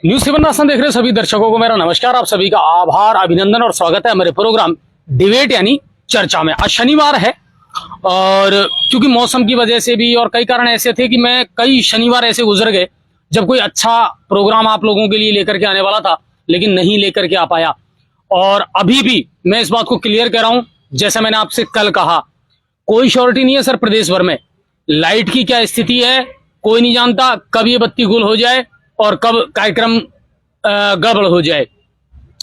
News 7 Rajasthan देख रहे सभी दर्शकों को मेरा नमस्कार। आप सभी का आभार, अभिनंदन और स्वागत है हमारे प्रोग्राम डिबेट यानी चर्चा में। आज शनिवार है और क्योंकि मौसम की वजह से भी और कई कारण ऐसे थे कि मैं कई शनिवार ऐसे गुजर गए जब कोई अच्छा प्रोग्राम आप लोगों के लिए लेकर के आने वाला था लेकिन नहीं लेकर के आ पाया। और अभी भी मैं इस बात को क्लियर कर रहा हूं, जैसा मैंने आपसे कल कहा, कोई श्योरिटी नहीं है सर प्रदेश भर में लाइट की क्या स्थिति है, कोई नहीं जानता कब ये बत्ती गुल हो जाए और कब कार्यक्रम गड़बड़ हो जाए।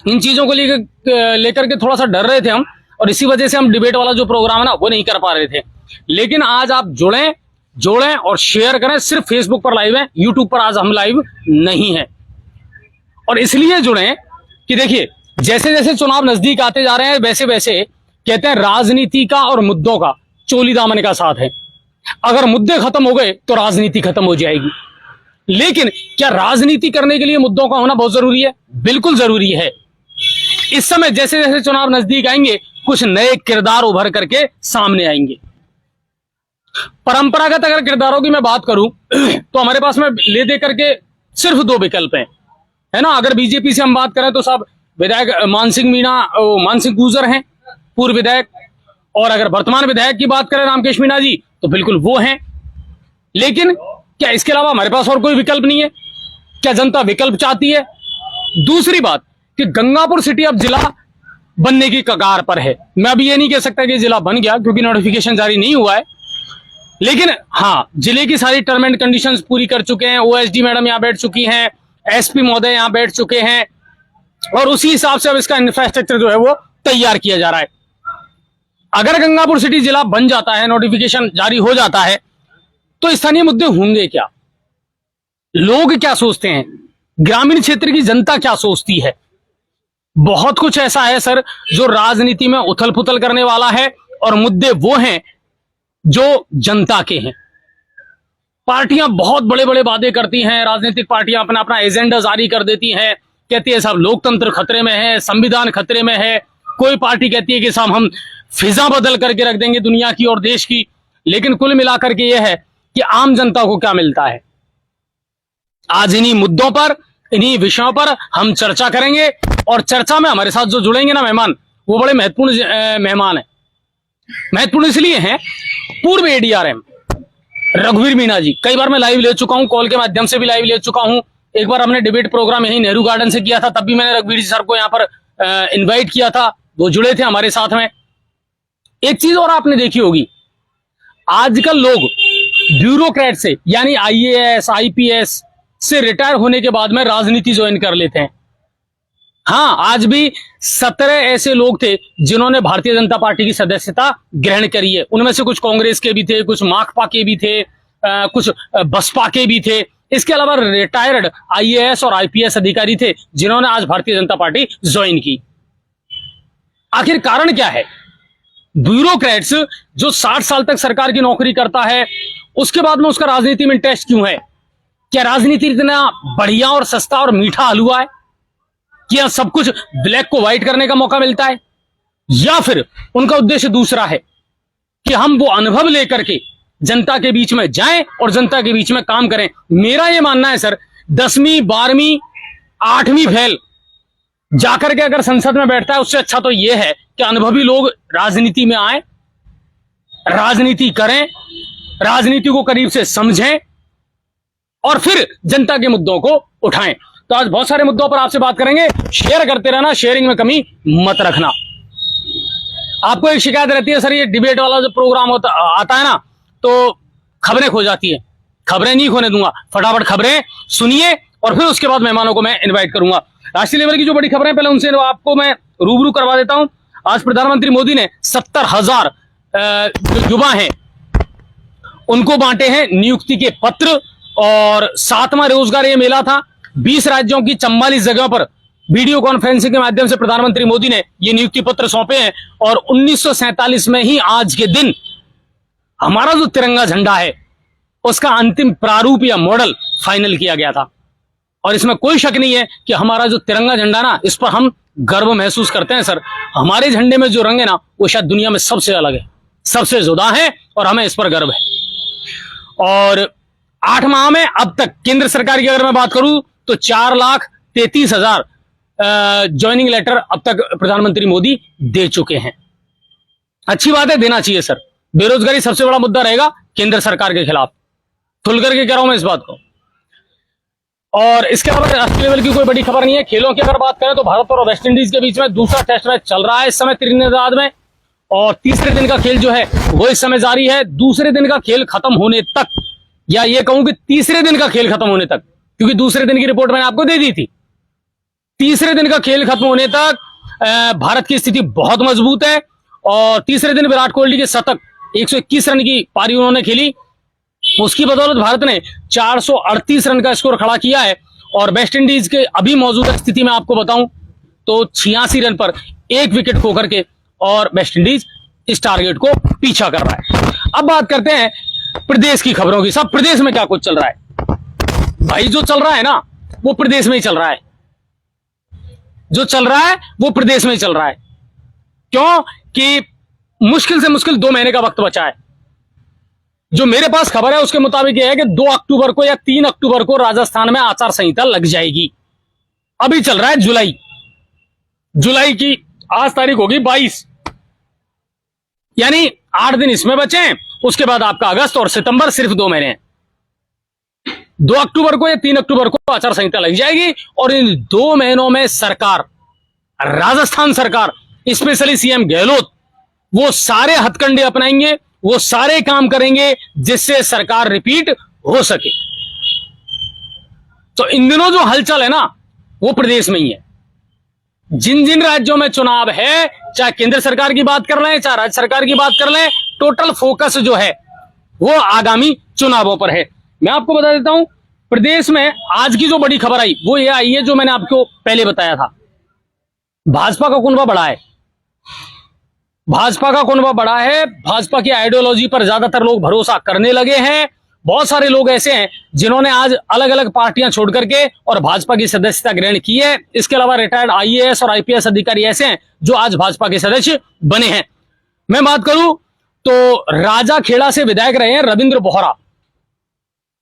इन चीजों को लेकर के थोड़ा सा डर रहे थे हम और इसी वजह से हम डिबेट वाला जो प्रोग्राम है ना वो नहीं कर पा रहे थे। लेकिन आज आप जोड़ें और शेयर करें। सिर्फ फेसबुक पर लाइव है, यूट्यूब पर आज हम लाइव नहीं है। और इसलिए जुड़ें कि देखिए जैसे जैसे चुनाव नजदीक आते जा रहे हैं वैसे वैसे कहते हैं राजनीति का और मुद्दों का चोली दामन का साथ है। अगर मुद्दे खत्म हो गए तो राजनीति खत्म हो जाएगी। लेकिन क्या राजनीति करने के लिए मुद्दों का होना बहुत जरूरी है? बिल्कुल जरूरी है। इस समय जैसे जैसे चुनाव नजदीक आएंगे कुछ नए किरदार उभर करके सामने आएंगे। परंपरागत अगर किरदारों की मैं बात करूं तो हमारे पास में ले दे करके सिर्फ दो विकल्प हैं, है ना। अगर बीजेपी से हम बात करें तो साहब विधायक मानसिंह गुर्जर हैं, पूर्व विधायक। और अगर वर्तमान विधायक की बात करें रामकेश मीणा जी तो बिल्कुल वो हैं। लेकिन क्या इसके अलावा हमारे पास और कोई विकल्प नहीं है? क्या जनता विकल्प चाहती है? दूसरी बात कि गंगापुर सिटी अब जिला बनने की कगार पर है। मैं अभी ये नहीं कह सकता कि जिला बन गया क्योंकि नोटिफिकेशन जारी नहीं हुआ है। लेकिन हाँ, जिले की सारी टर्म एंड कंडीशंस पूरी कर चुके हैं। ओएसडी मैडम यहाँ बैठ चुकी हैं, एसपी महोदय यहाँ बैठ चुके हैं और उसी हिसाब से अब इसका इंफ्रास्ट्रक्चर जो है वो तैयार किया जा रहा है। अगर गंगापुर सिटी जिला बन जाता है, नोटिफिकेशन जारी हो जाता है, तो स्थानीय मुद्दे होंगे क्या? लोग क्या सोचते हैं? ग्रामीण क्षेत्र की जनता क्या सोचती है? बहुत कुछ ऐसा है सर जो राजनीति में उथल पुथल करने वाला है और मुद्दे वो हैं जो जनता के हैं। पार्टियां बहुत बड़े बड़े वादे करती हैं, राजनीतिक पार्टियां अपना अपना एजेंडा जारी कर देती हैं, कहती है साहब लोकतंत्र खतरे में है, संविधान खतरे में है। कोई पार्टी कहती है कि साहब हम फिजा बदल करके रख देंगे दुनिया की और देश की। लेकिन कुल मिलाकर के यह है कि आम जनता को क्या मिलता है। आज इन्हीं मुद्दों पर, इन्हीं विषयों पर हम चर्चा करेंगे और चर्चा में हमारे साथ जो जुड़ेंगे ना मेहमान, वो बड़े महत्वपूर्ण मेहमान हैं। महत्वपूर्ण इसलिए हैं, पूर्व एडीआरएम रघुवीर मीणा जी, कई बार मैं लाइव ले चुका हूं, कॉल के माध्यम से भी लाइव ले चुका हूं। एक बार हमने डिबेट प्रोग्राम यही नेहरू गार्डन से किया था, तब भी मैंने रघुवीर जी सर को यहां पर इन्वाइट किया था, वो जुड़े थे हमारे साथ में। एक चीज और आपने देखी होगी, आजकल लोग ब्यूरोक्रेट से यानी आईएएस आईपीएस से रिटायर होने के बाद में राजनीति ज्वाइन कर लेते हैं। हाँ, आज भी 17 ऐसे लोग थे जिन्होंने भारतीय जनता पार्टी की सदस्यता ग्रहण करी है। उनमें से कुछ कांग्रेस के भी थे, कुछ माकपा के भी थे, कुछ बसपा के भी थे। इसके अलावा रिटायर्ड आईएएस और आईपीएस अधिकारी थे जिन्होंने आज भारतीय जनता पार्टी ज्वाइन की। आखिर कारण क्या है? ब्यूरोक्रेट्स जो 60 साल तक सरकार की नौकरी करता है उसके बाद में उसका राजनीति में इंटरेस्ट क्यों है? क्या राजनीति इतना बढ़िया और सस्ता और मीठा हलवा है? क्या सब कुछ ब्लैक को व्हाइट करने का मौका मिलता है? या फिर उनका उद्देश्य दूसरा है कि हम वो अनुभव लेकर के जनता के बीच में जाएं और जनता के बीच में काम करें? मेरा ये मानना है सर, 10वीं 12वीं 8वीं फेल जाकर के अगर संसद में बैठता है उससे अच्छा तो यह है कि अनुभवी लोग राजनीति में आए, राजनीति करें, राजनीति को करीब से समझें और फिर जनता के मुद्दों को उठाएं। तो आज बहुत सारे मुद्दों पर आपसे बात करेंगे। शेयर करते रहना, शेयरिंग में कमी मत रखना। आपको एक शिकायत रहती है सर, ये डिबेट वाला जो प्रोग्राम आता है ना तो खबरें खो जाती है। खबरें नहीं खोने दूंगा, फटाफट खबरें सुनिए और फिर उसके बाद मेहमानों को मैं इन्वाइट करूंगा। राष्ट्रीय लेवल की जो बड़ी खबरें पहले उनसे आपको मैं रूबरू करवा देता हूं। आज प्रधानमंत्री मोदी ने 70,000 जो युवा हैं उनको बांटे हैं नियुक्ति के पत्र। और 7वां रोजगार ये मेला था। 20 राज्यों की 44 जगहों पर वीडियो कॉन्फ्रेंसिंग के माध्यम से प्रधानमंत्री मोदी ने ये नियुक्ति पत्र सौंपे हैं। और 1947 में ही आज के दिन हमारा जो तिरंगा झंडा है उसका अंतिम प्रारूप या मॉडल फाइनल किया गया था। और इसमें कोई शक नहीं है कि हमारा जो तिरंगा झंडा ना, इस पर हम गर्व महसूस करते हैं सर। हमारे झंडे में जो रंग है ना वो शायद दुनिया में सबसे अलग है, सबसे जुदा है और हमें इस पर गर्व है। और 8 माह में अब तक केंद्र सरकार की अगर मैं बात करूं तो 4,33,000 ज्वाइनिंग लेटर अब तक प्रधानमंत्री मोदी दे चुके हैं। अच्छी बात है, देना चाहिए सर। बेरोजगारी सबसे बड़ा मुद्दा रहेगा केंद्र सरकार के खिलाफ, खुल करके कह रहा हूं मैं इस बात को। और इसके अलावा राष्ट्रीय लेवल की कोई बड़ी खबर नहीं है। खेलों की अगर बात करें तो भारत और वेस्ट इंडीज के बीच में दूसरा टेस्ट मैच चल रहा है इस समय त्रिनिदाद में, और तीसरे दिन का खेल जो है वो इस समय जारी है। दूसरे दिन का खेल खत्म होने तक, या ये कहूं कि तीसरे दिन का खेल खत्म होने तक, क्योंकि दूसरे दिन की रिपोर्ट मैंने आपको दे दी थी, तीसरे दिन का खेल खत्म होने तक भारत की स्थिति बहुत मजबूत है। और तीसरे दिन विराट कोहली के शतक, 121 रन की पारी उन्होंने खेली, उसकी बदौलत भारत ने 438 रन का स्कोर खड़ा किया है। और वेस्ट इंडीज के अभी मौजूदा स्थिति में आपको बताऊं तो 86 रन पर 1 विकेट खो करके, और वेस्ट इंडीज इस टारगेट को पीछा कर रहा है। अब बात करते हैं प्रदेश की खबरों की। सब प्रदेश में क्या कुछ चल रहा है भाई? जो चल रहा है ना वो प्रदेश में ही चल रहा है, जो चल रहा है वो प्रदेश में ही चल रहा है। क्यों कि मुश्किल से मुश्किल 2 महीने का वक्त बचा है। जो मेरे पास खबर है उसके मुताबिक यह है कि 2 अक्टूबर को या 3 अक्टूबर को राजस्थान में आचार संहिता लग जाएगी। अभी चल रहा है जुलाई की आज तारीख होगी 22, यानी 8 दिन इसमें बचे हैं। उसके बाद आपका अगस्त और सितंबर, सिर्फ 2 महीने हैं। 2 अक्टूबर को या 3 अक्टूबर को आचार संहिता लग जाएगी, और इन 2 महीनों में सरकार, राजस्थान सरकार, स्पेशली सीएम गहलोत, वो सारे हथकंडे अपनाएंगे, वो सारे काम करेंगे जिससे सरकार रिपीट हो सके। तो इन दिनों जो हलचल है ना वो प्रदेश में ही है। जिन जिन राज्यों में चुनाव है, चाहे केंद्र सरकार की बात कर लें, चाहे राज्य सरकार की बात कर लें, टोटल फोकस जो है वो आगामी चुनावों पर है। मैं आपको बता देता हूं, प्रदेश में आज की जो बड़ी खबर आई वो ये आई है जो मैंने आपको पहले बताया था। भाजपा का कुनबा बड़ा है, भाजपा का कुनबा बड़ा है। भाजपा की आइडियोलॉजी पर ज्यादातर लोग भरोसा करने लगे हैं। बहुत सारे लोग ऐसे हैं जिन्होंने आज अलग अलग पार्टियां छोड़ करके और भाजपा की सदस्यता ग्रहण की है। इसके अलावा रिटायर्ड आईएएस और आईपीएस अधिकारी ऐसे हैं जो आज भाजपा के सदस्य बने हैं। मैं बात करूं तो राजा खेड़ा से विधायक रहे हैं रविंद्र बोहरा,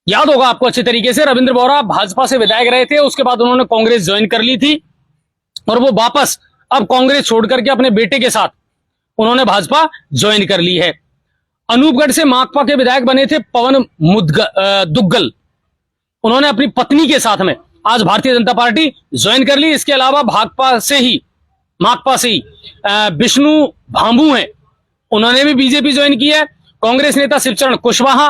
याद होगा आपको अच्छे तरीके से। रविंद्र बोहरा भाजपा से विधायक रहे थे, उसके बाद उन्होंने कांग्रेस ज्वाइन कर ली थी, और वो वापस अब कांग्रेस छोड़ करके अपने बेटे के साथ उन्होंने भाजपा ज्वाइन कर ली है। अनूपगढ़ से माकपा के विधायक बने थे पवन दुग्गल, उन्होंने अपनी पत्नी के साथ में आज भारतीय जनता पार्टी ज्वाइन कर ली। इसके अलावा माकपा से ही विष्णु भांबू हैं, उन्होंने भी बीजेपी ज्वाइन की है। कांग्रेस नेता शिवचरण कुशवाहा,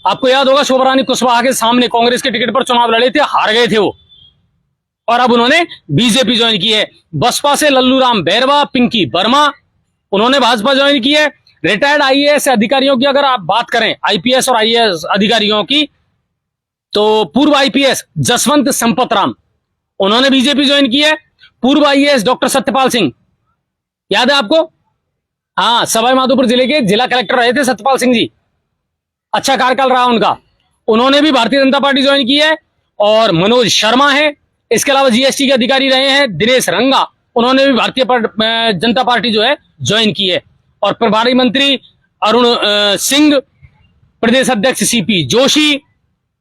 आपको याद होगा शोभा रानी कुशवाहा के सामने कांग्रेस के टिकट पर चुनाव लड़े थे, हार गए थे वो, और अब उन्होंने बीजेपी ज्वाइन की है। बसपा से लल्लू राम बैरवा, पिंकी वर्मा, उन्होंने भाजपा ज्वाइन की है। रिटायर्ड आईएएस अधिकारियों की अगर आप बात करें, आईपीएस और आईएएस अधिकारियों की, तो पूर्व आईपीएस जसवंत संपत राम, उन्होंने बीजेपी ज्वाइन की है। पूर्व आईएएस डॉक्टर सत्यपाल सिंह, याद है आपको? हाँ, सवाईमाधोपुर जिले के जिला कलेक्टर रहे थे सत्यपाल सिंह जी, अच्छा कार्यकाल रहा उनका, उन्होंने भी भारतीय जनता पार्टी ज्वाइन की है। और मनोज शर्मा है, इसके अलावा जीएसटी के अधिकारी रहे हैं दिनेश रंगा, उन्होंने भी भारतीय जनता पार्टी जो है ज्वाइन की है। और प्रभारी मंत्री अरुण सिंह, प्रदेश अध्यक्ष सीपी जोशी,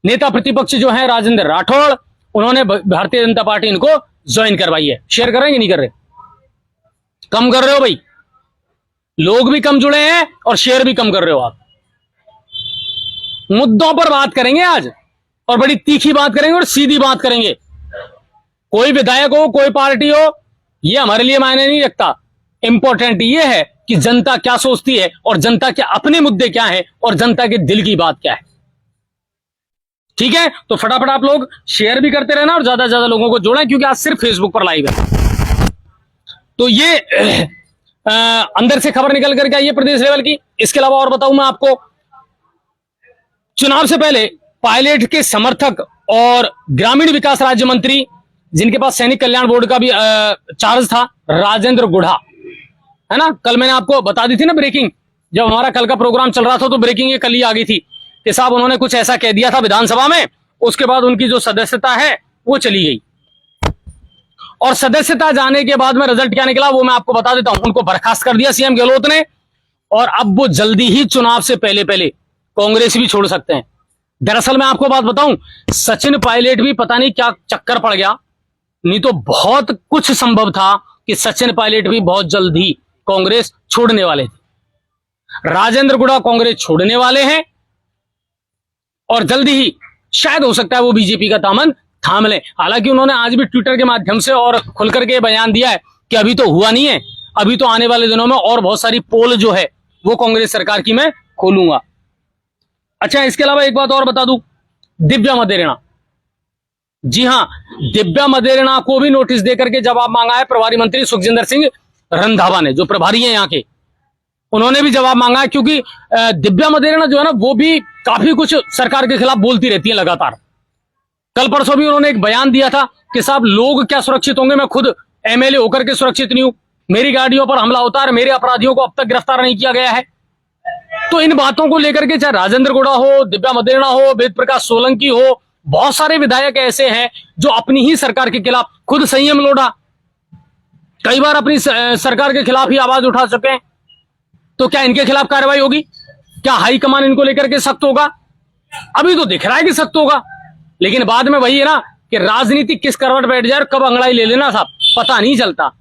नेता प्रतिपक्ष जो है राजेंद्र राठौड़, उन्होंने भारतीय जनता पार्टी इनको ज्वाइन करवाई है। शेयर कर रहे हैं कि नहीं कर रहे? कम कर रहे हो भाई, लोग भी कम जुड़े हैं और शेयर भी कम कर रहे हो आप। मुद्दों पर बात करेंगे आज, और बड़ी तीखी बात करेंगे और सीधी बात करेंगे। कोई विधायक हो, कोई पार्टी हो, ये हमारे लिए मायने नहीं रखता। इंपॉर्टेंट ये है कि जनता क्या सोचती है, और जनता के अपने मुद्दे क्या है, और जनता के दिल की बात क्या है। ठीक है, तो फटाफट आप लोग शेयर भी करते रहना और ज्यादा से ज्यादा लोगों को जोड़ें, क्योंकि आज सिर्फ फेसबुक पर लाइव है। तो ये अंदर से खबर निकल करके आई है प्रदेश लेवल की। इसके अलावा और बताऊं मैं आपको, चुनाव से पहले पायलट के समर्थक और ग्रामीण विकास राज्य मंत्री, जिनके पास सैनिक कल्याण बोर्ड का भी चार्ज था, राजेंद्र गुढ़ा, है ना, कल मैंने आपको बता दी थी ना ब्रेकिंग, जब हमारा कल का प्रोग्राम चल रहा था तो ब्रेकिंग ये कल ही आ गई थी कि साहब उन्होंने कुछ ऐसा कह दिया था विधानसभा में। उसके बाद उनकी जो सदस्यता है वो चली गई, और सदस्यता जाने के बाद में रिजल्ट क्या निकला वो मैं आपको बता देता हूं। उनको बर्खास्त कर दिया सीएम गहलोत ने, और अब वो जल्दी ही चुनाव से पहले पहले कांग्रेस भी छोड़ सकते हैं। दरअसल मैं आपको बात बताऊं, सचिन पायलट भी पता नहीं क्या चक्कर पड़ गया, नहीं तो बहुत कुछ संभव था कि सचिन पायलट भी बहुत जल्द ही कांग्रेस छोड़ने वाले थे। राजेंद्र गुड़ा कांग्रेस छोड़ने वाले हैं और जल्दी ही शायद हो सकता है वो बीजेपी का दामन थाम लें। हालांकि उन्होंने आज भी ट्विटर के माध्यम से और खुलकर के बयान दिया है कि अभी तो हुआ नहीं है, अभी तो आने वाले दिनों में और बहुत सारी पोल जो है वो कांग्रेस सरकार की मैं खोलूंगा। अच्छा, इसके अलावा एक बात और बता दूं, दिव्या मदेरणा, जी हां, दिव्या मदेरणा को भी नोटिस देकर के जवाब मांगा है प्रभारी मंत्री सुखजिंदर सिंह रंधावा ने, जो प्रभारी हैं यहाँ के, उन्होंने भी जवाब मांगा है। क्योंकि दिव्या मदेरणा जो है ना, वो भी काफी कुछ सरकार के खिलाफ बोलती रहती है लगातार। कल परसों भी उन्होंने एक बयान दिया था कि साहब लोग क्या सुरक्षित होंगे, मैं खुद एमएलए होकर के सुरक्षित नहीं हूं, मेरी गाड़ियों पर हमला होता है, मेरे अपराधियों को अब तक गिरफ्तार नहीं किया गया है। तो इन बातों को लेकर के चाहे राजेंद्र गुड़ा हो, दिव्या मदेरणा हो, वेद प्रकाश सोलंकी हो, बहुत सारे विधायक ऐसे हैं जो अपनी ही सरकार के खिलाफ खुद संयम लोढ़ा, कई बार अपनी सरकार के खिलाफ ही आवाज उठा चुके हैं। तो क्या इनके खिलाफ कार्रवाई होगी? क्या हाईकमान इनको लेकर के सख्त होगा? अभी तो दिख रहा है कि सख्त होगा, लेकिन बाद में वही है ना कि राजनीति किस करवट बैठ जाए, कब अंगड़ाई ले लेना साहब पता नहीं चलता।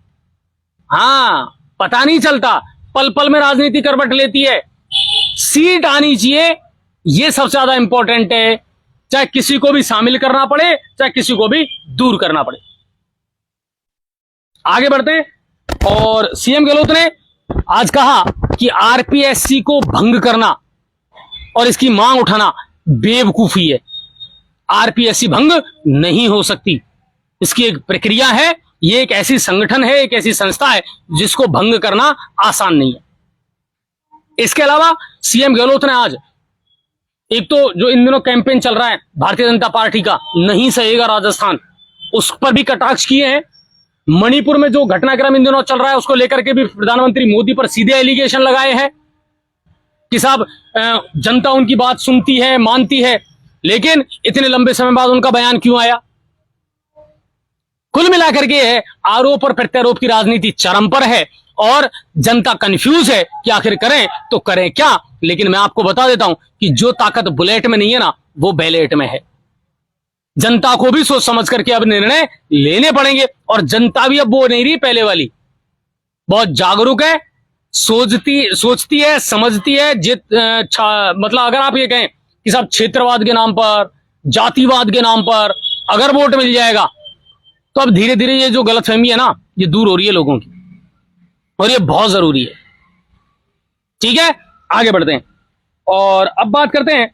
हाँ, पता नहीं चलता, पल पल में राजनीति करवट लेती है। सीट आनी चाहिए, ये सबसे ज्यादा इंपॉर्टेंट है, चाहे किसी को भी शामिल करना पड़े, चाहे किसी को भी दूर करना पड़े। आगे बढ़ते हैं। और सीएम गहलोत ने आज कहा कि आरपीएससी को भंग करना और इसकी मांग उठाना बेवकूफी है। आरपीएससी भंग नहीं हो सकती, इसकी एक प्रक्रिया है, ये एक ऐसी संगठन है, एक ऐसी संस्था है जिसको भंग करना आसान नहीं है। इसके अलावा सीएम गहलोत ने आज एक तो जो इन दिनों कैंपेन चल रहा है भारतीय जनता पार्टी का, नहीं सहेगा राजस्थान, उस पर भी कटाक्ष किए हैं। मणिपुर में जो घटनाक्रम इन दिनों चल रहा है उसको लेकर के भी प्रधानमंत्री मोदी पर सीधे एलिगेशन लगाए हैं कि साहब जनता उनकी बात सुनती है, मानती है, लेकिन इतने लंबे समय बाद उनका बयान क्यों आया? कुल मिलाकर के है, आरोप और प्रत्यारोप की राजनीति चरम पर है और जनता कंफ्यूज है कि आखिर करें तो करें क्या। लेकिन मैं आपको बता देता हूं कि जो ताकत बुलेट में नहीं है ना, वो बैलेट में है। जनता को भी सोच समझ करके अब निर्णय लेने पड़ेंगे और जनता भी अब वो नहीं रही पहले वाली, बहुत जागरूक है, सोचती है, समझती है। मतलब अगर आप ये कहें कि साहब क्षेत्रवाद के नाम पर, जातिवाद के नाम पर अगर वोट मिल जाएगा तो अब धीरे धीरे ये जो गलतफहमी है ना, ये दूर हो रही है लोगों की, और ये बहुत जरूरी है। ठीक है, आगे बढ़ते हैं और अब बात करते हैं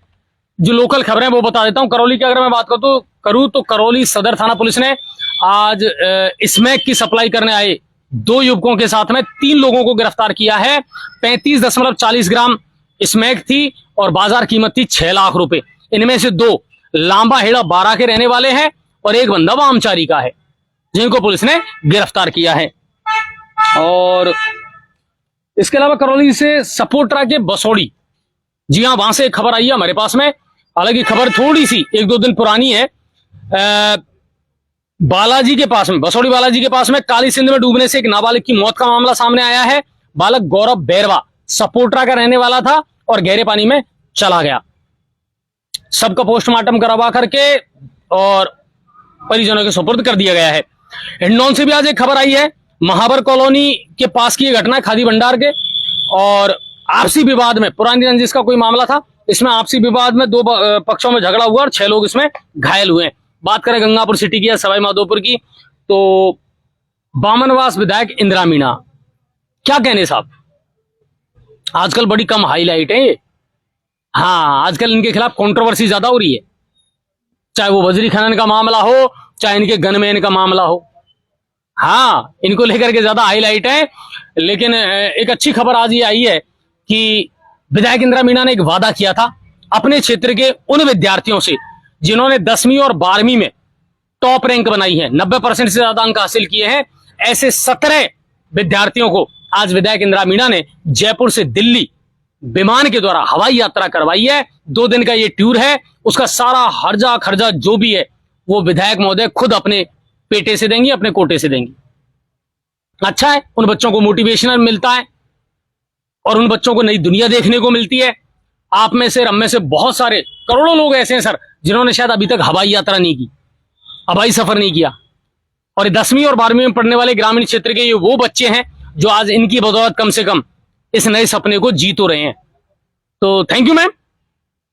जो लोकल खबरें, वो बता देता हूं। करौली की अगर मैं बात करूं तो करौली सदर थाना पुलिस ने आज स्मैक की सप्लाई करने आए 2 युवकों के साथ में 3 लोगों को गिरफ्तार किया है। 35.40 ग्राम स्मैक थी और बाजार कीमत थी 6 लाख रुपए। इनमें से 2 लांबा हेड़ा 12 के रहने वाले हैं और एक बंदा वामचारी का है, जिनको पुलिस ने गिरफ्तार किया है। और इसके अलावा करौली से सपोट्रा के बसोड़ी, जी हां, वहां से एक खबर आई है हमारे पास में। हालांकि खबर थोड़ी सी 1-2 दिन पुरानी है। बालाजी के पास में, बसोड़ी बालाजी के पास में काली सिंध में डूबने से एक नाबालिग की मौत का मामला सामने आया है। बालक गौरव बैरवा सपोट्रा का रहने वाला था और गहरे पानी में चला गया। सबका पोस्टमार्टम करवा करके और परिजनों के सुपुर्द कर दिया गया है। हिंडौन से भी आज एक खबर आई है, महावर कॉलोनी के पास की घटना है, खादी भंडार के, और आपसी विवाद में, पुरानी रंजिश का कोई मामला था, इसमें आपसी विवाद में 2 पक्षों में झगड़ा हुआ और 6 लोग इसमें घायल हुए हैं। बात करें गंगापुर सिटी की या सवाई माधोपुर की, तो बामनवास विधायक इंदिरा मीणा, क्या कहने साहब, आजकल बड़ी कम हाईलाइट है ये। हाँ, आजकल इनके खिलाफ कंट्रोवर्सी ज्यादा हो रही है, चाहे वो बजरी खनन का मामला हो, चाहे इनके गनमैन का मामला हो। हाँ, इनको लेकर के ज्यादा हाईलाइट है। लेकिन एक अच्छी खबर आज ये आई है कि विधायक इंदिरा मीणा ने एक वादा किया था अपने क्षेत्र के उन विद्यार्थियों से जिन्होंने 10वीं और 12वीं में टॉप रैंक बनाई है, 90% से ज्यादा अंक हासिल किए हैं, ऐसे 17 विद्यार्थियों को आज विधायक इंदिरा मीणा ने जयपुर से दिल्ली विमान के द्वारा हवाई यात्रा करवाई है। 2 दिन का ये टूर है, उसका सारा हर्जा खर्जा जो भी है वो विधायक महोदय खुद अपने पेटे से देंगी, अपने कोटे से देंगी। अच्छा है, उन बच्चों को मोटिवेशनल मिलता है और उन बच्चों को नई दुनिया देखने को मिलती है। आप में से, हम में से बहुत सारे करोड़ों लोग ऐसे हैं सर जिन्होंने शायद अभी तक हवाई यात्रा नहीं की, हवाई सफर नहीं किया। और ये 10वीं और 12वीं में पढ़ने वाले ग्रामीण क्षेत्र के ये वो बच्चे हैं जो आज इनकी बदौलत कम से कम इस नए सपने को जी तो रहे हैं। तो थैंक यू मैम,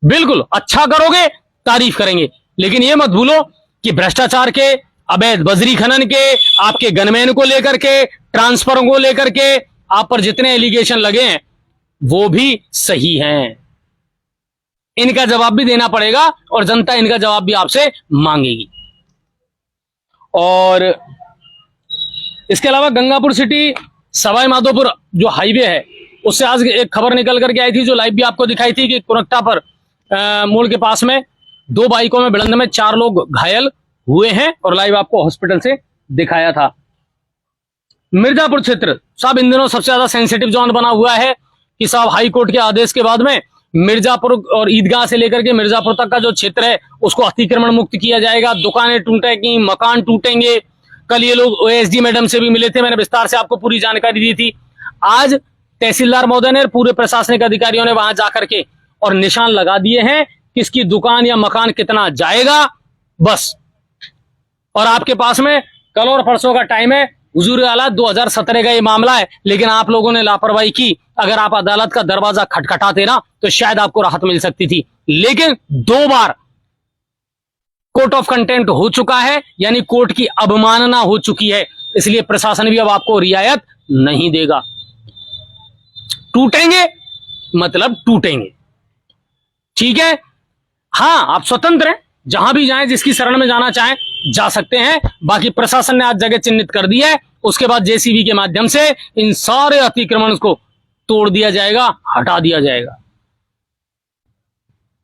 बिल्कुल अच्छा करोगे, तारीफ करेंगे, लेकिन ये मत भूलो कि भ्रष्टाचार के, अवैध बजरी खनन के, आपके गनमैन को लेकर के, ट्रांसफर को लेकर के आप पर जितने एलिगेशन लगे हैं वो भी सही हैं। इनका जवाब भी देना पड़ेगा और जनता इनका जवाब भी आपसे मांगेगी। और इसके अलावा गंगापुर सिटी सवाई माधोपुर जो हाईवे है उससे आज एक खबर निकल करके आई थी, जो लाइव भी आपको दिखाई थी, कि कुरक्टा पर मोड़ के पास में 2 बाइकों में भिड़ंत में 4 लोग घायल हुए हैं और लाइव आपको हॉस्पिटल से दिखाया था। मिर्जापुर क्षेत्र साहब इन दिनों सबसे ज्यादा सेंसिटिव जोन बना हुआ है कि साहब हाई कोर्ट के आदेश के बाद में मिर्जापुर और ईदगाह से लेकर के मिर्जापुर तक का जो क्षेत्र है उसको अतिक्रमण मुक्त किया जाएगा। दुकानें टूटेंगी, मकान टूटेंगे। कल ये लोग ओएसडी मैडम से भी मिले थे, मैंने विस्तार से आपको पूरी जानकारी दी थी। आज तहसीलदार महोदय ने, पूरे प्रशासनिक अधिकारियों ने वहां जाकर के और निशान लगा दिए हैं किसकी दुकान या मकान कितना जाएगा, बस। और आपके पास में कल और परसों का टाइम है। हुजूर आला 2017 का ये मामला है, लेकिन आप लोगों ने लापरवाही की। अगर आप अदालत का दरवाजा खटखटाते ना तो शायद आपको राहत मिल सकती थी, लेकिन 2 बार कोर्ट ऑफ कंटेम्प्ट हो चुका है, यानी कोर्ट की अवमानना हो चुकी है। इसलिए प्रशासन भी अब आपको रियायत नहीं देगा। टूटेंगे मतलब टूटेंगे, ठीक है। हाँ, आप स्वतंत्र हैं, जहां भी जाएं, जिसकी शरण में जाना चाहें जा सकते हैं। बाकी प्रशासन ने आज जगह चिन्हित कर दी है, उसके बाद जेसीबी के माध्यम से इन सारे अतिक्रमण को तोड़ दिया जाएगा, हटा दिया जाएगा।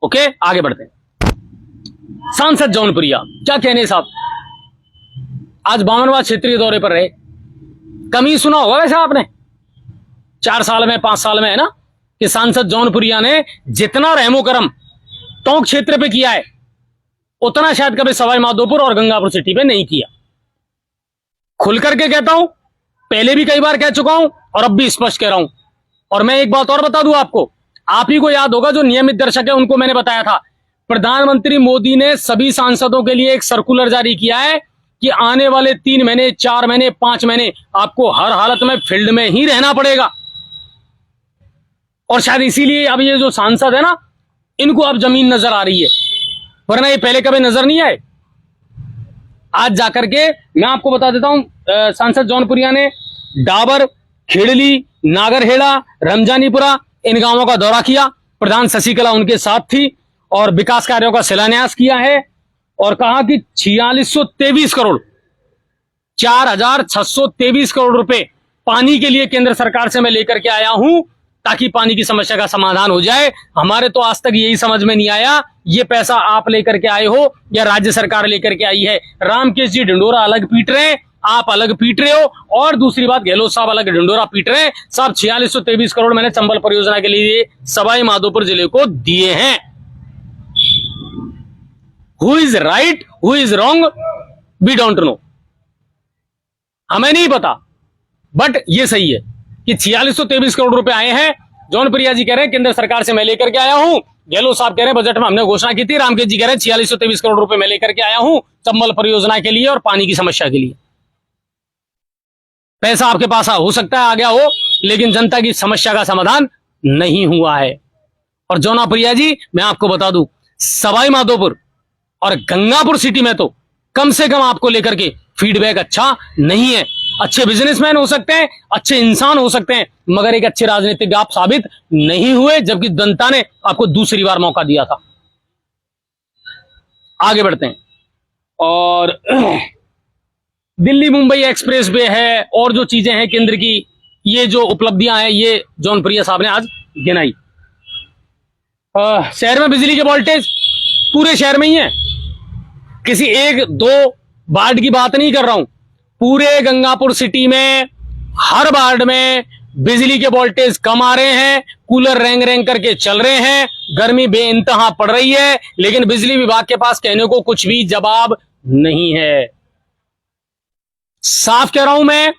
ओके, आगे बढ़ते हैं। सांसद जौनपुरिया क्या कहने साहब, आज 52वां क्षेत्रीय दौरे पर रहे। कमी सुना होगा वैसे आपने 4 साल में, 5 साल में, है ना, कि सांसद जौनपुरिया ने जितना रहमो करम टोंक क्षेत्र पे किया है उतना शायद कभी सवाई माधोपुर और गंगापुर सिटी पे नहीं किया। खुल करके कहता हूं, पहले भी कई बार कह चुका हूं और अब भी स्पष्ट कह रहा हूं। और मैं एक बात और बता दूं आपको, आप ही को याद होगा, जो नियमित दर्शक है उनको मैंने बताया था, प्रधानमंत्री मोदी ने सभी सांसदों के लिए एक सर्कुलर जारी किया है कि आने वाले 3 महीने, 4 महीने, 5 महीने आपको हर हालत में फील्ड में ही रहना पड़ेगा। और शायद इसीलिए अब ये जो सांसद है ना, इनको अब जमीन नजर आ रही है, वरना ये पहले कभी नजर नहीं आए। आज जाकर के मैं आपको बता देता हूं, सांसद जौनपुरिया ने डाबर, खेड़ली, नागरहेड़ा, रमजानीपुरा इन गांवों का दौरा किया। प्रधान शशिकला उनके साथ थी और विकास कार्यों का शिलान्यास किया है और कहा कि 4623 करोड़ 4623 करोड़ रुपए पानी के लिए केंद्र सरकार से मैं लेकर के आया हूं, ताकि पानी की समस्या का समाधान हो जाए। हमारे तो आज तक यही समझ में नहीं आया, ये पैसा आप लेकर के आए हो या राज्य सरकार लेकर के आई है। रामकेश जी ढिंडोरा अलग पीट रहे हैं, आप अलग पीट रहे हो, और दूसरी बात गहलोत साहब अलग ढिंडोरा पीट रहे हैं। साहब 4623 करोड़ मैंने चंबल परियोजना के लिए सवाई माधोपुर जिले को दिए हैं। Who is right, who is wrong, we don't know, हमें नहीं पता, बट ये सही है कि 4623 करोड़ रुपए आए हैं। जौनप्रिया जी कह रहे हैं केंद्र सरकार से मैं लेकर के आया हूं, गहलोत साहब कह रहे हैं बजट में हमने घोषणा की थी, रामकेश जी कह रहे हैं 4623 करोड़ रुपए मैं लेकर के आया हूं चंबल परियोजना के लिए और पानी की समस्या के लिए। पैसा आपके पास हो सकता है आ गया हो, लेकिन जनता की समस्या का समाधान नहीं हुआ है। और जौनप्रिया जी मैं आपको बता दूं, सवाई माधोपुर और गंगापुर सिटी में तो कम से कम आपको लेकर के फीडबैक अच्छा नहीं है। अच्छे बिजनेसमैन हो सकते हैं, अच्छे इंसान हो सकते हैं, मगर एक अच्छे राजनीतिक आप साबित नहीं हुए, जबकि जनता ने आपको दूसरी बार मौका दिया था। आगे बढ़ते हैं। और दिल्ली मुंबई एक्सप्रेस वे है और जो चीजें हैं केंद्र की, ये जो उपलब्धियां हैं, ये जौनप्रिया साहब ने आज गिनाई। शहर में बिजली के वोल्टेज पूरे शहर में ही है, किसी 1-2 वार्ड की बात नहीं कर रहा हूं, पूरे गंगापुर सिटी में हर वार्ड में बिजली के वोल्टेज कम आ रहे हैं, कूलर रेंग रेंग करके चल रहे हैं, गर्मी बेइंतहा पड़ रही है, लेकिन बिजली विभाग के पास कहने को कुछ भी जवाब नहीं है। साफ कह रहा हूं मैं,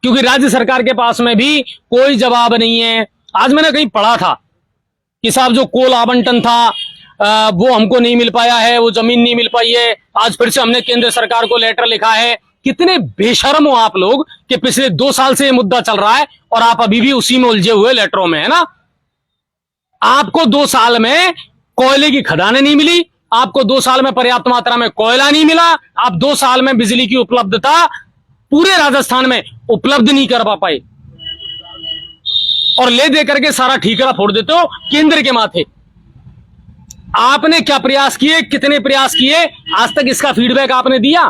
क्योंकि राज्य सरकार के पास में भी कोई जवाब नहीं है। आज मैंने कहीं पढ़ा था कि साहब जो कोल आवंटन था वो हमको नहीं मिल पाया है, वो जमीन नहीं मिल पाई है, आज फिर से हमने केंद्र सरकार को लेटर लिखा है। कितने बेशर्म हो आप लोग कि पिछले 2 साल से ये मुद्दा चल रहा है और आप अभी भी उसी में उलझे हुए लेटरों में, है ना। आपको 2 साल में कोयले की खदानें नहीं मिली, आपको 2 साल में पर्याप्त मात्रा में कोयला नहीं मिला, आप 2 साल में बिजली की उपलब्धता पूरे राजस्थान में उपलब्ध नहीं कर पाए और ले दे करके सारा ठीकरा फोड़ देते हो केंद्र के माथे। आपने क्या प्रयास किए, कितने प्रयास किए, आज तक इसका फीडबैक आपने दिया?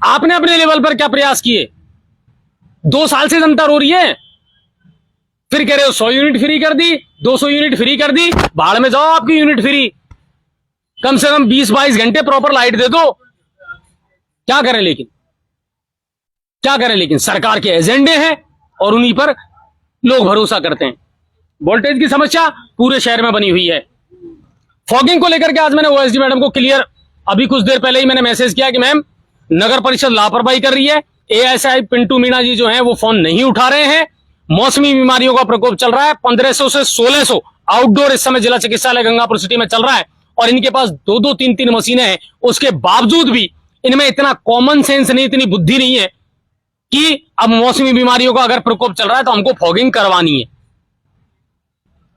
आपने अपने लेवल पर क्या प्रयास किए? 2 साल से जनता रो रही है, फिर कह रहे हो 100 यूनिट फ्री कर दी, 200 यूनिट फ्री कर दी, भाड़ में जाओ आपकी यूनिट फ्री। कम से कम 20-22 घंटे प्रॉपर लाइट दे दो। क्या करें लेकिन, क्या करें लेकिन, सरकार के एजेंडे हैं और उन्हीं पर लोग भरोसा करते हैं। वोल्टेज की समस्या पूरे शहर में बनी हुई है। फॉगिंग को लेकर के आज मैंने ओएसडी मैडम को क्लियर, अभी कुछ देर पहले ही मैंने मैसेज किया कि मैम नगर परिषद लापरवाही कर रही है, एएसआई पिंटू मीणा जी जो हैं वो फोन नहीं उठा रहे हैं, मौसमी बीमारियों का प्रकोप चल रहा है, 1500 से 1600 आउटडोर इस समय जिला चिकित्सालय गंगापुर सिटी में चल रहा है और इनके पास 2-2, 3-3 मशीनें हैं। उसके बावजूद भी इनमें इतना कॉमन सेंस नहीं, इतनी बुद्धि नहीं है कि अब मौसमी बीमारियों का अगर प्रकोप चल रहा है तो हमको फॉगिंग करवानी है।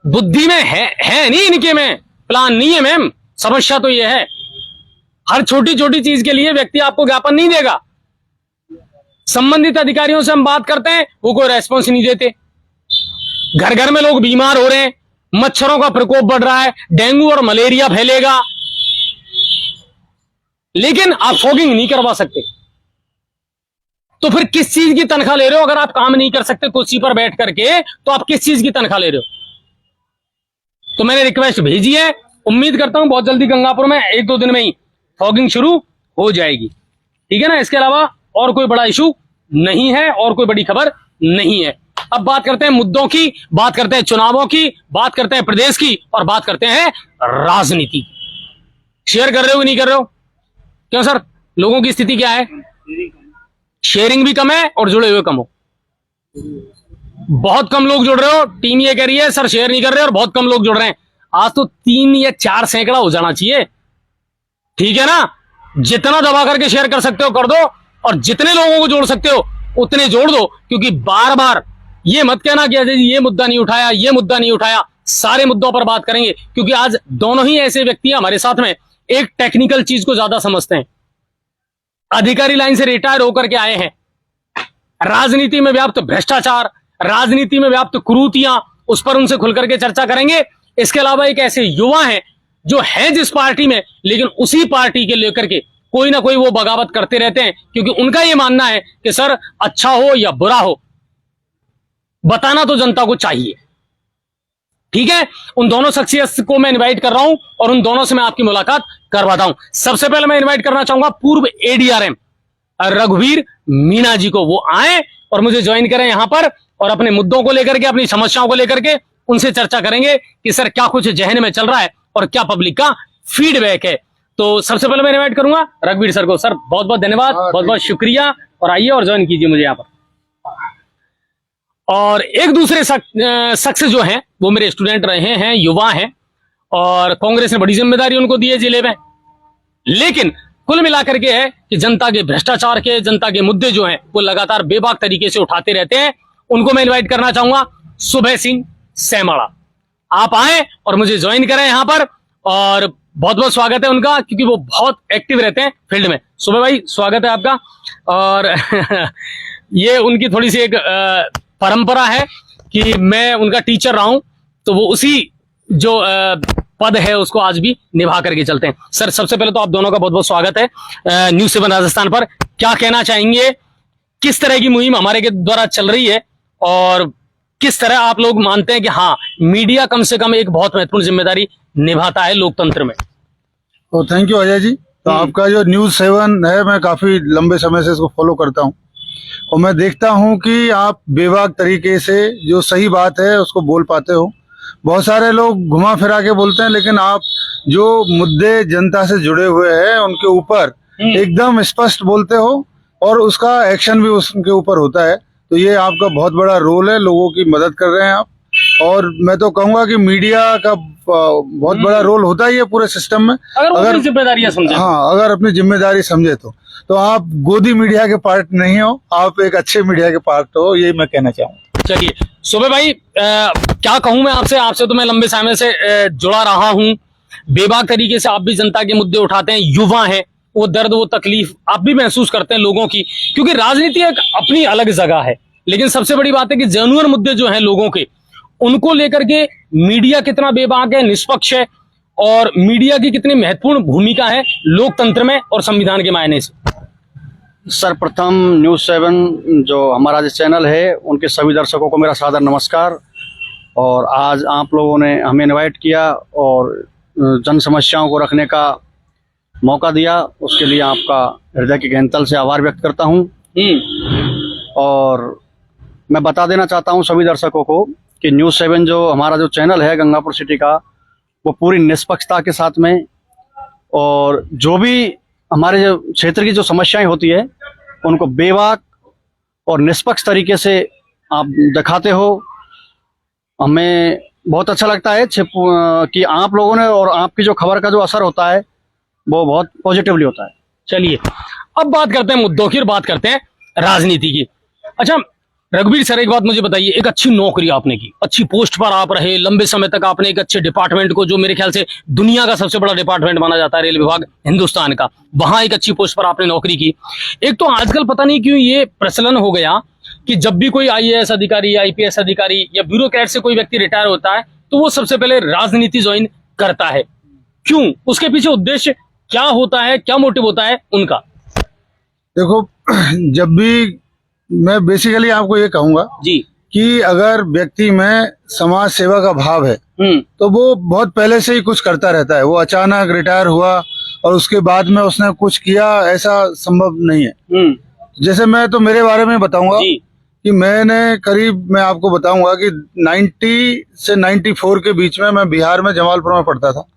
बुद्धि में है नहीं, इनके में प्लान नहीं है मैम। समस्या तो यह है, हर छोटी छोटी चीज के लिए व्यक्ति आपको ज्ञापन नहीं देगा। संबंधित अधिकारियों से हम बात करते हैं, वो कोई रेस्पॉन्स नहीं देते। घर घर में लोग बीमार हो रहे हैं, मच्छरों का प्रकोप बढ़ रहा है, डेंगू और मलेरिया फैलेगा, लेकिन आप फॉगिंग नहीं करवा सकते। तो फिर किस चीज की तनख्वाह ले रहे हो? अगर आप काम नहीं कर सकते कुर्सी पर बैठ करके, तो आप किस चीज की तनख्वाह ले रहे हो? तो मैंने रिक्वेस्ट भेजी है, उम्मीद करता हूं बहुत जल्दी गंगापुर में 1-2 दिन में ही फॉगिंग शुरू हो जाएगी, ठीक है ना। इसके अलावा और कोई बड़ा इशू नहीं है और कोई बड़ी खबर नहीं है। अब बात करते हैं मुद्दों की, बात करते हैं चुनावों की, बात करते हैं प्रदेश की और बात करते हैं राजनीति। शेयर कर रहे हो कि नहीं कर रहे हो? क्यों सर, लोगों की स्थिति क्या है? शेयरिंग भी कम है और जुड़े हुए कम हो। बहुत कम लोग जुड़ रहे हो। टीम ये कह रही है सर शेयर नहीं कर रहे और बहुत कम लोग जुड़ रहे हैं। आज तो 3 या 4 सैकड़ा हो जाना चाहिए, ठीक है ना। जितना दबा करके शेयर कर सकते हो कर दो और जितने लोगों को जोड़ सकते हो उतने जोड़ दो, क्योंकि बार बार ये मत कहना कि अजय जी ये मुद्दा नहीं उठाया, ये मुद्दा नहीं उठाया। सारे मुद्दों पर बात करेंगे, क्योंकि आज दोनों ही ऐसे व्यक्ति हमारे साथ में एक टेक्निकल चीज को ज्यादा समझते हैं, अधिकारी लाइन से रिटायर होकर के आए हैं। राजनीति में व्याप्त भ्रष्टाचार, राजनीति में व्याप्त कुरीतियां, उस पर उनसे खुल करके चर्चा करेंगे। इसके अलावा एक ऐसे युवा हैं जो है जिस पार्टी में, लेकिन उसी पार्टी के लेकर के कोई ना कोई वो बगावत करते रहते हैं, क्योंकि उनका ये मानना है कि सर अच्छा हो या बुरा हो बताना तो जनता को चाहिए, ठीक है। उन दोनों शख्सियत को मैं इनवाइट कर रहा हूं और उन दोनों से मैं आपकी मुलाकात करवाता हूं। सबसे पहले मैं इनवाइट करना चाहूंगा पूर्व एडीआरएम रघुवीर मीणा जी को। वो आए और मुझे ज्वाइन करें यहां पर और अपने मुद्दों को लेकर के, अपनी समस्याओं को लेकर के उनसे चर्चा करेंगे कि सर क्या कुछ जहन में चल रहा है और क्या पब्लिक का फीडबैक है। तो सबसे पहले मैं इनवाइट करूंगा रघुवीर सर को। सर बहुत बहुत धन्यवाद, बहुत बहुत शुक्रिया और आइए और ज्वाइन कीजिए मुझे यहाँ पर। और एक दूसरे शख्स जो हैं वो मेरे स्टूडेंट रहे हैं, युवा हैं और कांग्रेस ने बड़ी जिम्मेदारी उनको दी है जिले में, लेकिन कुल मिलाकर के है कि जनता के भ्रष्टाचार के, जनता के मुद्दे जो हैं वो लगातार बेबाक तरीके से उठाते रहते हैं। उनको मैं इनवाइट करना चाहूंगा सुबह सिंह सेमाड़ा। आप आए और मुझे ज्वाइन करें यहां पर और बहुत बहुत स्वागत है उनका, क्योंकि वो बहुत एक्टिव रहते हैं फील्ड में। सुबह भाई स्वागत है आपका। और ये उनकी थोड़ी सी एक परंपरा है कि मैं उनका टीचर रहा हूं, तो वो उसी जो पद है उसको आज भी निभा करके चलते हैं। सर सबसे पहले तो आप दोनों का बहुत बहुत स्वागत है न्यूज़ 7 राजस्थान पर। क्या कहना चाहेंगे, किस तरह की मुहिम हमारे के द्वारा चल रही है और किस तरह आप लोग मानते हैं कि हाँ मीडिया कम से कम एक बहुत महत्वपूर्ण जिम्मेदारी निभाता है लोकतंत्र में? तो थैंक यू अजय जी। तो आपका जो न्यूज़ 7 है, मैं काफ़ी लंबे समय से इसको फॉलो करता हूँ और मैं देखता हूँ कि आप बेबाक तरीके से जो सही बात है उसको बोल पाते हो। बहुत सारे लोग घुमा फिरा के बोलते हैं, लेकिन आप जो मुद्दे जनता से जुड़े हुए हैं उनके ऊपर एकदम स्पष्ट बोलते हो और उसका एक्शन भी उसके ऊपर होता है। तो ये आपका बहुत बड़ा रोल है, लोगों की मदद कर रहे हैं आप और मैं तो कहूंगा कि मीडिया का बहुत बड़ा रोल होता ही है पूरे सिस्टम में। अगर वो अपनी जिम्मेदारियां समझे। हाँ, अगर अपनी जिम्मेदारी समझे तो आप गोदी मीडिया के पार्ट नहीं हो, आप एक अच्छे मीडिया के पार्ट हो, ये मैं कहना चाहूंगा। चलिए शोभे भाई, क्या कहूं मैं आपसे तो मैं लंबे समय से जुड़ा रहा हूं। बेबाक तरीके से आप भी जनता के मुद्दे उठाते हैं, युवा हैं, वो दर्द वो तकलीफ आप भी महसूस करते हैं लोगों की, क्योंकि राजनीति एक अपनी अलग जगह है। लेकिन सबसे बड़ी बात है कि जेन्युइन मुद्दे जो हैं लोगों के, उनको लेकर के मीडिया कितना बेबाक है, निष्पक्ष है, और मीडिया की कितनी महत्वपूर्ण भूमिका है लोकतंत्र में और संविधान के मायने से। सर्वप्रथम न्यूज़ 7 जो हमारा जो चैनल है, उनके सभी दर्शकों को मेरा सादर नमस्कार। और आज आप लोगों ने हमें इनवाइट किया और जन समस्याओं को रखने का मौका दिया, उसके लिए आपका हृदय के गहनतल से आभार व्यक्त करता हूं। और मैं बता देना चाहता हूं सभी दर्शकों को कि न्यूज़ 7 जो हमारा जो चैनल है गंगापुर सिटी का, वो पूरी निष्पक्षता के साथ में, और जो भी हमारे जो क्षेत्र की जो समस्याएं होती है उनको बेबाक और निष्पक्ष तरीके से आप दिखाते हो। हमें बहुत अच्छा लगता है कि आप लोगों ने और आपकी जो खबर का जो असर होता है वो बहुत पॉजिटिवली होता है। चलिए अब बात करते हैं मुद्दों की और बात करते हैं राजनीति की। अच्छा रघुवीर सर, एक बात मुझे बताइए, एक अच्छी नौकरी आपने की, अच्छी पोस्ट पर आप रहे, लंबे समय तक आपने एक अच्छे डिपार्टमेंट को, जो मेरे ख्याल से दुनिया का सबसे बड़ा डिपार्टमेंट माना जाता है रेल विभाग हिंदुस्तान का, वहां एक अच्छी पोस्ट पर आपने नौकरी की। एक तो आजकल पता नहीं क्यों ये प्रचलन हो गया कि जब भी कोई IAS अधिकारी, IPS अधिकारी या ब्यूरोक्रेट से कोई व्यक्ति रिटायर होता है तो वो सबसे पहले राजनीति ज्वाइन करता है। क्यों? उसके पीछे उद्देश्य क्या होता है, क्या मोटिव होता है उनका? देखो, जब भी मैं बेसिकली आपको ये कहूंगा जी कि अगर व्यक्ति में समाज सेवा का भाव है तो वो बहुत पहले से ही कुछ करता रहता है। वो अचानक रिटायर हुआ और उसके बाद में उसने कुछ किया, ऐसा संभव नहीं है। जैसे मैं तो मेरे बारे में बताऊंगा कि मैंने करीब, मैं आपको बताऊंगा कि 90 से 94 के बीच में मैं बिहार में जमालपुर में पढ़ता था।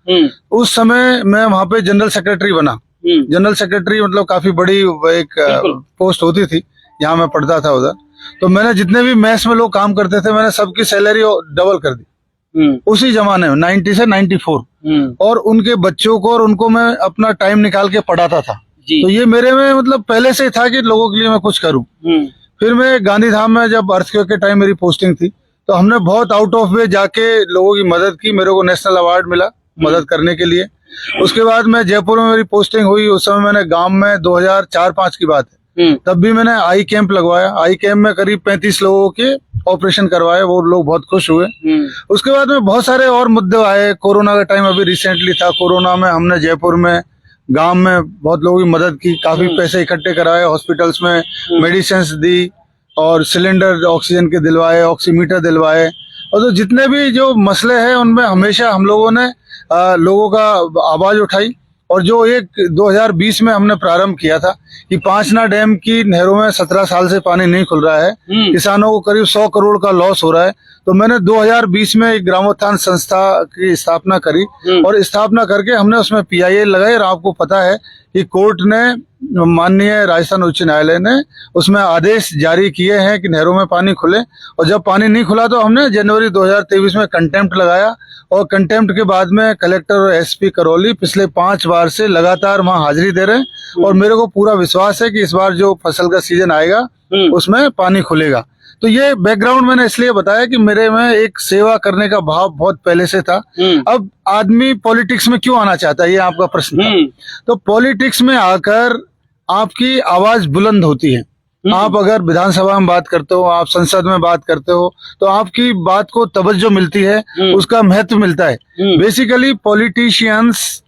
उस समय मैं वहाँ पे जनरल सेक्रेटरी बना। जनरल सेक्रेटरी मतलब काफी बड़ी एक पोस्ट होती थी, यहाँ मैं पढ़ता था उधर। तो मैंने जितने भी मैस में लोग काम करते थे, मैंने सबकी सैलरी डबल कर दी उसी जमाने में, 90 से 94। और उनके बच्चों को और उनको मैं अपना टाइम निकाल के पढ़ाता था। तो ये मेरे में मतलब पहले से था कि लोगों के लिए मैं कुछ करूं। फिर मैं गांधीधाम में, जब अर्थक्वेक के टाइम मेरी पोस्टिंग थी, तो हमने बहुत आउट ऑफ वे जाके लोगों की मदद की। मेरे को नेशनल अवार्ड मिला मदद करने के लिए। उसके बाद मैं जयपुर में मेरी पोस्टिंग हुई। उस समय मैंने गांव में 2004-5 की बात है, तब भी मैंने आई कैंप लगवाया। आई कैंप में करीब 35 लोगों के ऑपरेशन करवाए, वो लोग बहुत खुश हुए। उसके बाद में बहुत सारे और मुद्दे आए। कोरोना का टाइम अभी रिसेंटली था, कोरोना में हमने जयपुर में गांव में बहुत लोगों की मदद की, काफी पैसे इकट्ठे कराए, हॉस्पिटल्स में मेडिसिन दी और सिलेंडर ऑक्सीजन के दिलवाए, ऑक्सीमीटर दिलवाए। और तो जितने भी जो मसले हैं उनमें हमेशा हम लोगों ने लोगों का आवाज उठाई। और जो एक 2020 में हमने प्रारंभ किया था कि पांचना डैम की नहरों में 17 साल से पानी नहीं खुल रहा है, किसानों को करीब 100 करोड़ का लॉस हो रहा है, तो मैंने 2020 में एक ग्रामोत्थान संस्था की स्थापना करी। और स्थापना करके हमने उसमें PIL लगाई। और आपको पता है कि कोर्ट ने, माननीय राजस्थान उच्च न्यायालय ने उसमें आदेश जारी किए हैं कि नहरों में पानी खुले। और जब पानी नहीं खुला तो हमने जनवरी 2023 में कंटेम्प्ट लगाया। और कंटेम्प्ट के बाद में कलेक्टर और SP करौली पिछले 5 बार से लगातार वहां हाजिरी दे रहे हैं। और मेरे को पूरा विश्वास है कि इस बार जो फसल का सीजन आएगा उसमें पानी खुलेगा। तो ये बैकग्राउंड मैंने इसलिए बताया कि मेरे में एक सेवा करने का भाव बहुत पहले से था। अब आदमी पॉलिटिक्स में क्यों आना चाहता है, ये आपका प्रश्न था। तो पॉलिटिक्स में आकर आपकी आवाज बुलंद होती है। आप अगर विधानसभा में बात करते हो, आप संसद में बात करते हो, तो आपकी बात को तवज्जो मिलती है, उसका महत्व मिलता है। बेसिकली पॉलिटिशियंस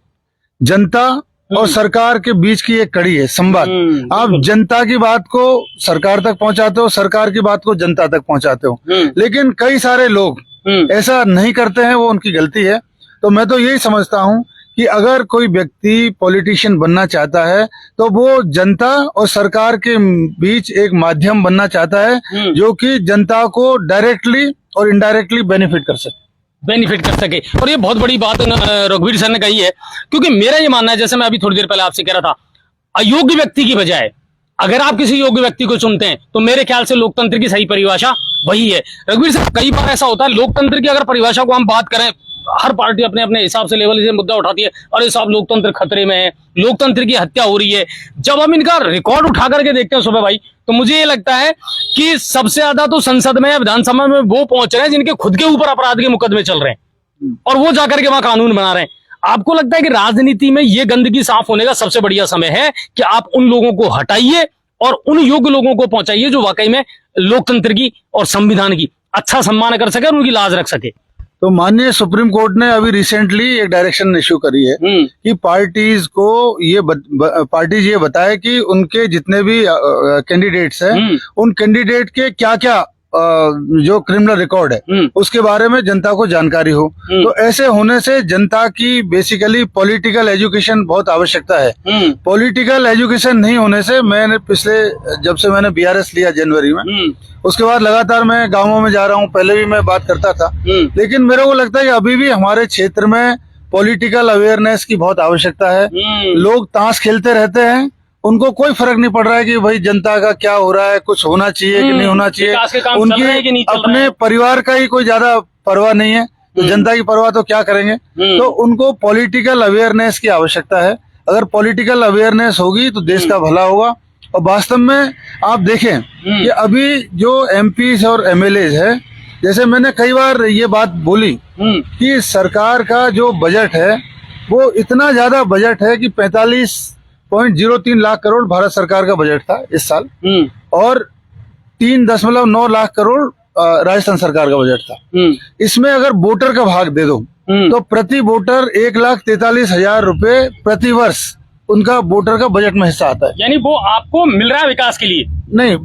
जनता और सरकार के बीच की एक कड़ी है, संवाद। आप जनता की बात को सरकार तक पहुंचाते हो, सरकार की बात को जनता तक पहुंचाते हो। लेकिन कई सारे लोग ऐसा नहीं करते हैं, वो उनकी गलती है। तो मैं तो यही समझता हूं कि अगर कोई व्यक्ति पॉलिटिशियन बनना चाहता है तो वो जनता और सरकार के बीच एक माध्यम बनना चाहता है, जो कि जनता को डायरेक्टली और इनडायरेक्टली बेनिफिट कर सके। और ये बहुत बड़ी बात रघुवीर सर ने कही है, क्योंकि मेरा ये मानना है, जैसे मैं अभी थोड़ी देर पहले आपसे कह रहा था, अयोग्य व्यक्ति की बजाय अगर आप किसी योग्य व्यक्ति को चुनते हैं तो मेरे ख्याल से लोकतंत्र की सही परिभाषा वही है। रघुवीर साहब, कई बार ऐसा होता है लोकतंत्र की अगर परिभाषा को हम बात करें, हर पार्टी अपने अपने हिसाब से लेवल से मुद्दा उठाती है, अरे साहब लोकतंत्र खतरे में है, लोकतंत्र की हत्या हो रही है। जब हम इनका रिकॉर्ड उठा करके देखते हैं सुबह भाई, तो मुझे ये लगता है कि सबसे ज्यादा तो संसद में या विधानसभा में वो पहुंच रहे हैं जिनके खुद के ऊपर अपराध के मुकदमे चल रहे हैं और वो जाकर के वहां कानून बना रहे हैं। आपको लगता है कि राजनीति में ये गंदगी साफ होने का सबसे बढ़िया समय है कि आप उन लोगों को हटाइए और उन योग्य लोगों को पहुंचाइए जो वाकई में लोकतंत्र की और संविधान की अच्छा सम्मान कर सके और उनकी लाज रख सके। तो माननीय सुप्रीम कोर्ट ने अभी रिसेंटली एक डायरेक्शन इश्यू करी है कि पार्टीज को पार्टीज ये बताए कि उनके जितने भी कैंडिडेट्स हैं उन कैंडिडेट के क्या क्या जो क्रिमिनल रिकॉर्ड है उसके बारे में जनता को जानकारी हो। तो ऐसे होने से जनता की बेसिकली पॉलिटिकल एजुकेशन बहुत आवश्यकता है। पॉलिटिकल एजुकेशन नहीं होने से जब से मैंने बीआरएस लिया जनवरी में, उसके बाद लगातार मैं गांवों में जा रहा हूं। पहले भी मैं बात करता था, लेकिन मेरे को लगता है कि अभी भी हमारे क्षेत्र में पॉलिटिकल अवेयरनेस की बहुत आवश्यकता है। लोग ताश खेलते रहते हैं, उनको कोई फर्क नहीं पड़ रहा है कि भाई जनता का क्या हो रहा है, कुछ होना चाहिए कि नहीं होना चाहिए। उनकी अपने परिवार का ही कोई ज्यादा परवाह नहीं है, तो जनता की परवाह तो क्या करेंगे। तो उनको पॉलिटिकल अवेयरनेस की आवश्यकता है। अगर पॉलिटिकल अवेयरनेस होगी तो देश का भला होगा। और वास्तव में आप देखें कि अभी जो एमपीज और एमएलएज है, जैसे मैंने कई बार ये बात बोली कि सरकार का जो बजट है वो इतना ज्यादा बजट है कि 45.03 लाख करोड़ भारत सरकार का बजट था इस साल और 3.9 लाख करोड़ राजस्थान सरकार का बजट था। इसमें अगर वोटर का भाग दे दो तो प्रति वोटर 1,43,000 रुपए प्रति वर्ष उनका वोटर का बजट में हिस्सा आता है। यानी वो आपको मिल रहा है विकास के लिए? नहीं,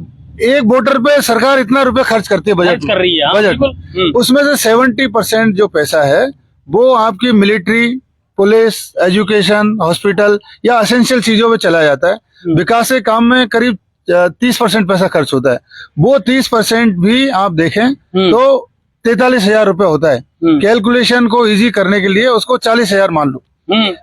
एक वोटर पे सरकार इतना रुपए खर्च करती है बजट कर रही है बजट। उसमें से 70% जो पैसा है वो आपकी मिलिट्री, पुलिस, एजुकेशन, हॉस्पिटल या असेंशियल चीजों में चला जाता है। विकास के काम में करीब 30% पैसा खर्च होता है। वो 30% भी आप देखें तो 43,000 रुपए होता है। कैलकुलेशन को इजी करने के लिए उसको 40,000 मान लो।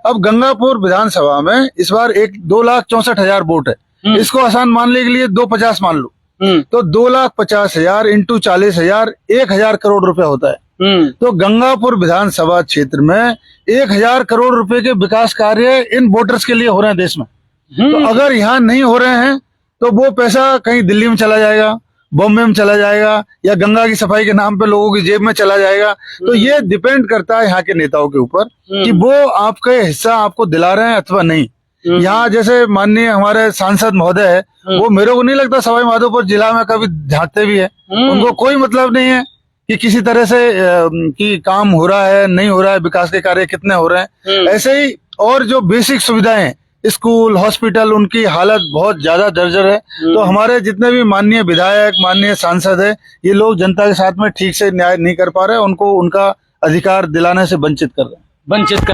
अब गंगापुर विधानसभा में इस बार 2,64,000 वोट है, इसको आसान मानने के लिए 250 मान लो, तो 2,50,000 इंटू 40,000 1,000 करोड़ रुपए होता है। तो गंगापुर विधानसभा क्षेत्र में 1,000 करोड़ रुपए के विकास कार्य इन वोटर्स के लिए हो रहे हैं देश में। तो अगर यहाँ नहीं हो रहे हैं तो वो पैसा कहीं दिल्ली में चला जाएगा, बॉम्बे में चला जाएगा या गंगा की सफाई के नाम पे लोगों की जेब में चला जाएगा। तो ये डिपेंड करता है यहाँ के नेताओं के ऊपर कि वो आपका हिस्सा आपको दिला रहे हैं अथवा नहीं। यहाँ जैसे माननीय हमारे सांसद महोदय है, वो मेरे को नहीं लगता सवाई माधोपुर जिला में कभी झांकते भी है। उनको कोई मतलब नहीं है कि किसी तरह से कि काम हो रहा है नहीं हो रहा है, विकास के कार्य कितने हो रहे हैं। ऐसे ही और जो बेसिक सुविधाएं, स्कूल, हॉस्पिटल, उनकी हालत बहुत ज्यादा जर्जर है। तो हमारे जितने भी माननीय विधायक, माननीय सांसद है, ये लोग जनता के साथ में ठीक से न्याय नहीं कर पा रहे, उनको उनका अधिकार दिलाने से वंचित कर रहे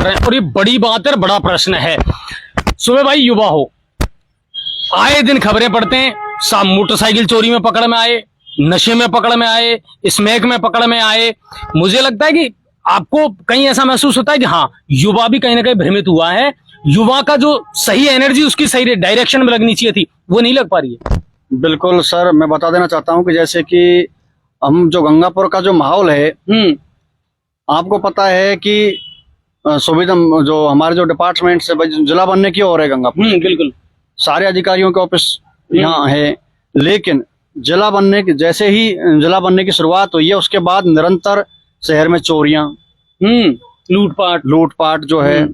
हैं। और ये बड़ी बात है, बड़ा प्रश्न है। सुबह भाई युवा हो, आए दिन खबरें पढ़ते हैं, मोटरसाइकिल चोरी में पकड़ में आए, नशे में पकड़ में आए, स्मैक में पकड़ में आए। मुझे लगता है कि आपको कहीं ऐसा महसूस होता है कि हाँ, युवा भी कहीं ना कहीं भ्रमित हुआ है। युवा का जो सही एनर्जी उसकी सही डायरेक्शन में लगनी चाहिए थी, वो नहीं लग पा रही है। बिल्कुल सर, मैं बता देना चाहता हूं कि जैसे कि हम जो गंगापुर का जो माहौल है, आपको पता है कि सुविधा जो हमारे जो डिपार्टमेंट से जिला बनने की ओर है गंगापुर, बिल्कुल सारे अधिकारियों के ऑफिस यहाँ है, लेकिन जिला बनने की जैसे ही जिला बनने की शुरुआत हुई है उसके बाद निरंतर शहर में चोरियां, लूटपाट जो है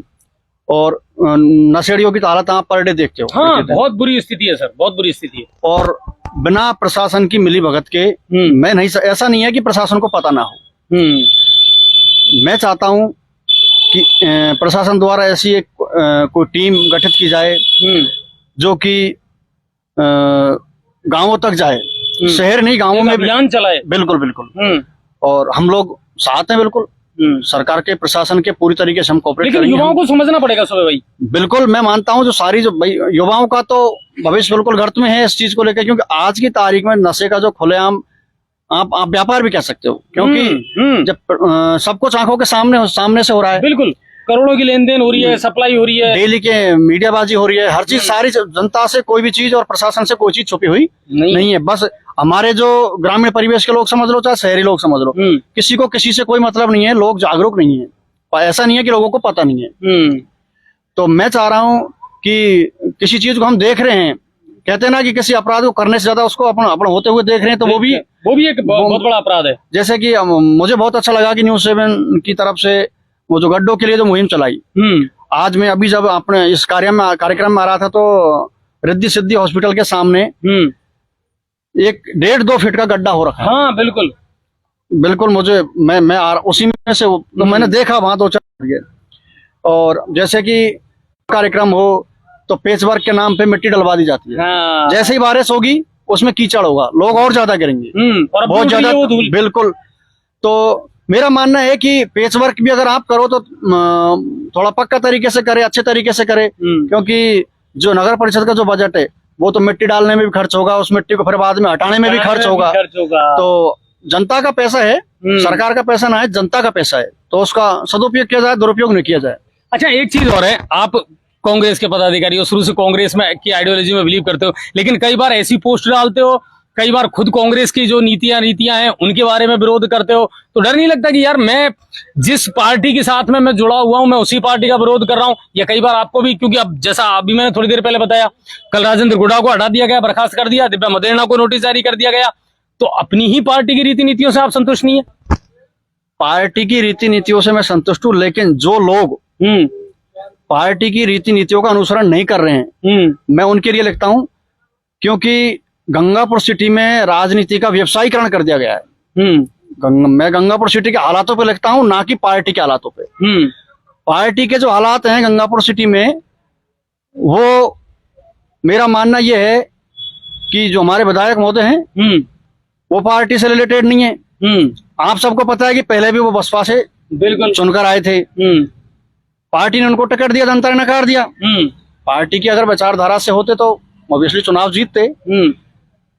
और नशेड़ियों की हालत आप पर डे देखते हो। हाँ, बहुत बुरी स्थिति है सर, बहुत बुरी स्थिति है। और बिना प्रशासन की मिलीभगत के मैं नहीं, ऐसा नहीं है कि प्रशासन को पता ना हो। मैं चाहता हूं कि प्रशासन द्वारा ऐसी एक कोई टीम गठित की जाए जो कि गांवों तक जाए, शहर नहीं गांवों में अभियान चलाए। बिल्कुल। और हम लोग साथ हैं बिल्कुल, सरकार के प्रशासन के पूरी तरीके से हम कोऑपरेट करेंगे। युवाओं को समझना पड़ेगा सुबह भाई। बिल्कुल, मैं मानता हूं जो सारी जो भाई युवाओं का तो भविष्य बिल्कुल गर्त में है इस चीज को लेकर, क्योंकि आज की तारीख में नशे का जो खुलेआम आप व्यापार भी कह सकते हो, क्योंकि जब सब कुछ आंखों के सामने से हो रहा है। बिल्कुल। करोड़ों की लेन देन हो रही है, सप्लाई हो रही है। डेली के मीडियाबाजी हो रही है, हर चीज, सारी जनता से कोई भी चीज और प्रशासन से कोई चीज छुपी हुई नहीं है। बस हमारे जो ग्रामीण परिवेश के लोग समझ लो, चाहे शहरी लोग समझ लो, किसी को किसी से कोई मतलब नहीं है, लोग जागरूक नहीं है। ऐसा नहीं है कि लोगों को पता नहीं है। तो मैं चाह रहा हूँ कि किसी चीज को हम देख रहे हैं, कहते हैं ना कि किसी अपराध को करने से ज्यादा उसको अपना होते हुए देख रहे हैं, तो वो भी एक बहुत बड़ा अपराध है। जैसे कि मुझे बहुत अच्छा लगा कि न्यूज़ 7 की तरफ से वो जो गड्ढों के लिए जो मुहिम चलाई। आज मैं अभी जब अपने इस कार्यक्रम में आ रहा था, तो रिद्धि सिद्धि हॉस्पिटल के सामने एक 1.5-2 फीट का गड्ढा हो रखा है। हाँ बिल्कुल बिल्कुल। मुझे मैं उसी में से तो मैंने देखा वहां 2-4। और जैसे कि कार्यक्रम हो तो पेचवर्क के नाम पे मिट्टी डलवा दी जाती है। हाँ। जैसे ही बारिश होगी उसमें कीचड़ होगा, लोग और ज्यादा गिरेंगे, और बहुत ज्यादा। बिल्कुल। तो मेरा मानना है कि पेचवर्क भी अगर आप करो तो थोड़ा पक्का तरीके से करे, अच्छे तरीके से करे, क्योंकि जो नगर परिषद का जो बजट है वो तो मिट्टी डालने में भी खर्च होगा, उस मिट्टी को फिर बाद में हटाने में भी खर्च होगा। तो जनता का पैसा है, सरकार का पैसा ना है, जनता का पैसा है, तो उसका सदुपयोग किया जाए, दुरुपयोग नहीं किया जाए। अच्छा, एक चीज और है, आप कांग्रेस के पदाधिकारी हो, शुरू से कांग्रेस में की आइडियोलॉजी में बिलीव करते हो, लेकिन कई बार ऐसी पोस्ट डालते हो, कई बार खुद कांग्रेस की जो नीतियां हैं उनके बारे में विरोध करते हो, तो डर नहीं लगता कि यार मैं जिस पार्टी के साथ में मैं जुड़ा हुआ हूं, मैं उसी पार्टी का विरोध कर रहा हूं? या कई बार आपको भी, क्योंकि अब जैसा अभी मैंने थोड़ी देर पहले बताया, कल राजेंद्र गुड़ा को हटा दिया गया, बर्खास्त कर दिया, दिव्या मदेरणा को नोटिस जारी कर दिया गया, तो अपनी ही पार्टी की रीति नीतियों से आप संतुष्ट नहीं है? पार्टी की रीति नीतियों से मैं संतुष्ट हूँ, लेकिन जो लोग पार्टी की रीति नीतियों का अनुसरण नहीं कर रहे हैं, मैं उनके लिए लिखता हूं, क्योंकि गंगापुर सिटी में राजनीति का व्यवसायीकरण कर दिया गया है। मैं गंगापुर सिटी के हालातों पे लिखता हूं, ना कि पार्टी के हालातों पे। पार्टी के जो हालात हैं गंगापुर सिटी में, वो मेरा मानना यह है कि जो हमारे विधायक महोदय हैं वो पार्टी से रिलेटेड नहीं है। आप सबको पता है कि पहले भी वो बसपा से बिल्कुल चुनकर आए थे, पार्टी ने उनको टिकट दिया, जनता ने नकार दिया। पार्टी की अगर विचारधारा से होते तो ऑब्वियसली चुनाव जीतते,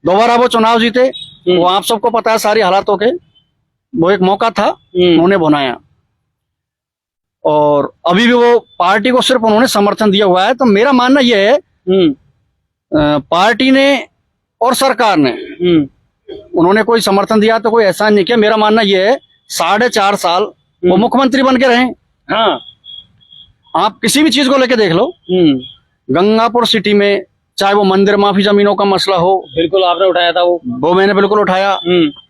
दोबारा वो चुनाव जीते। वो आप सबको पता है सारी हालातों के, वो एक मौका था, उन्होंने बनाया, और अभी भी वो पार्टी को सिर्फ उन्होंने समर्थन दिया हुआ है। तो मेरा मानना यह है, पार्टी ने और सरकार ने उन्होंने कोई समर्थन दिया तो कोई एहसान नहीं किया। मेरा मानना यह है, 4.5 साल वो मुख्यमंत्री बन के रहे। हाँ, आप किसी भी चीज को लेके देख लो, गंगापुर सिटी में चाहे वो मंदिर माफी जमीनों का मसला हो, बिल्कुल आपने उठाया था, वो मैंने बिल्कुल उठाया,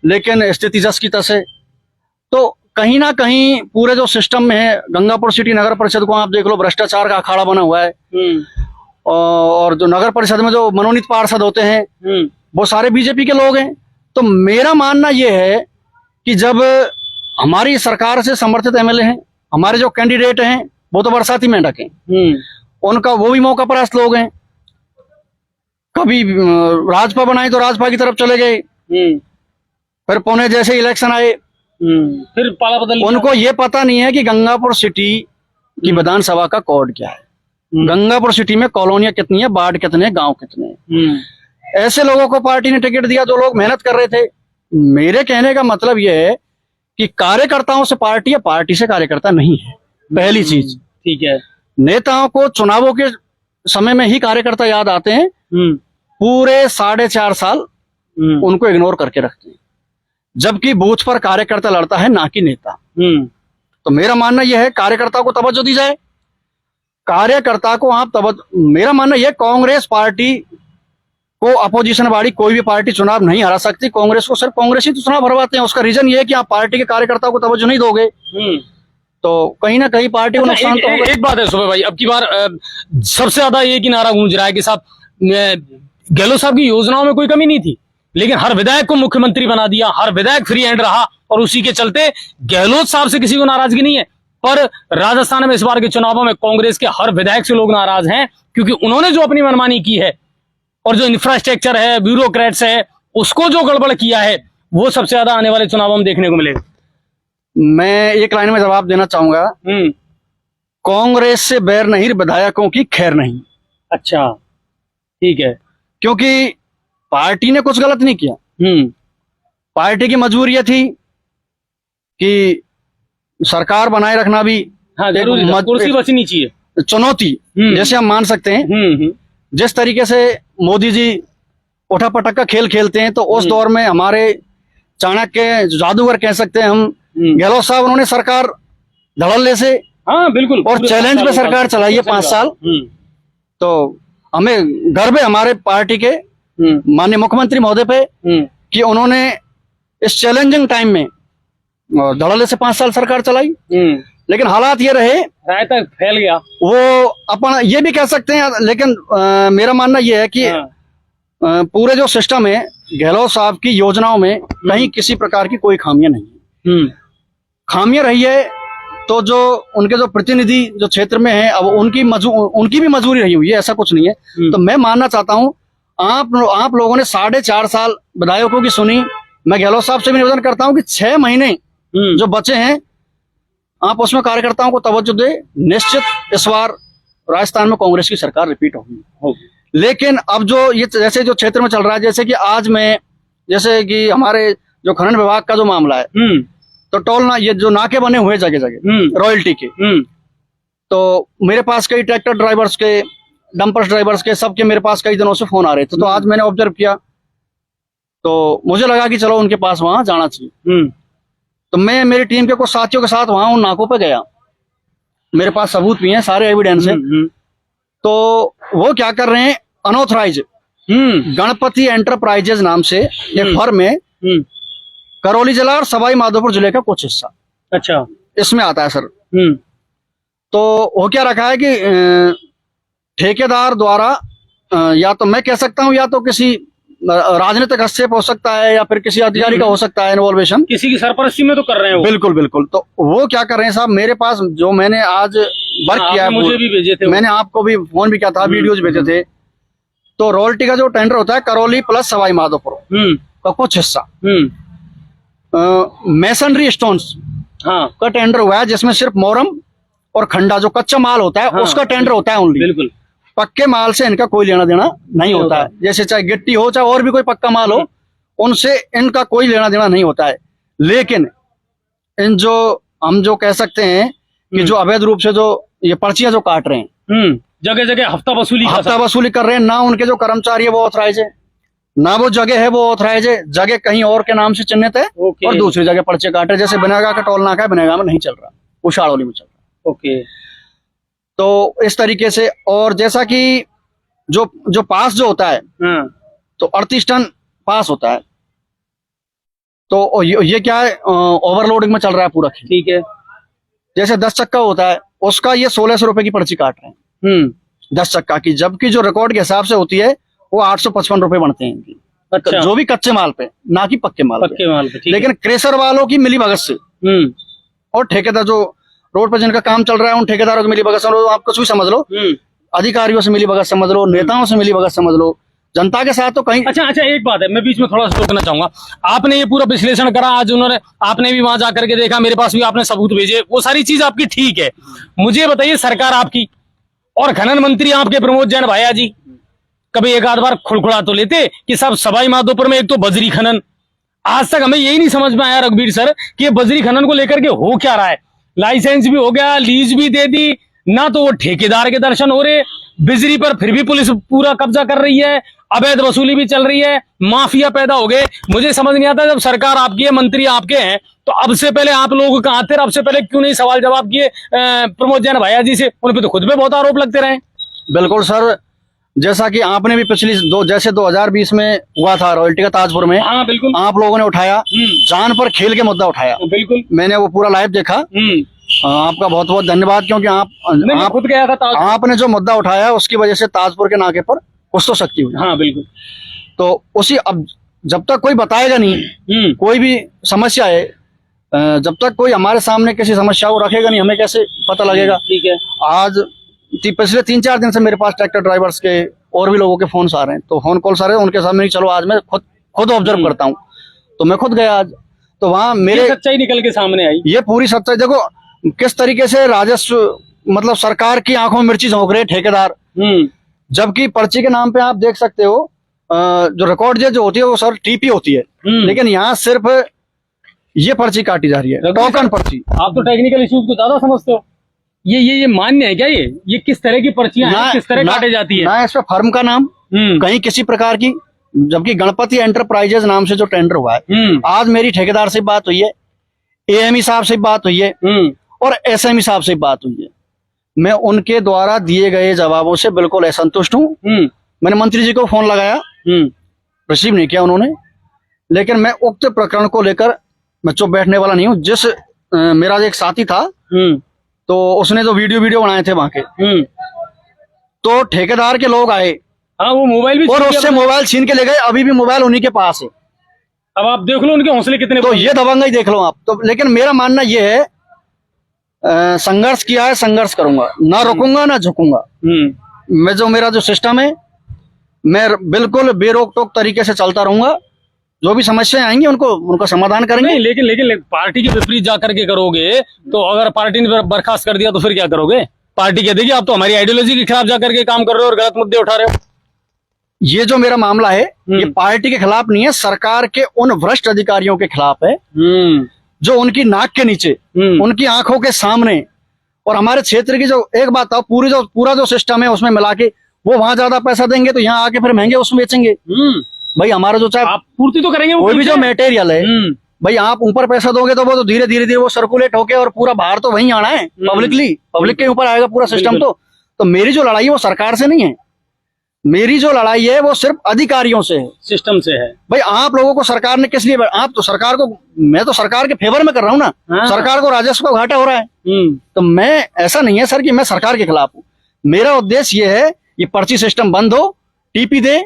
लेकिन स्थिति जस की तस है। तो कहीं ना कहीं पूरे जो सिस्टम में है, गंगापुर सिटी नगर परिषद को आप देख लो, भ्रष्टाचार का अखाड़ा बना हुआ है। और जो नगर परिषद में जो मनोनीत पार्षद होते हैं वो सारे बीजेपी के लोग हैं। तो मेरा मानना यह है कि जब हमारी सरकार से समर्थित एमएलए हैं, हमारे जो कैंडिडेट हैं वो तो बरसाती मेंढक हैं, उनका वो भी मौका परस्त लोग हैं। कभी राजपा बनाए तो राजपा की तरफ चले गए, फिर पुणे जैसे इलेक्शन आए फिर पाला बदल। उनको ये पता नहीं है कि गंगापुर सिटी की विधानसभा का कोड क्या है, गंगापुर सिटी में कॉलोनियां कितनी है, वार्ड कितने, गांव कितने। ऐसे लोगों को पार्टी ने टिकट दिया जो लोग मेहनत कर रहे थे। मेरे कहने का मतलब यह है कि कार्यकर्ताओं से पार्टी है, पार्टी से कार्यकर्ता नहीं है, पहली चीज। ठीक है, नेताओं को चुनावों के समय में ही कार्यकर्ता याद आते हैं, पूरे 4.5 साल उनको इग्नोर करके रखते हैं, जबकि बूथ पर कार्यकर्ता लड़ता है, ना कि नेता। तो मेरा मानना यह है, कार्यकर्ता को तवज्जो दी जाए, कार्यकर्ता को आप मेरा मानना यह, कांग्रेस पार्टी को अपोजिशन वाली कोई भी पार्टी चुनाव नहीं हरा सकती। कांग्रेस को सिर्फ कांग्रेस ही तो चुनाव हरवाते हैं। उसका रीजन ये है कि आप पार्टी के कार्यकर्ताओं को तवज्जो नहीं दोगे, तो कहीं ना कहीं पार्टी को नुकसान तो होगा। एक बात है सुबह भाई, अब की बार सबसे ज्यादा ये कि नारा गूंज रहा है कि साहब गहलोत साहब की योजनाओं में कोई कमी नहीं थी, लेकिन हर विधायक को मुख्यमंत्री बना दिया, हर विधायक फ्री हैंड रहा, और उसी के चलते गहलोत साहब से किसी को नाराजगी नहीं है। पर राजस्थान में इस बार के चुनावों में कांग्रेस के हर विधायक से लोग नाराज हैं, क्योंकि उन्होंने जो अपनी मनमानी की है और जो इंफ्रास्ट्रक्चर है, ब्यूरोक्रेट्स है, उसको जो गड़बड़ किया है, वो सबसे ज्यादा आने वाले चुनावों में देखने को मिलेगा। मैं एक लाइन में जवाब देना चाहूंगा, कांग्रेस से बैर नहीं, विधायकों की खैर नहीं। अच्छा, ठीक है, क्योंकि पार्टी ने कुछ गलत नहीं किया। पार्टी की मजबूरी थी कि सरकार बनाए रखना भी हाँ जरूरी था, कुर्सी बचनी चाहिए। चुनौती जैसे हम मान सकते हैं। जिस तरीके से मोदी जी उठा पटक का खेल खेलते हैं, तो उस दौर में हमारे चाणक्य जादूगर कह सकते हैं हम, गहलोत साहब, उन्होंने सरकार धड़ल्ले से, हाँ बिल्कुल, और चैलेंज पे सरकार चलाई है 5 साल। तो हमें गर्व है हमारे पार्टी के माननीय मुख्यमंत्री महोदय पे कि उन्होंने इस चैलेंजिंग टाइम में धड़ल्ले से 5 साल सरकार चलाई। लेकिन हालात ये रहे, रायता फैल गया वो अपन ये भी कह सकते हैं, लेकिन मेरा मानना ये है कि पूरे जो सिस्टम है गहलोत साहब की योजनाओं में कहीं किसी प्रकार की कोई खामियां नहीं है। खामियां रही है तो जो उनके जो प्रतिनिधि जो क्षेत्र में है, अब उनकी भी मजबूरी रही हुई है, ऐसा कुछ नहीं है। तो मैं मानना चाहता हूं, आप लोगों ने 4.5 साल विधायकों की सुनी। मैं गहलोत साहब से भी निवेदन करता हूं कि 6 महीने जो बचे हैं, आप उसमें कार्यकर्ताओं को तवज्जो दे। निश्चित इस बार राजस्थान में कांग्रेस की सरकार रिपीट होगी। लेकिन अब जो ये जैसे जो क्षेत्र में चल रहा है, जैसे कि आज में, जैसे कि हमारे जो खनन विभाग का जो मामला है, तो टोल ना, ये जो नाके बने हुए जगह जगह रॉयल्टी के, तो मेरे पास कई ट्रैक्टर ड्राइवर्स के, डंपर्स ड्राइवर्स के, सबके मेरे पास कई दिनों से फोन आ रहे थे। तो आज मैंने ऑब्जर्व किया, तो मुझे लगा कि चलो उनके पास वहां जाना चाहिए। तो मैं मेरी टीम के कुछ साथियों के साथ वहां उन नाकों पे गया। मेरे पास सबूत भी हैं, सारे एविडेंस हैं। तो वो क्या कर रहे हैं, अनऑथराइज गणपति एंटरप्राइजेज नाम से एक फर्म है, करौली जिला और सवाई माधोपुर जिले का कुछ हिस्सा, अच्छा, इसमें आता है सर। तो वो क्या रखा है कि ठेकेदार द्वारा, या तो मैं कह सकता हूँ, या तो किसी राजनीतिक हस्तक्षेप हो सकता है, या फिर किसी अधिकारी का हो सकता है इन्वॉल्वेशन, किसी की सरपरस्ती में तो कर रहे हैं वो। बिल्कुल बिल्कुल। तो वो क्या कर रहे हैं साहब, मेरे पास जो मैंने आज वर्क किया है, मुझे भी भेजे थे, मैंने आपको भी फोन भी किया था, वीडियोज भेजे थे। तो रॉयल्टी का जो टेंडर होता है करौली प्लस सवाई माधोपुर का कुछ हिस्सा, मैसनरी स्टोन्स का टेंडर हुआ है, जिसमें सिर्फ मोरम और खंडा जो कच्चा माल होता है उसका टेंडर होता है ओनली। बिल्कुल, पक्के माल से इनका कोई लेना देना नहीं होता है। जैसे चाहे गिट्टी हो, चाहे और भी कोई पक्का माल हो, उनसे इनका कोई लेना देना नहीं होता है। लेकिन इन जो हम जो कह सकते हैं कि जो अवैध रूप से जो ये पर्चियां जो काट रहे हैं, जगह जगह हफ्ता वसूली कर रहे हैं, ना उनके जो कर्मचारी है वो ऑथराइज है, ना वो जगह है वो ऑथराइज है, जगह कहीं और के नाम से चिन्हित है और दूसरी जगह पर्चे काट रहे। जैसे बिनेगा का टोल नाका है, बिनेगा में नहीं चल रहा, वो शाड़ोली में चल रहा। ओके, तो इस तरीके से। और जैसा कि जो पास जो होता है, तो 38 टन पास होता है। तो ये क्या है, ओवरलोडिंग में चल रहा है पूरा। ठीक है, जैसे 10 चक्का होता है, उसका ये 1600 रुपए की पर्ची काट रहे हैं 10 चक्का की, जबकि जो रिकॉर्ड के हिसाब से होती है वो 855 रुपए बनते हैं इनकी। अच्छा, जो भी कच्चे माल पे, ना कि पक्के माल पे। लेकिन क्रेशर वालों की मिली भगत से और ठेकेदार जो रोड पर जिनका काम चल रहा है, उन ठेकेदारों की मिली भगत समझ लो, आप कुछ भी समझ लो, अधिकारियों से मिली भगत समझ लो, नेताओं से मिली भगत समझ लो, जनता के साथ तो कहीं। अच्छा, एक बात है, मैं बीच में थोड़ा सा टोकना चाहूंगा। आपने ये पूरा विश्लेषण करा, आज आपने भी वहां जाकर के देखा, मेरे पास भी आपने सबूत भेजे, वो सारी चीज आपकी ठीक है। मुझे बताइए, सरकार आपकी और खनन मंत्री आपके प्रमोद जैन भाया जी कभी एक आध बार खुड़खुड़ा तो लेते कि सब सवाई माधोपुर में एक तो बजरी खनन, आज तक हमें यही नहीं समझ में आया रघुवीर सर कि बजरी खनन को लेकर के हो क्या रहा है। लाइसेंस भी हो गया, लीज भी दे दी, ना तो वो ठेकेदार के दर्शन हो रहे, बिजली पर फिर भी पुलिस पूरा कब्जा कर रही है, अवैध वसूली भी चल रही है, माफिया पैदा हो गए। मुझे समझ नहीं आता, जब सरकार आपकी है, मंत्री आपके हैं, तो अब से पहले आप लोग कहाँ थे? अब से पहले क्यों नहीं सवाल जवाब किए प्रमोद जैन भाया जी से? उन पे तो खुद पे बहुत आरोप लगते रहे। बिल्कुल सर, जैसा कि आपने भी पिछली जैसे 2020 में हुआ था रॉयल्टी का ताजपुर में, हाँ बिल्कुल, आप लोगों ने उठाया, जान पर खेल के मुद्दा उठाया। बिल्कुल, मैंने वो पूरा लाइव देखा। आपका बहुत बहुत धन्यवाद, क्योंकि आप खुद गया था ताजपुर। आपने जो मुद्दा उठाया उसकी वजह से ताजपुर के नाके पर कुछ तो शक्ति हुई। हाँ बिल्कुल। तो उसी, अब जब तक कोई बताएगा नहीं कोई भी समस्या है, जब तक कोई हमारे सामने किसी समस्या को रखेगा नहीं, हमें कैसे पता लगेगा? ठीक है, आज पिछले 3-4 दिन से मेरे पास ट्रैक्टर ड्राइवर्स के और भी लोगों के फोन आ रहे हैं, तो फोन कॉल सारे उनके सामने, चलो आज मैं खुद ऑब्जर्व करता हूँ। तो मैं खुद गया आज, तो वहां मेरे सच्चाई निकल के सामने आई। ये पूरी सच्चाई देखो किस तरीके से राजस्व, मतलब सरकार की आंखों में मिर्ची झोंक रहे ठेकेदार, जबकि पर्ची के नाम पे आप देख सकते हो जो रिकॉर्ड जो होती है वो सर टीपी होती है, लेकिन यहाँ सिर्फ ये पर्ची काटी जा रही है, टोकन पर्ची। आप तो टेक्निकल इश्यूज को ज्यादा समझते हो। ये मान्य है क्या? ये किस तरह की पर्चियां हैं, किस तरह काटे जाती है? ना इस पे फर्म का नाम, कहीं किसी प्रकार की, जबकि गणपति एंटरप्राइजेज नाम से जो टेंडर हुआ है, आज मेरी ठेकेदार से बात हुई है, एएमई साहब से बात हुई है और एसएमई साहब से बात हुई है। मैं उनके द्वारा दिए गए जवाबों से बिल्कुल असंतुष्ट हूँ। मैंने मंत्री जी को फोन लगाया, रिसीव नहीं किया उन्होंने। लेकिन मैं उक्त प्रकरण को लेकर मैं चुप बैठने वाला नहीं हूँ। जिस मेरा एक साथी था, तो उसने जो वीडियो बनाए थे वहां के, तो ठेकेदार के लोग आए, हाँ, वो मोबाइल भी और उससे मोबाइल छीन के ले गए। अभी भी मोबाइल उन्हीं के पास है। अब आप देख लो उनके हौसले कितने। तो ये दबंगई देख लो आप तो। लेकिन मेरा मानना ये है, संघर्ष किया है, संघर्ष करूंगा, ना रुकूंगा ना झुकूंगा। मैं जो मेरा जो सिस्टम है, मैं बिल्कुल बेरोक टोक तरीके से चलता रहूंगा। जो भी समस्याएं आएंगी उनका समाधान करेंगे। नहीं, लेकिन पार्टी के विपरीत जाकर के करोगे तो अगर पार्टी ने बर्खास्त कर दिया तो फिर क्या करोगे? पार्टी कह देगी आप तो हमारी आइडियोलॉजी के खिलाफ जाकर के काम कर रहे हो और गलत मुद्दे उठा रहे हो। ये जो मेरा मामला है, ये पार्टी के खिलाफ नहीं है, सरकार के उन भ्रष्ट अधिकारियों के खिलाफ है, जो उनकी नाक के नीचे, उनकी आंखों के सामने, और हमारे क्षेत्र की जो एक बात था, पूरा जो सिस्टम है उसमें मिला के वो वहां ज्यादा पैसा देंगे तो यहाँ आके फिर महंगे उसमें बेचेंगे। भाई हमारा जो चाहे आप पूर्ति तो करेंगे, कोई भी जो मटेरियल है, भाई आप ऊपर पैसा दोगे तो वो तो धीरे धीरे वो सर्कुलेट होके और पूरा बाहर तो वहीं आना है, पब्लिक के ऊपर आएगा पूरा सिस्टम। तो मेरी जो लड़ाई है वो सरकार से नहीं है, मेरी जो लड़ाई है वो सिर्फ अधिकारियों से है, सिस्टम से है। भाई आप लोगों को सरकार ने किस लिए, आप तो सरकार को, मैं तो सरकार के फेवर में कर रहा हूँ ना। हाँ। सरकार को राजस्व का घाटा हो रहा है। तो मैं, ऐसा नहीं है सर कि मैं सरकार के खिलाफ हूँ। मेरा उद्देश्य ये है, ये पर्ची सिस्टम बंद हो, टीपी दे,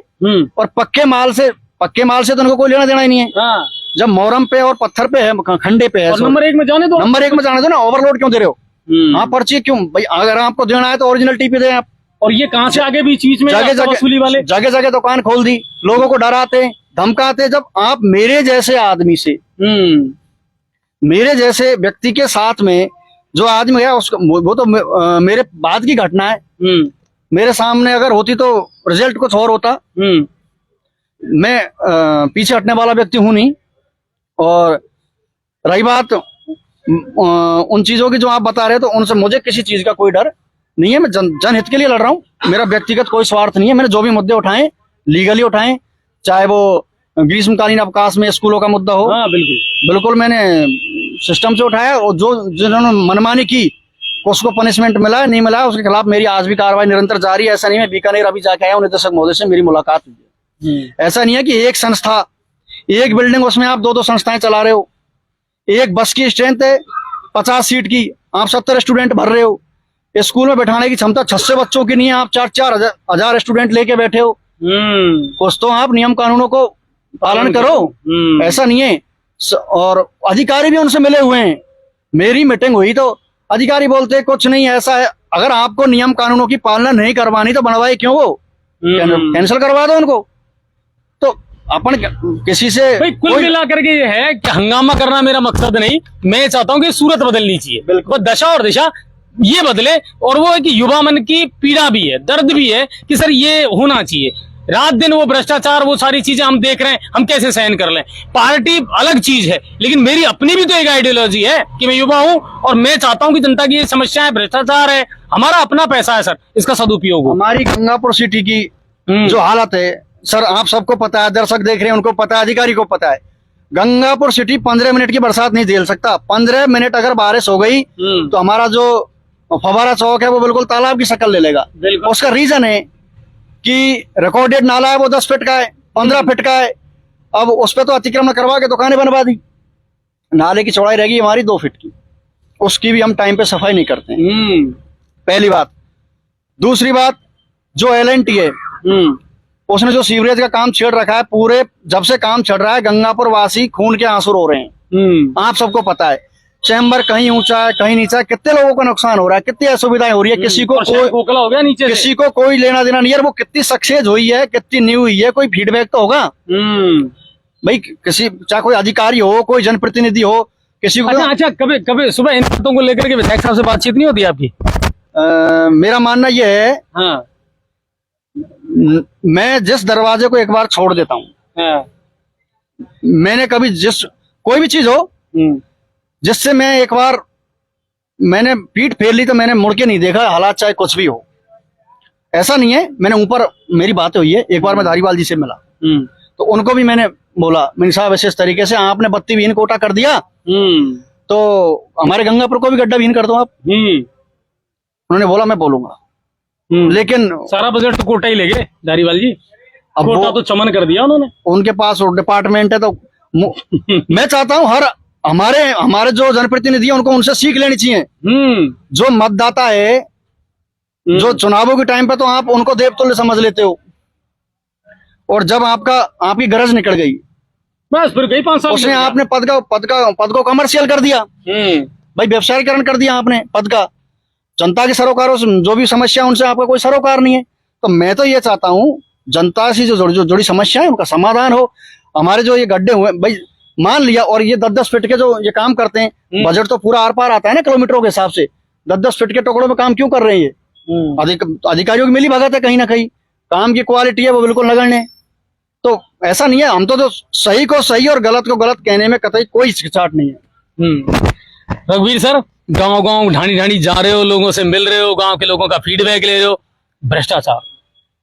और पक्के माल से तो उनको कोई लेना देना ही नहीं है। हाँ। जब मोरम पे और पत्थर पे है, खंडे पे है, नंबर 1 में जाने दो, नंबर 1 में जाने दो ना। ओवरलोड क्यों दे रहे हो? हाँ, पर्ची क्यों भाई? अगर आपको देना है तो ओरिजिनल टीपी दे आप। और ये कहां से आगे बीच में वसूली वाले जगह जगह दुकान खोल दी, लोगों को डराते धमकाते। जब आप मेरे जैसे आदमी से, मेरे जैसे व्यक्ति के साथ में जो आदमी है, उसको, वो तो मेरे बाद की घटना है, मेरे सामने अगर होती तो रिजल्ट कुछ और होता। मैं पीछे हटने वाला व्यक्ति हूं नहीं। और रही बात उन चीजों की जो आप बता रहे हो, तो उनसे मुझे किसी चीज का कोई डर नहीं है। मैं जनहित के लिए लड़ रहा हूँ, मेरा व्यक्तिगत कोई स्वार्थ नहीं है। मैंने जो भी मुद्दे उठाए लीगली उठाए, चाहे वो ग्रीष्मकालीन अवकाश में स्कूलों का मुद्दा हो। हाँ, बिल्कुल मैंने सिस्टम से उठाया, और जिन्होंने मनमानी की उसको पनिशमेंट मिला, नहीं मिला, उसके खिलाफ मेरी आज भी कार्रवाई निरंतर जारी है। ऐसा नहीं है, बीकानेर अभी जाके आया हूं, निदेशक महोदय से मेरी मुलाकात हुई है। ऐसा नहीं है कि एक संस्था, एक बिल्डिंग, उसमें आप 2-2 संस्थाएं चला रहे हो। एक बस की स्ट्रेंथ है 50 सीट की, आप 70 स्टूडेंट भर रहे हो। स्कूल में बैठाने की क्षमता 600 बच्चों की नहीं है, आप 4-4 हजार स्टूडेंट लेके बैठे हो। कुछ तो आप नियम कानूनों को पालन करो। ऐसा नहीं है। और अधिकारी भी उनसे मिले हुए हैं, मेरी मीटिंग हुई तो अधिकारी बोलते कुछ नहीं ऐसा है। अगर आपको नियम कानूनों की पालना नहीं करवानी तो बनवाए क्यों? वो कैंसिल करवा दो उनको। तो अपन किसी से, कुल मिला करके ये है कि हंगामा करना मेरा मकसद नहीं। मैं चाहता हूं कि सूरत बदलनी चाहिए, बिल्कुल दशा और दिशा ये बदले। और वो है कि युवा मन की पीड़ा भी है, दर्द भी है कि सर ये होना चाहिए। रात दिन वो भ्रष्टाचार, वो सारी चीजें हम देख रहे हैं, हम कैसे सहन कर लें? पार्टी अलग चीज है, लेकिन मेरी अपनी भी तो एक आइडियोलॉजी है कि मैं युवा हूं और मैं चाहता हूं कि जनता की ये समस्या है, भ्रष्टाचार है, हमारा अपना पैसा है सर, इसका सदुपयोग हो। हमारी गंगापुर सिटी की जो हालत है सर, आप सबको पता है, दर्शक देख रहे हैं उनको पता है, अधिकारी को पता है। गंगापुर सिटी 15 मिनट की बरसात नहीं झेल सकता। 15 मिनट अगर बारिश हो गई तो हमारा जो फवारा चौक है वो बिल्कुल तालाब की शक्ल ले लेगा। उसका रीजन है कि रिकॉर्डेड नाला है वो 10 फीट का है, 15 फीट का है। अब उस पर तो अतिक्रमण करवा के दुकानें बनवा दी। नाले की चौड़ाई रहेगी हमारी 2 फीट की, उसकी भी हम टाइम पे सफाई नहीं करते हैं। पहली बात। दूसरी बात, जो LNT है उसने जो सीवरेज का काम छेड़ रखा है, पूरे जब से काम चल रहा है गंगापुर वासी खून के आंसू रो रहे हैं। आप सबको पता है, चैम्बर कहीं ऊंचा है कहीं नीचा है, कितने लोगों का नुकसान हो रहा है, कितनी असुविधाएं हो रही है, किसी को कोकला हो गया नीचे, किसी को कोई लेना देना नहीं है। वो कितनी सक्सेस हुई है, कितनी न्यू हुई है, कोई फीडबैक तो होगा भाई। किसी, चाहे कोई अधिकारी हो, कोई जनप्रतिनिधि हो, किसी को। अच्छा, कभी सुबह इन बातों को लेकर के विधायक साहब से बातचीत नहीं होती आपकी? मेरा मानना यह है, हाँ, मैं जिस दरवाजे को एक बार छोड़ देता हूँ, मैंने कभी कोई भी चीज हो जिससे मैं एक बार मैंने पीठ फेर ली तो मैंने मुड़ के नहीं देखा, हालात चाहे कुछ भी हो। ऐसा नहीं है, मैंने ऊपर मेरी बात हुई है, एक बार मैं धारीवाल जी से मिला तो उनको भी मैंने बोला, मैंने साहब ऐसे इस तरीके से आपने 32 विहीन कोटा कर दिया तो हमारे गंगापुर को भी गड्ढा विहीन कर दो आप। उन्होंने बोला मैं बोलूंगा, लेकिन सारा बजट तो कोटा ही ले गए धारीवाल जी। अब कोटा वो तो चमन कर दिया उन्होंने। उनके पास डिपार्टमेंट है तो मैं चाहता हूँ हर हमारे जो जनप्रतिनिधि है उनको उनसे सीख लेनी चाहिए। जो मतदाता है, जो चुनावों के टाइम पे तो आप उनको देवतुल्य समझ लेते हो, और जब आपकी गरज निकल गई बस फिर गई 5 साल उसने आपने पद को कमर्शियल कर दिया भाई, व्यवसायीकरण कर दिया आपने पद का। जनता के सरोकारों से जो भी समस्या उनसे आपका कोई सरोकार नहीं है। तो मैं तो ये चाहता हूँ जनता से जो जुड़ी समस्या है उनका समाधान हो। हमारे जो ये गड्ढे हुए भाई, मान लिया और ये 10-10 फीट के जो ये काम करते हैं, बजट तो पूरा आर पार आता है ना किलोमीटरों के हिसाब से। 10-10 फीट के टुकड़ों में काम क्यों कर रहे हैं ये? अधिकारियों की मिली भगत है कहीं ना कहीं, काम की क्वालिटी है वो बिल्कुल नगण्य है। तो ऐसा नहीं है, हम तो सही को सही और गलत को गलत कहने में कतई कोई हिचकिचाहट नहीं है। रघुवीर सर, गांव गांव ढाणी ढाणी जा रहे हो, लोगों से मिल रहे हो, गांव के लोगों का फीडबैक ले रहे हो। भ्रष्टाचार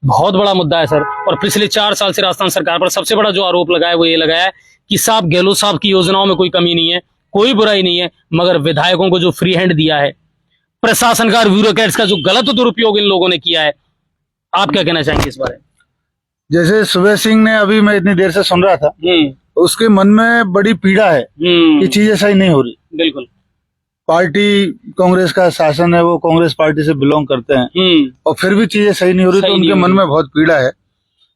बहुत बड़ा मुद्दा है सर, और पिछले 4 साल से राजस्थान सरकार पर सबसे बड़ा जो आरोप लगाया वो ये लगाया है कि साहब गहलोत साहब की योजनाओं में कोई कमी नहीं है, कोई बुराई नहीं है, मगर विधायकों को जो फ्री हैंड दिया है, प्रशासन का, ब्यूरोक्रेट्स का जो गलत दुरुपयोग इन लोगों ने किया है, आप क्या कहना चाहेंगे इस बारे में? जैसे सुबह सिंह ने अभी मैं इतनी देर से सुन रहा था, उसके मन में बड़ी पीड़ा है कि चीजें सही नहीं हो रही। बिल्कुल, पार्टी कांग्रेस का शासन है, वो कांग्रेस पार्टी से बिलोंग करते हैं और फिर भी चीजें सही नहीं हो रही, तो उनके मन में बहुत पीड़ा है।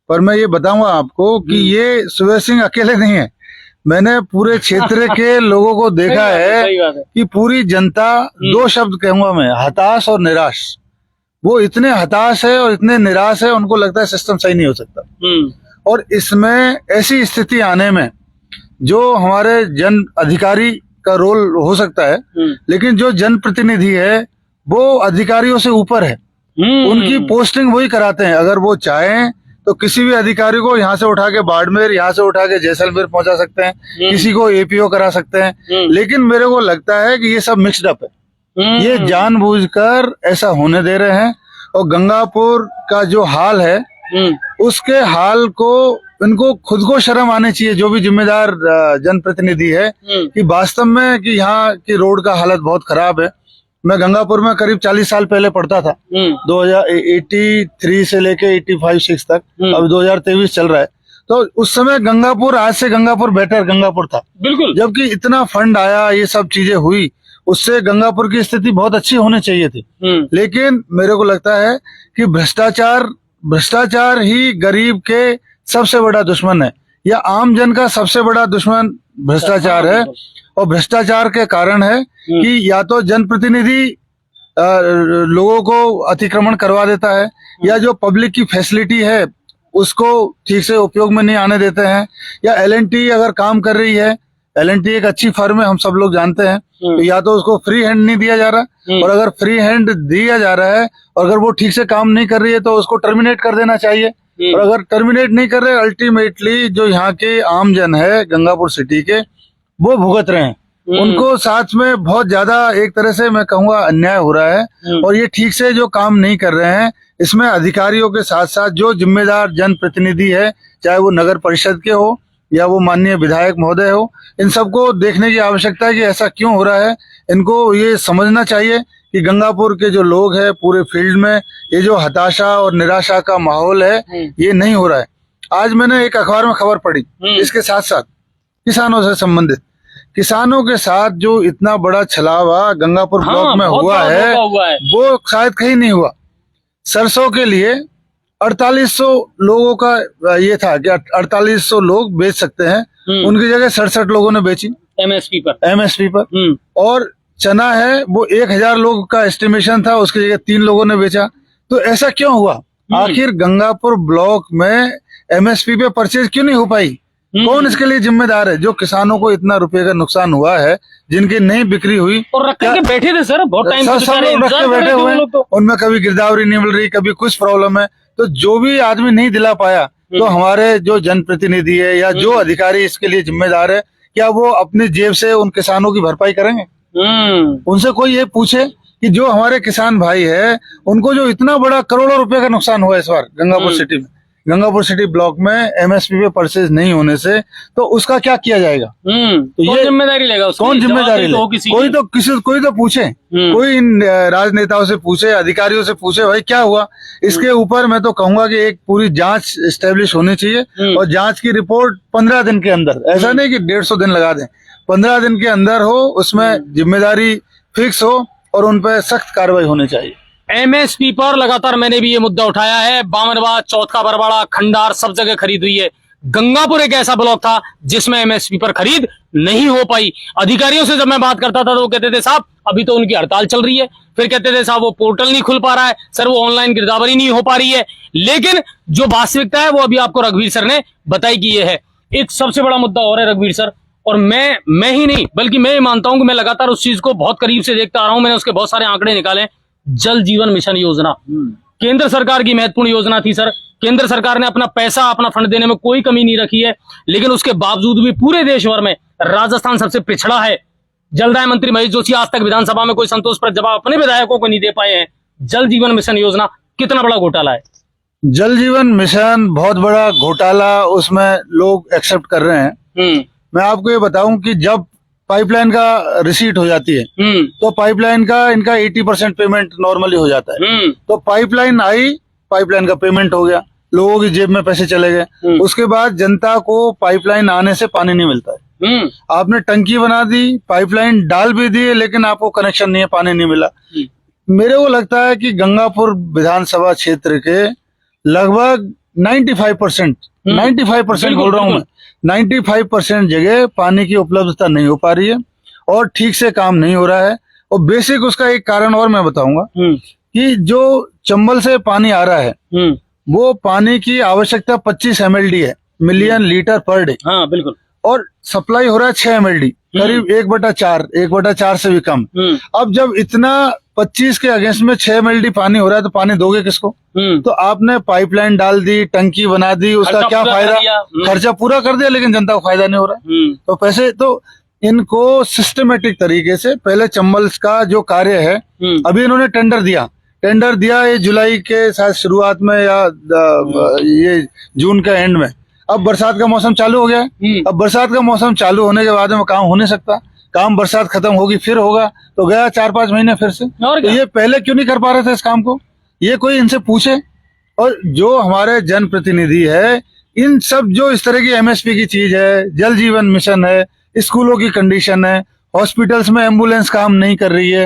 पर मैं ये बताऊंगा आपको कि ये सुबह सिंह अकेले नहीं है, मैंने पूरे क्षेत्र के लोगों को देखा है कि पूरी जनता, 2 शब्द कहूंगा मैं, हताश और निराश। वो इतने हताश है और इतने निराश है, उनको लगता है सिस्टम सही नहीं हो सकता। और इसमें ऐसी स्थिति आने में जो हमारे जन अधिकारी का रोल हो सकता है, लेकिन जो जनप्रतिनिधि है वो अधिकारियों से ऊपर है, उनकी पोस्टिंग वही कराते हैं। अगर वो चाहें तो किसी भी अधिकारी को यहाँ से उठा के बाड़मेर, यहाँ से उठा के जैसलमेर पहुंचा सकते हैं, किसी को एपीओ करा सकते हैं। लेकिन मेरे को लगता है कि ये सब मिक्स्ड अप है, ये जानबूझकर ऐसा होने दे रहे हैं। और गंगापुर का जो हाल है, उसके हाल को इनको खुद को शर्म आनी चाहिए, जो भी जिम्मेदार जनप्रतिनिधि है, कि वास्तव में कि यहाँ की रोड का हालत बहुत खराब है। मैं गंगापुर में करीब 40 साल पहले पढ़ता था, 2083 से लेके 85-86 तक, अब 2023 चल रहा है। तो उस समय गंगापुर, आज से गंगापुर बेटर गंगापुर था बिल्कुल। जबकि इतना फंड आया, ये सब चीजें हुई, उससे गंगापुर की स्थिति बहुत अच्छी होनी चाहिए थी। लेकिन मेरे को लगता है कि भ्रष्टाचार ही गरीब के सबसे बड़ा दुश्मन है, या आम जन का सबसे बड़ा दुश्मन भ्रष्टाचार है। और भ्रष्टाचार के कारण है कि या तो जनप्रतिनिधि लोगों को अतिक्रमण करवा देता है, या जो पब्लिक की फैसिलिटी है उसको ठीक से उपयोग में नहीं आने देते हैं, या L&T अगर काम कर रही है, L&T एक अच्छी फर्म है, हम सब लोग जानते हैं, तो या तो उसको फ्री हैंड नहीं दिया जा रहा, और अगर फ्री हैंड दिया जा रहा है और अगर वो ठीक से काम नहीं कर रही है तो उसको टर्मिनेट कर देना चाहिए। और अगर टर्मिनेट नहीं कर रहे, अल्टीमेटली जो यहाँ के आम जन है गंगापुर सिटी के, वो भुगत रहे हैं, उनको साथ में बहुत ज्यादा एक तरह से मैं कहूँगा अन्याय हो रहा है। और ये ठीक से जो काम नहीं कर रहे हैं, इसमें अधिकारियों के साथ साथ जो जिम्मेदार जनप्रतिनिधि है, चाहे वो नगर परिषद के हो या वो माननीय विधायक महोदय हो, इन सबको देखने की आवश्यकता है कि ऐसा क्यों हो रहा है। इनको ये समझना चाहिए कि गंगापुर के जो लोग हैं पूरे फील्ड में, ये जो हताशा और निराशा का माहौल है, ये नहीं हो रहा है। आज मैंने एक अखबार में खबर पढ़ी, इसके साथ साथ किसानों से संबंधित, किसानों के साथ जो इतना बड़ा छलावा गंगापुर ब्लॉक में हुआ है, वो शायद कहीं नहीं हुआ। सरसों के लिए 4800 लोगों का ये था कि 4800 लोग बेच सकते हैं, उनकी जगह 67 लोगों ने बेची एमएसपी पर। और चना है वो 1000 लोग का एस्टिमेशन था, उसकी जगह 3 लोगों ने बेचा। तो ऐसा क्यों हुआ? आखिर गंगापुर ब्लॉक में एमएसपी पे परचेज क्यों नहीं हो पाई? कौन इसके लिए जिम्मेदार है? जो किसानों को इतना रुपए का नुकसान हुआ है, जिनकी नहीं बिक्री हुई, और रख के बैठे थे सर, बहुत टाइम सब लोग रख के बैठे हुए हैं, उनमें कभी गिरदावरी नहीं मिल रही, कभी कुछ प्रॉब्लम है। तो जो भी आदमी नहीं दिला पाया, तो हमारे जो जनप्रतिनिधि है या जो अधिकारी इसके लिए जिम्मेदार है, क्या वो अपनी जेब से उन किसानों की भरपाई करेंगे? उनसे कोई ये पूछे कि जो हमारे किसान भाई है उनको जो इतना बड़ा करोड़ों रुपए का नुकसान हुआ इस बार गंगापुर सिटी में, गंगापुर सिटी ब्लॉक में एमएसपी पे परचेज नहीं होने से, तो उसका क्या किया जाएगा? तो कौन जिम्मेदारी लेगा उसकी? कौन जिम्मेदारी जवाब ले? तो कोई तो पूछे, कोई इन राजनेताओं से पूछे, अधिकारियों से पूछे भाई क्या हुआ। इसके ऊपर मैं तो कहूंगा कि एक पूरी जांच एस्टेब्लिश होनी चाहिए और जांच की रिपोर्ट 15 दिन के अंदर, ऐसा नहीं कि 150 दिन लगा दें, 15 दिन के अंदर हो, उसमें जिम्मेदारी फिक्स हो और उन पर सख्त कार्रवाई होनी चाहिए। एमएसपी पर लगातार मैंने भी ये मुद्दा उठाया है। बामनबाद, चौथा बरवाड़ा, खंडार सब जगह खरीद हुई है। गंगापुर एक ऐसा ब्लॉक था जिसमें एमएसपी पर खरीद नहीं हो पाई। अधिकारियों से जब मैं बात करता था तो वो कहते थे साहब अभी तो उनकी हड़ताल चल रही है, फिर कहते थे साहब वो पोर्टल नहीं खुल पा रहा है, सर वो ऑनलाइन गिरदावरी नहीं हो पा रही है। लेकिन जो वास्तविकता है वो अभी आपको रघुवीर सर ने बताई कि ये है। एक सबसे बड़ा मुद्दा और है रघुवीर सर, और मैं ही नहीं बल्कि मैं ये मानता हूं कि मैं लगातार उस चीज को बहुत करीब से देखता आ रहा हूं, मैंने उसके बहुत सारे आंकड़े निकाले। जल जीवन मिशन योजना केंद्र सरकार की महत्वपूर्ण योजना थी सर। केंद्र सरकार ने अपना पैसा, अपना फंड देने में कोई कमी नहीं रखी है, लेकिन उसके बावजूद भी पूरे देश भर में राजस्थान सबसे पिछड़ा है। जलदाय मंत्री महेश जोशी आज तक विधानसभा में कोई संतोषप्रद जवाब अपने विधायकों को नहीं दे पाए हैं। जल जीवन मिशन योजना कितना बड़ा घोटाला है? जल जीवन मिशन बहुत बड़ा घोटाला, उसमें लोग एक्सेप्ट कर रहे हैं। मैं आपको ये बताऊं कि जब पाइपलाइन का रिसीट हो जाती है तो पाइपलाइन का इनका 80% पेमेंट नॉर्मली हो जाता है। तो पाइपलाइन आई, पाइपलाइन का पेमेंट हो गया, लोगों की जेब में पैसे चले गए। उसके बाद जनता को पाइपलाइन आने से पानी नहीं मिलता है। आपने टंकी बना दी, पाइपलाइन डाल भी दी, लेकिन आपको कनेक्शन नहीं है, पानी नहीं मिला। मेरे को लगता है कि गंगापुर विधानसभा क्षेत्र के लगभग 95% बोल रहा हूं मैं, 95% जगह पानी की उपलब्धता नहीं हो पा रही है और ठीक से काम नहीं हो रहा है। और बेसिक उसका एक कारण और मैं बताऊंगा कि जो चंबल से पानी आ रहा है वो पानी की आवश्यकता 25 MLD है, मिलियन लीटर पर डे। हाँ बिल्कुल। और सप्लाई हो रहा है 6 MLD, करीब 1/4 से भी कम। अब जब इतना 25 के अगेंस्ट में 6 MLD पानी हो रहा है तो पानी दोगे किसको? तो आपने पाइपलाइन डाल दी, टंकी बना दी, उसका क्या फायदा? खर्चा पूरा कर दिया लेकिन जनता को फायदा नहीं हो रहा है। तो पैसे तो इनको सिस्टमेटिक तरीके से पहले चंबल का जो कार्य है, अभी इन्होंने टेंडर दिया ये जुलाई के साथ शुरुआत में या ये जून के एंड में। अब बरसात का मौसम चालू हो गया है। अब बरसात का मौसम चालू होने के बाद में काम हो नहीं सकता, काम बरसात खत्म होगी फिर होगा, तो गया 4-5 महीने फिर से। तो ये पहले क्यों नहीं कर पा रहे थे इस काम को? ये कोई इनसे पूछे। और जो हमारे जनप्रतिनिधि है, इन सब जो इस तरह की एमएसपी की चीज है, जल जीवन मिशन है, स्कूलों की कंडीशन है, हॉस्पिटल्स में एम्बुलेंस काम नहीं कर रही है,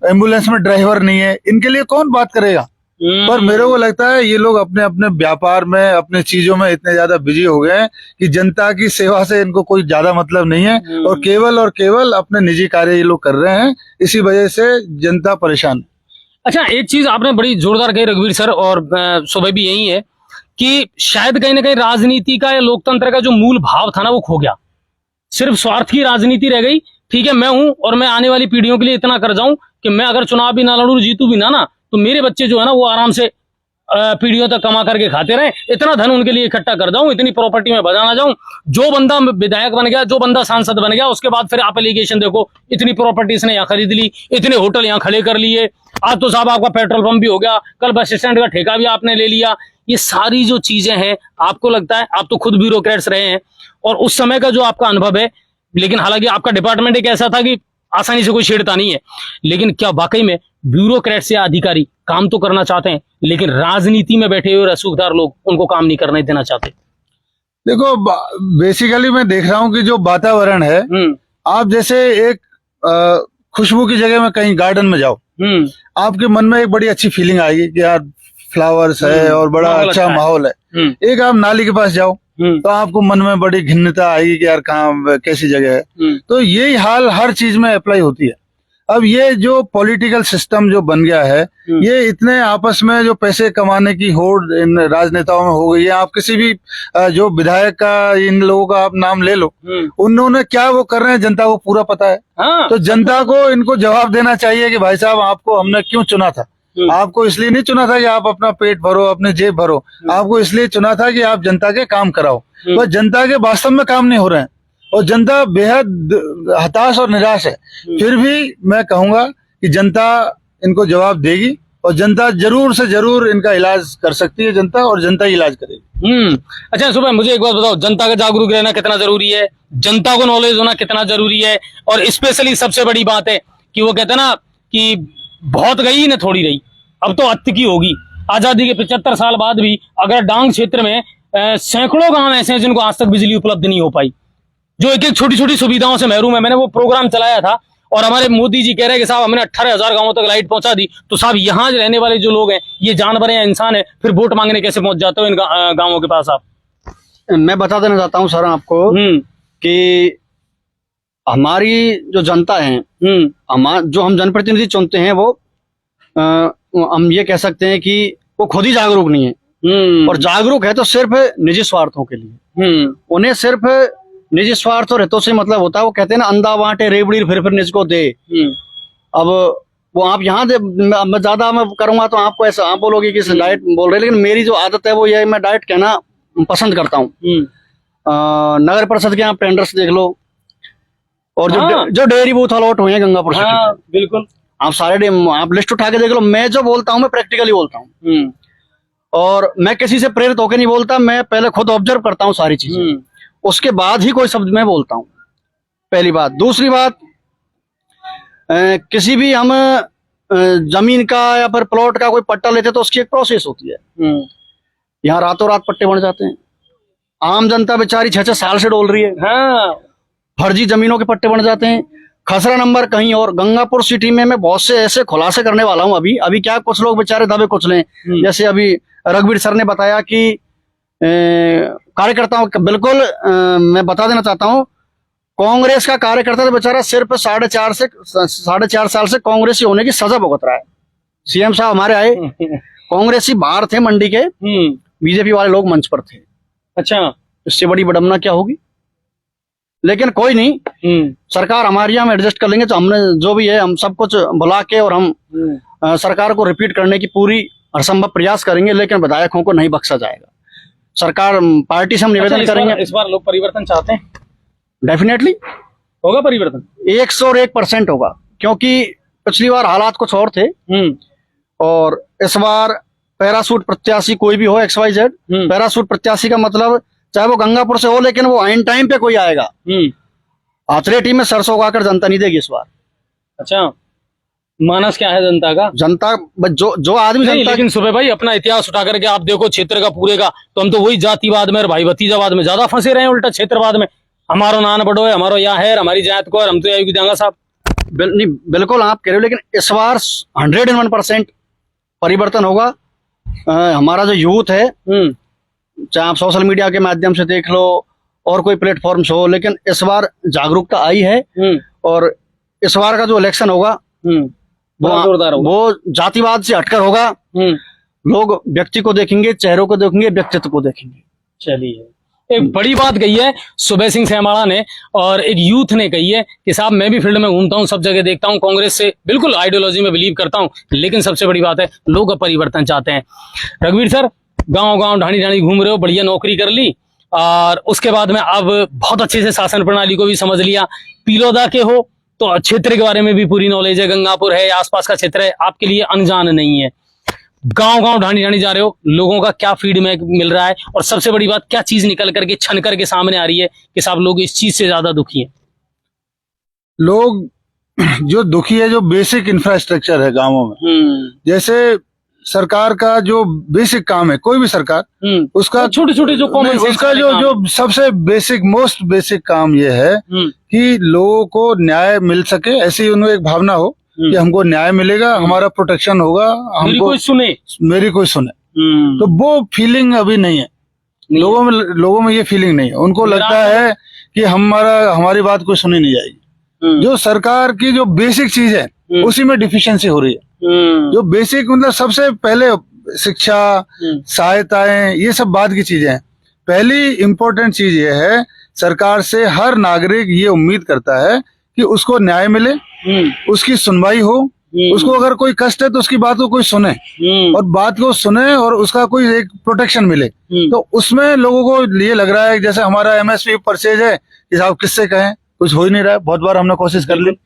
एम्बुलेंस में ड्राइवर नहीं है, इनके लिए कौन बात करेगा? पर मेरे को लगता है ये लोग अपने अपने व्यापार में, अपने चीजों में इतने ज्यादा बिजी हो गए हैं कि जनता की सेवा से इनको कोई ज्यादा मतलब नहीं है और केवल अपने निजी कार्य ये लोग कर रहे हैं। इसी वजह से जनता परेशान है। अच्छा, एक चीज आपने बड़ी जोरदार कही रघुवीर सर, और सुबह भी यही है कि शायद कहीं ना कहीं राजनीति का या लोकतंत्र का जो मूल भाव था ना वो खो गया। सिर्फ स्वार्थ की राजनीति रह गई। ठीक है, मैं हूं और मैं आने वाली पीढ़ियों के लिए इतना कर जाऊं कि मैं अगर चुनाव भी ना लड़ूं, जीतू भी ना तो मेरे बच्चे जो है ना वो आराम से पीढ़ियों तक कमा करके खाते रहे। इतना धन उनके लिए इकट्ठा कर जाऊं, इतनी प्रॉपर्टी में बजाना जाऊं। जो बंदा विधायक बन गया, जो बंदा सांसद बन गया, उसके बाद फिर आप एलिगेशन देखो, इतनी प्रॉपर्टी इसने यहाँ खरीद ली, इतने होटल यहाँ खड़े कर लिए, आज तो साहब आपका पेट्रोल पंप भी हो गया, कल बस स्टैंड का ठेका भी आपने ले लिया। ये सारी जो चीजें हैं, आपको लगता है, आप तो खुद ब्यूरोक्रेट्स रहे हैं और उस समय का जो आपका अनुभव है, लेकिन हालांकि आपका डिपार्टमेंट एक ऐसा था कि आसानी से कोई छेड़ता नहीं है, लेकिन क्या वाकई में ब्यूरोक्रेट्स या अधिकारी काम तो करना चाहते हैं, लेकिन राजनीति में बैठे हुए रसूखदार लोग उनको काम नहीं करने देना चाहते? देखो, बेसिकली मैं देख रहा हूँ कि जो वातावरण है, आप जैसे एक खुशबू की जगह में कहीं गार्डन में जाओ, आपके मन में एक बड़ी अच्छी फीलिंग आएगी कि यार फ्लावर्स है और बड़ा अच्छा माहौल है। एक आप नाली के पास जाओ तो आपको मन में बड़ी घिन्नता आएगी कि यार कहाँ कैसी जगह है। तो यही हाल हर चीज में अप्लाई होती है। अब ये जो पॉलिटिकल सिस्टम जो बन गया है, ये इतने आपस में जो पैसे कमाने की होड़ इन राजनेताओं में हो गई है। आप किसी भी जो विधायक का, इन लोगों का आप नाम ले लो, उन्होंने क्या वो कर रहे हैं जनता को पूरा पता है। तो जनता को इनको जवाब देना चाहिए कि भाई साहब आपको हमने क्यों चुना था। आपको इसलिए नहीं चुना था कि आप अपना पेट भरो, अपने जेब भरो, आपको इसलिए चुना था कि आप जनता के काम कराओ। तो जनता के वास्तव में काम नहीं हो रहे हैं और जनता बेहद हताश और निराश है। फिर भी मैं कहूंगा कि जनता इनको जवाब देगी और जनता जरूर से जरूर इनका इलाज कर सकती है, जनता, और जनता ही इलाज करेगी। अच्छा सुबह मुझे एक बात बताओ, जनता का जागरूक रहना कितना जरूरी है, जनता को नॉलेज होना कितना जरूरी है, और स्पेशली सबसे बड़ी बात है कि वो कहते हैं ना कि बहुत गई न थोड़ी रही, अब तो अत्य की होगी। आजादी के 75 साल बाद भी अगर डांग क्षेत्र में सैकड़ों गांव ऐसे हैं जिनको आज तक बिजली उपलब्ध नहीं हो पाई, जो एक एक छोटी छोटी सुविधाओं से महरूम है। मैंने वो प्रोग्राम चलाया था और हमारे मोदी जी कह रहे हैं कि साहब हमने 18,000 गांवों तक लाइट पहुंचा दी, तो साहब यहाँ रहने वाले जो लोग हैं ये जानवर हैं, इंसान है, फिर वोट मांगने कैसे पहुंच जाते हो इन गांवों के पास आप? मैं बता देना चाहता हूँ सर आपको कि हमारी जो जनता है, जो हम जनप्रतिनिधि चुनते हैं, वो हम ये कह सकते हैं कि वो खुद ही जागरूक नहीं है, और जागरूक है तो सिर्फ निजी स्वार्थों के लिए। उन्हें सिर्फ निजी स्वार्थ और हितों से मतलब होता है। वो कहते हैं ना, अंधा बांटे रेबड़ी फिर निज को दे। अब वो आप यहाँ मैं ज्यादा मैं करूंगा तो आपको ऐसा आप बोलोगे कि डाइट बोल रहे, लेकिन मेरी जो आदत है वो ये है, मैं डाइट कहना पसंद करता हूँ। नगर परिषद के आप टेंडर्स देख लो, और जो डेयरी बूथ अलॉट हुए हैं गंगापुर सिटी में, बिल्कुल आप सारे आप लिस्ट उठा के देख लो। मैं जो बोलता हूँ मैं प्रैक्टिकली बोलता हूँ, और मैं किसी से प्रेरित होकर नहीं बोलता। मैं पहले खुद ऑब्जर्व करता हूँ सारी चीजें, उसके बाद ही कोई शब्द मैं बोलता हूँ, पहली बात। दूसरी बात, किसी भी हम जमीन का या फिर प्लॉट का कोई पट्टा लेते तो उसकी एक प्रोसेस होती है। यहाँ रातों रात पट्टे बन जाते हैं, आम जनता बेचारी 6-6 साल से डोल रही है। फर्जी जमीनों के पट्टे बन जाते हैं, खसरा नंबर कहीं और। गंगापुर सिटी में मैं बहुत से ऐसे खुलासे करने वाला हूँ अभी क्या कुछ लोग बेचारे दबे कुचले, जैसे अभी रघुवीर सर ने बताया कि कार्यकर्ताओं, बिल्कुल मैं बता देना चाहता हूँ, कांग्रेस का कार्यकर्ता तो बेचारा सिर्फ 4.5 साल से कांग्रेसी होने की सजा भुगत रहा है। सीएम साहब हमारे आए, कांग्रेसी बाहर थे मंडी के, बीजेपी वाले लोग मंच पर थे। अच्छा, इससे बड़ी विडंबना क्या होगी? लेकिन कोई नहीं, सरकार हमारे यहाँ एडजस्ट कर लेंगे। तो हमने जो भी है हम सब कुछ बुला के और हम सरकार को रिपीट करने की पूरी हरसंभव प्रयास करेंगे, लेकिन विधायकों को नहीं बख्शा जाएगा। सरकार पार्टी से हम निवेदन करेंगे। इस बार लोग परिवर्तन चाहते हैं, डेफिनेटली होगा परिवर्तन, 101% होगा, क्योंकि पिछली बार हालात कुछ और थे, और इस बार पैरासूट प्रत्याशी कोई भी हो, XYZ पैरासूट प्रत्याशी का मतलब चाहे वो गंगापुर से हो, लेकिन वो आइन टाइम पे कोई आएगा। अथलेटी में सरसों उगाकर जनता नहीं देगी इस बार। अच्छा, मानस क्या है जनता का? जनता जो आदमी नहीं, लेकिन सुबह भाई अपना इतिहास उठा करके आप देखो क्षेत्र का पूरे का, तो हम तो वही जातिवाद में और भाई भतीजावाद में ज्यादा फंसे रहे हैं, उल्टा क्षेत्रवाद में। हमारो नान बड़ो है, हमारो यहाँ है, हमारी जात को, और हम तो यही देंगे साहब। नहीं, बिल्कुल आप कह रहे हो, लेकिन इस बार 101% परिवर्तन होगा। हमारा जो यूथ है, चाहे आप सोशल मीडिया के माध्यम से देख लो और कोई प्लेटफॉर्म्स हो, लेकिन इस बार जागरूकता आई है, और इस बार का जो इलेक्शन होगा वो जातिवाद से हटकर होगा। लोग व्यक्ति को देखेंगे, चेहरों को देखेंगे, व्यक्तित्व को देखेंगे। चलिए, एक बड़ी बात कही है सुबह सिंह सेमाड़ा ने, और एक यूथ ने कही है कि साहब मैं भी फील्ड में घूमता हूँ, सब जगह देखता हूँ, कांग्रेस से बिल्कुल आइडियोलॉजी में बिलीव करता हूँ, लेकिन सबसे बड़ी बात है लोग अब परिवर्तन चाहते हैं। रघुवीर सर, गांव गांव ढाणी ढाणी घूम रहे हो, बढ़िया नौकरी कर ली, और उसके बाद में अब बहुत अच्छे से शासन प्रणाली को भी समझ लिया। पीलोदा के हो तो क्षेत्र के बारे में भी पूरी नॉलेज है, गंगापुर है, आसपास का क्षेत्र है, आपके लिए अनजान नहीं है। गांव गांव ढाणी ढाणी जा रहे हो, लोगों का क्या फीडबैक मिल रहा है, और सबसे बड़ी बात क्या चीज निकल करके छन करके सामने आ रही है कि साहब लोग इस चीज से ज्यादा दुखी हैं? लोग जो दुखी है, जो बेसिक इंफ्रास्ट्रक्चर है गांवों में, जैसे सरकार का जो बेसिक काम है, कोई भी सरकार, उसका छोटे छोटे जो कॉमन सेंस उसका जो सबसे बेसिक मोस्ट बेसिक काम ये है कि लोगों को न्याय मिल सके। ऐसी उन्हें एक भावना हो कि हमको न्याय मिलेगा, हमारा प्रोटेक्शन होगा, मेरी कोई सुने। तो वो फीलिंग अभी नहीं है लोगों में ये फीलिंग नहीं है। उनको लगता है कि हमारी बात कोई सुनी नहीं जाएगी। जो सरकार की जो बेसिक चीज है उसी में डिफिशियंसी हो रही है। जो बेसिक मतलब सबसे पहले शिक्षा, सहायताएं, ये सब बाद की चीजें हैं। पहली इम्पोर्टेंट चीज ये है, सरकार से हर नागरिक ये उम्मीद करता है कि उसको न्याय मिले, उसकी सुनवाई हो, उसको अगर कोई कष्ट है तो उसकी बात को कोई सुने और बात को सुने और उसका कोई एक प्रोटेक्शन मिले। तो उसमें लोगों को ये लग रहा है जैसे हमारा एमएसपी परचेज है कि साहब किससे कहें, कुछ हो ही नहीं रहा है। बहुत बार हमने कोशिश कर ली।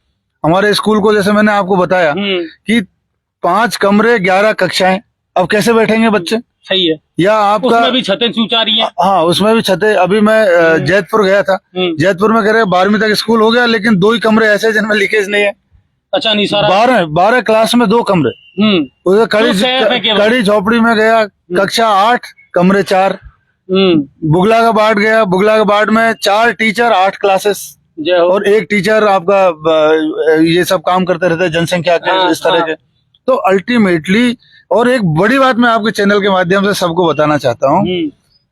हमारे स्कूल को जैसे मैंने आपको बताया कि 5 कमरे 11 कक्षाएं, अब कैसे बैठेंगे बच्चे? सही है। या आपका उसमें भी छतें चूचा रही हैं। हाँ, उसमें भी छतें। अभी मैं जैतपुर गया था, जैतपुर में कह रहे 12वीं तक स्कूल हो गया लेकिन 2 ही कमरे ऐसे जिनमें लीकेज नहीं है। अच्छा, नहीं सारा 12 क्लास में 2 कमरे। उधर कड़ी झोपड़ी में गया, कक्षा 8 कमरे 4। बुगला का बाट गया, बुगला का बाट में 4 टीचर 8 क्लासेस और 1 टीचर आपका ये सब काम करते रहते हैं जनसंख्या के इस तरह के। तो अल्टीमेटली, और एक बड़ी बात मैं आपके चैनल के माध्यम से सबको बताना चाहता हूँ,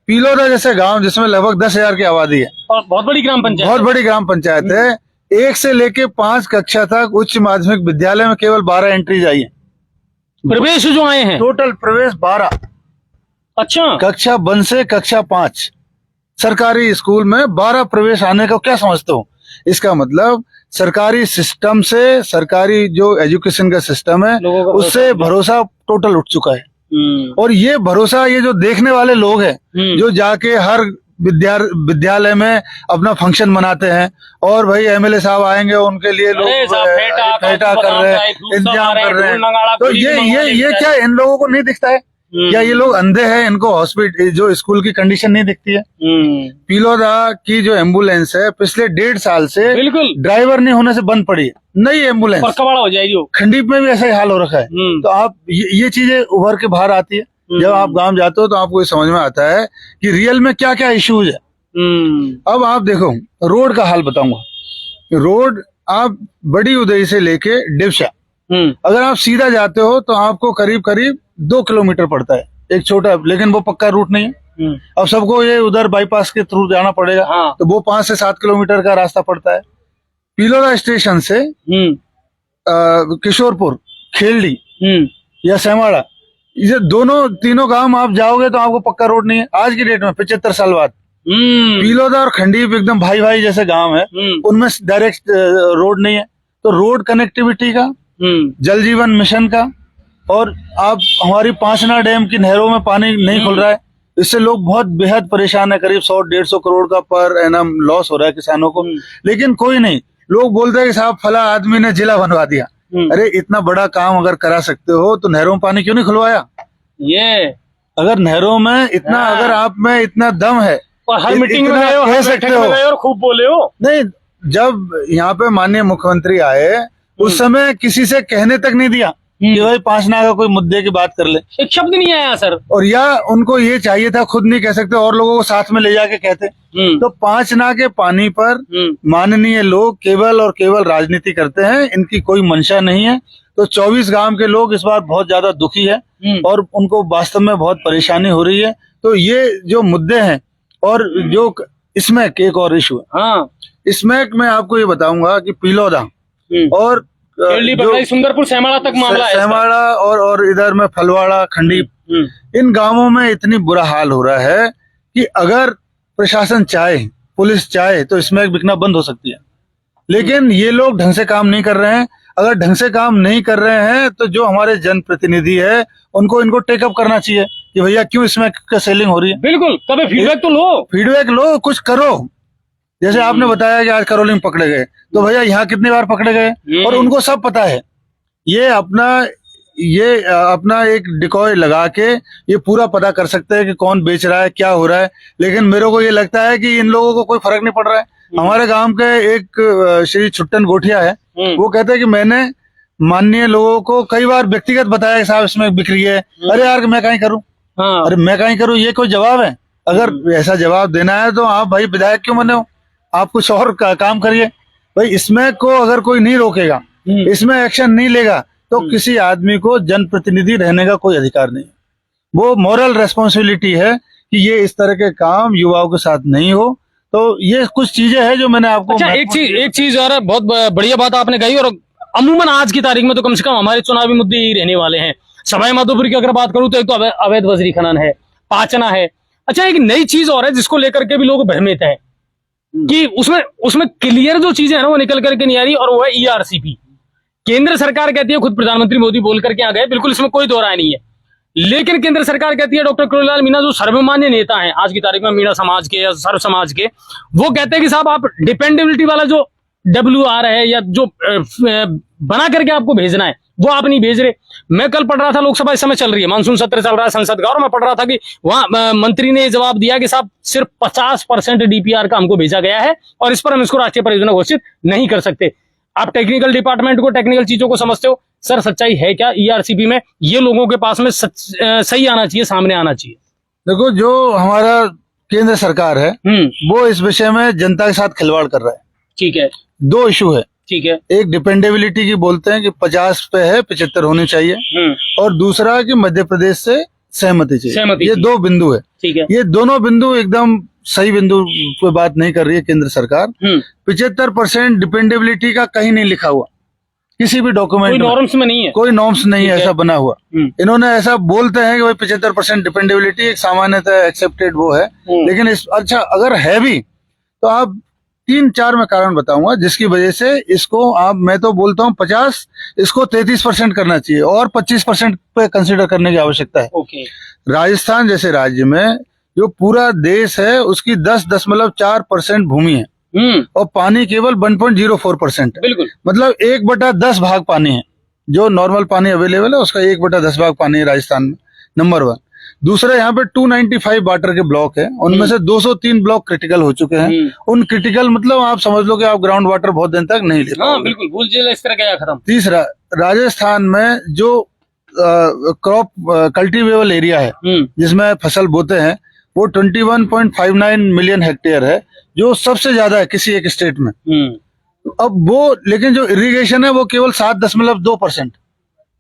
पीलोदा जैसे गांव जिसमें लगभग 10,000 की आबादी है और बहुत बड़ी ग्राम पंचायत, बहुत बड़ी ग्राम पंचायत है, 1 से लेके 5 कक्षा तक उच्च माध्यमिक विद्यालय में केवल 12 एंट्रीज आई है। प्रवेश जो आए हैं टोटल प्रवेश 12। अच्छा, कक्षा 1 से कक्षा 5 सरकारी स्कूल में 12 प्रवेश आने को क्या समझते हो? इसका मतलब सरकारी सिस्टम से, सरकारी जो एजुकेशन का सिस्टम है उससे भरोसा टोटल उठ चुका है। और ये भरोसा ये जो देखने वाले लोग हैं जो जाके हर विद्यालय में अपना फंक्शन मनाते हैं और भाई एमएलए साहब आएंगे उनके लिए लोग फेटा कर रहे हैं, इंतजाम कर रहे हैं, तो ये क्या इन लोगों को नहीं दिखता है? क्या ये लोग अंधे हैं? इनको हॉस्पिटल जो स्कूल की कंडीशन नहीं दिखती है? पीलोदा की जो एम्बुलेंस है पिछले 1.5 साल से बिल्कुल ड्राइवर नहीं होने से बंद पड़ी है। नई एम्बुलेंस कबाड़ा हो जाएगी। खंडीप में भी ऐसा ही हाल हो रखा है। तो आप ये चीजें उभर के बाहर आती है जब आप गांव जाते हो तो आपको ये समझ में आता है कि रियल में क्या क्या इश्यूज है। अब आप देखो रोड का हाल बताऊंगा। रोड आप बड़ी उदय से लेके डिवशा अगर आप सीधा जाते हो तो आपको करीब करीब 2 किलोमीटर पड़ता है, एक छोटा, लेकिन वो पक्का रूट नहीं है। अब सबको ये उधर बाईपास के थ्रू जाना पड़ेगा। तो वो 5 से 7 किलोमीटर का रास्ता पड़ता है। पीलोदा स्टेशन से किशोरपुर, खेलडी या सेमाड़ा, ये तीनों गांव आप जाओगे तो आपको पक्का रोड नहीं है। आज की डेट में 75 साल बाद पीलोदा और खंडीप एकदम भाई भाई जैसे गांव है, उनमें डायरेक्ट रोड नहीं है। तो रोड कनेक्टिविटी का, जल जीवन मिशन का, और आप हमारी पांचना डैम की नहरों में पानी नहीं खुल रहा है, इससे लोग बहुत बेहद परेशान है। करीब 100-150 करोड़ का पर एनम लॉस हो रहा है किसानों को, लेकिन कोई नहीं। लोग बोलते हैं कि साहब फला आदमी ने जिला बनवा दिया। अरे इतना बड़ा काम अगर करा सकते हो तो नहरों में पानी क्यों नहीं खुलवाया? ये अगर नहरों में इतना, अगर आप में इतना दम है और हर मीटिंग में गए हो, हर बैठक में गए और खूब बोले हो। नहीं, जब यहाँ पे माननीय मुख्यमंत्री आए उस समय किसी से कहने तक नहीं दिया कि भाई पांचना का कोई मुद्दे की बात कर ले, एक शब्द नहीं आया सर। और या उनको ये चाहिए था, खुद नहीं कह सकते और लोगों को साथ में ले जाके कहते। तो पांचना के पानी पर माननीय लोग केवल और केवल राजनीति करते हैं, इनकी कोई मंशा नहीं है। तो 24 गांव के लोग इस बार बहुत ज्यादा दुखी है और उनको वास्तव में बहुत परेशानी हो रही है। तो ये जो मुद्दे हैं, और जो इसमें एक और इशू है, इसमें मैं आपको ये बताऊंगा कि पीलोदा और सुंदरपुर सेमाड़ा तक मामला है, सेमाड़ा और इधर में फलवाड़ा, खंडीप, इन गांवों में इतनी बुरा हाल हो रहा है कि अगर प्रशासन चाहे, पुलिस चाहे तो स्मैक बिकना बंद हो सकती है। लेकिन ये लोग ढंग से काम नहीं कर रहे हैं। अगर ढंग से काम नहीं कर रहे हैं तो जो हमारे जनप्रतिनिधि है उनको इनको टेकअप करना चाहिए कि भैया क्यों इसमें सेलिंग हो रही है। बिल्कुल, कभी फीडबैक तो लो, फीडबैक लो, कुछ करो। जैसे आपने बताया कि आज करोलिंग पकड़े गए, तो भैया यहाँ कितनी बार पकड़े गए और उनको सब पता है। ये अपना एक डिकॉय लगा के ये पूरा पता कर सकते हैं कि कौन बेच रहा है, क्या हो रहा है। लेकिन मेरे को ये लगता है कि इन लोगों को कोई फर्क नहीं पड़ रहा है। हमारे गांव के एक श्री छुट्टन गोठिया है, वो कहते हैं कि मैंने माननीय लोगों को कई बार व्यक्तिगत बताया कि साहब इसमें बिक्री है। अरे यार मैं कहीं करूँ, अरे मैं कहीं करूँ, ये कोई जवाब है? अगर ऐसा जवाब देना है तो आप भाई विधायक क्यों बने हो? आप कुछ और काम करिए भाई। इसमें को अगर कोई नहीं रोकेगा, इसमें एक्शन नहीं लेगा, तो किसी आदमी को जनप्रतिनिधि रहने का कोई अधिकार नहीं है। वो मॉरल रेस्पॉन्सिबिलिटी है कि ये इस तरह के काम युवाओं के साथ नहीं हो। तो ये कुछ चीजें हैं जो मैंने आपको। अच्छा, एक चीज और बहुत बढ़िया बात आपने कही। और अमूमन आज की तारीख में तो कम से कम हमारे चुनावी मुद्दे ही रहने वाले हैं। सवाई माधोपुर की अगर बात करूं तो एक तो अवैध बजरी खनन है, पाचना है। अच्छा, एक नई चीज और है जिसको लेकर के भी लोग भ्रमित हैं कि उसमें क्लियर जो चीजें है ना वो निकल करके नहीं आ रही, और वो है ERCP। केंद्र सरकार कहती है, खुद प्रधानमंत्री मोदी बोल करके आ गए, बिल्कुल इसमें कोई दो राय नहीं है, लेकिन केंद्र सरकार कहती है, डॉक्टर किरोड़ीलाल मीणा जो सर्वमान्य नेता हैं आज की तारीख में, मीणा समाज के या सर्व समाज के, वो कहते हैं कि साहब आप डिपेंडेबिलिटी वाला जो WR है या जो बना करके आपको भेजना है वो आप नहीं भेज रहे। मैं कल पढ़ रहा था, लोकसभा इस समय चल रही है, मानसून सत्र चल रहा है संसद का, और मैं पढ़ रहा था कि वहां मंत्री ने जवाब दिया कि साहब सिर्फ 50% DPR का हमको भेजा गया है और इस पर हम इसको राष्ट्रीय परियोजना घोषित नहीं कर सकते। आप टेक्निकल डिपार्टमेंट को, टेक्निकल चीजों को समझते हो, सर सच्चाई है क्या ERCP में? ये लोगों के पास में सही आना चाहिए, सामने आना चाहिए। देखो, जो हमारा केंद्र सरकार है वो इस विषय में जनता के साथ खिलवाड़ कर रहा है। ठीक है, दो इशू है, ठीक है। एक डिपेंडेबिलिटी की बोलते हैं कि 50 पे है, 75 होनी चाहिए, और दूसरा कि मध्य प्रदेश से सहमति चाहिए। ये दो बिंदु है, ठीक है। ये दोनों बिंदु एकदम सही बिंदु पे बात नहीं कर रही है केंद्र सरकार। 75% डिपेंडेबिलिटी का कहीं नहीं लिखा हुआ, किसी भी डॉक्यूमेंट कोई नॉर्म्स में नहीं है, कोई नॉर्म्स नहीं है ऐसा बना हुआ। इन्होंने ऐसा बोलते हैं कि भाई 75% डिपेंडेबिलिटी एक सामान्यतः एक्सेप्टेड वो है, लेकिन अच्छा अगर है भी तो आप 3-4 मैं कारण बताऊंगा जिसकी वजह से इसको मैं तो बोलता हूँ 50, इसको 33% करना चाहिए और 25% पे कंसिडर करने की आवश्यकता है। ओके। राजस्थान जैसे राज्य में जो पूरा देश है उसकी 10.4% भूमि है और पानी केवल 1.04% है। बिल्कुल, मतलब 1/10 भाग पानी है, जो नॉर्मल पानी अवेलेबल है उसका 1/10 भाग पानी है राजस्थान में, नंबर 1। दूसरा, यहाँ पे 295 वाटर के ब्लॉक है, उनमें से 203 ब्लॉक क्रिटिकल हो चुके हैं। उन क्रिटिकल मतलब आप समझ लो कि आप ग्राउंड वाटर बहुत दिन तक नहीं ले पाओगे। हाँ बिल्कुल, भूल जिला इस तरह का खत्म। तीसरा, राजस्थान में जो क्रॉप कल्टीवेबल एरिया है जिसमें फसल बोते हैं वो 21.59 मिलियन हेक्टेयर है, जो सबसे ज्यादा है किसी एक स्टेट में। अब वो, लेकिन जो इरिगेशन है वो केवल 7.2%।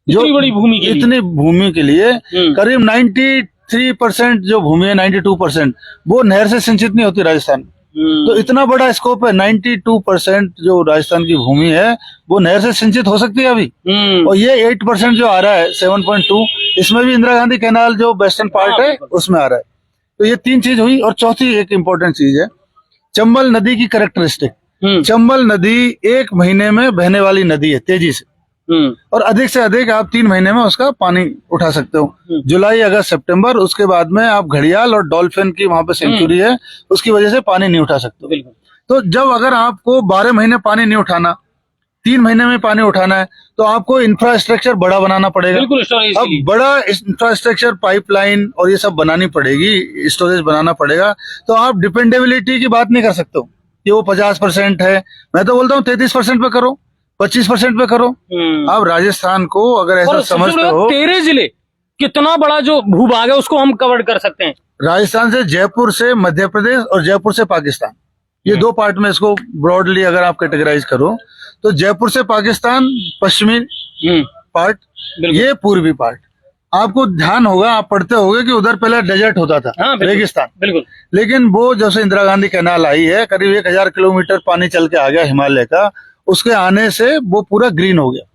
जो इतनी बड़ी भूमि के लिए, इतनी भूमि के लिए करीब 93% जो भूमि है, 92% वो नहर से सिंचित नहीं होती राजस्थान में। तो इतना बड़ा स्कोप है, 92% जो राजस्थान की भूमि है वो नहर से सिंचित हो सकती है अभी। और ये 8% जो आ रहा है 7.2, इसमें भी इंदिरा गांधी कैनाल जो वेस्टर्न पार्ट है उसमें आ रहा है। तो ये 3 चीज हुई। और चौथी एक इम्पोर्टेंट चीज है, चंबल नदी की कैरेक्टरिस्टिक। चंबल नदी 1 महीने में बहने वाली नदी है तेजी से, और अधिक से अधिक आप 3 महीने में उसका पानी उठा सकते हो, जुलाई, अगस्त, सितंबर। उसके बाद में आप घड़ियाल और डॉल्फिन की वहां पे सेंचुरी है, उसकी वजह से पानी नहीं उठा सकते। तो जब अगर आपको 12 महीने पानी नहीं उठाना, 3 महीने में पानी उठाना है, तो आपको इंफ्रास्ट्रक्चर बड़ा बनाना पड़ेगा। अब बड़ा इंफ्रास्ट्रक्चर, पाइपलाइन और ये सब बनानी पड़ेगी, स्टोरेज बनाना पड़ेगा। तो आप डिपेंडेबिलिटी की बात नहीं कर सकते हो कि वो 50% है। मैं तो बोलता हूँ 33% पे करो, 25% पे करो। आप राजस्थान को अगर ऐसा समझते हो, 13 जिले, कितना बड़ा जो भूभाग है उसको हम कवर कर सकते हैं। राजस्थान से जयपुर से मध्य प्रदेश और जयपुर से पाकिस्तान, ये 2 पार्ट में इसको ब्रॉडली अगर आप कैटेगराइज करो तो जयपुर से पाकिस्तान पश्चिमी पार्ट, ये पूर्वी पार्ट। आपको ध्यान होगा, आप पढ़ते होंगे कि उधर पहले डेजर्ट होता था, रेगिस्तान। बिल्कुल। लेकिन वो जब से इंदिरा गांधी कैनाल आई है, करीब 1000 किलोमीटर पानी चल के आ गया हिमालय का, उसके आने से वो पूरा ग्रीन हो गया।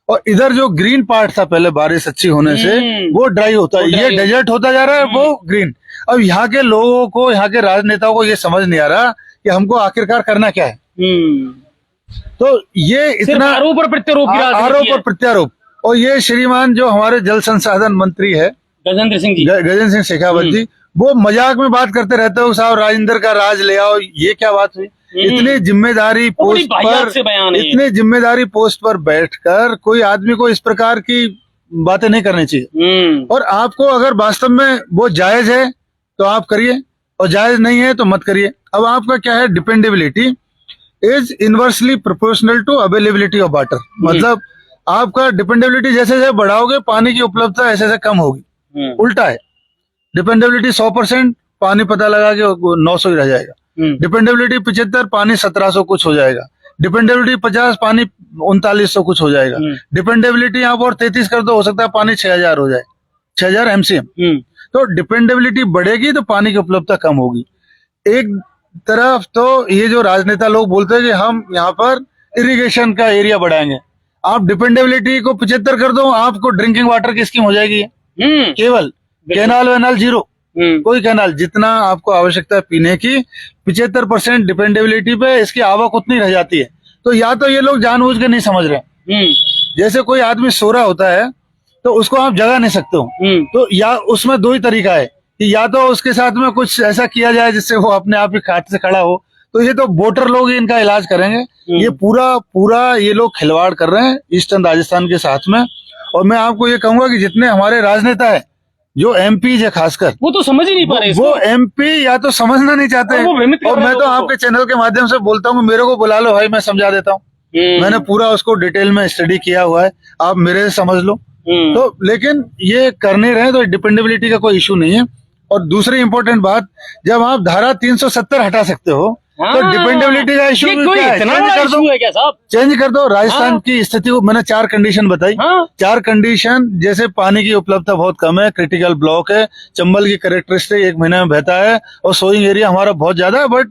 और इधर जो ग्रीन पार्ट था पहले बारिश अच्छी होने से, वो ड्राई होता है, ये डेजर्ट होता जा रहा है, वो ग्रीन। अब यहाँ के लोगों को, यहाँ के राजनेताओं को ये समझ नहीं आ रहा कि हमको आखिरकार करना क्या है। तो ये इतना आरोप और प्रत्यारोप, और ये श्रीमान जो हमारे जल संसाधन मंत्री है गजेंद्र सिंह शेखावत जी, वो मजाक में बात करते रहते हो साहब राजेंद्र का राज ले आओ। ये क्या बात हुई? इतनी जिम्मेदारी पोस्ट पर, इतनी जिम्मेदारी पोस्ट पर बैठकर कोई आदमी को इस प्रकार की बातें नहीं करनी चाहिए। और आपको अगर वास्तव में वो जायज है तो आप करिए, और जायज नहीं है तो मत करिए। अब आपका क्या है, dependability is inversely proportional to availability of water. मतलब आपका डिपेंडेबिलिटी जैसे जैसे बढ़ाओगे, पानी की उपलब्धता ऐसे ऐसे कम होगी। उल्टा है, डिपेंडेबिलिटी 100%, पानी पता लगा के 900 ही रह जाएगा। डिपेंडेबिलिटी 75, पानी 1700 कुछ हो जाएगा। डिपेंडेबिलिटी 50, पानी 3900 कुछ हो जाएगा। डिपेंडेबिलिटी आप और 33 कर दो, हो सकता है पानी 6000 हो जाए, 6000 MCM। तो डिपेंडेबिलिटी बढ़ेगी तो पानी की उपलब्धता कम होगी। एक तरफ तो ये जो राजनेता लोग बोलते हैं कि हम यहाँ पर इरिगेशन का एरिया बढ़ाएंगे, आप डिपेंडेबिलिटी को 75 कर दो, आपको ड्रिंकिंग वाटर की स्कीम हो जाएगी। केवल कैनाल वैनाल जीरो, कोई कैनाल, जितना आपको आवश्यकता है पीने की, 75% डिपेंडेबिलिटी पे इसकी आवक उतनी रह जाती है। तो या तो ये लोग जानबूझ के नहीं समझ रहे, जैसे कोई आदमी सो रहा होता है तो उसको आप जगा नहीं सकते हो, तो या उसमें दो ही तरीका है कि या तो उसके साथ में कुछ ऐसा किया जाए जिससे वो अपने आप ही खाट से खड़ा हो, तो ये तो वोटर लोग ही इनका इलाज करेंगे। ये पूरा ये लोग खिलवाड़ कर रहे हैं ईस्टर्न राजस्थान के साथ में। और मैं आपको ये कहूंगा कि जितने हमारे राजनेता है, जो एमपी है खासकर, वो तो समझ ही नहीं पा रहे वो एमपी या तो समझना नहीं चाहते हैं। और मैं तो आपके चैनल के माध्यम से बोलता हूँ, मेरे को बुला लो भाई, मैं समझा देता हूँ। मैंने पूरा उसको डिटेल में स्टडी किया हुआ है, आप मेरे से समझ लो। तो लेकिन ये कर नहीं रहे, तो डिपेंडेबिलिटी का कोई इशू नहीं है। और दूसरी इंपॉर्टेंट बात, जब आप धारा 370 हटा सकते हो तो डिपेंडेबिलिटी का इशू क्या है? चेंज कर दो। राजस्थान की स्थिति को मैंने 4 कंडीशन बताई। 4 कंडीशन, जैसे पानी की उपलब्धता बहुत कम है, क्रिटिकल ब्लॉक है, चंबल की कैरेक्टरिस्टिक 1 महीने में बहता है, और सोइंग एरिया हमारा बहुत ज्यादा है, बट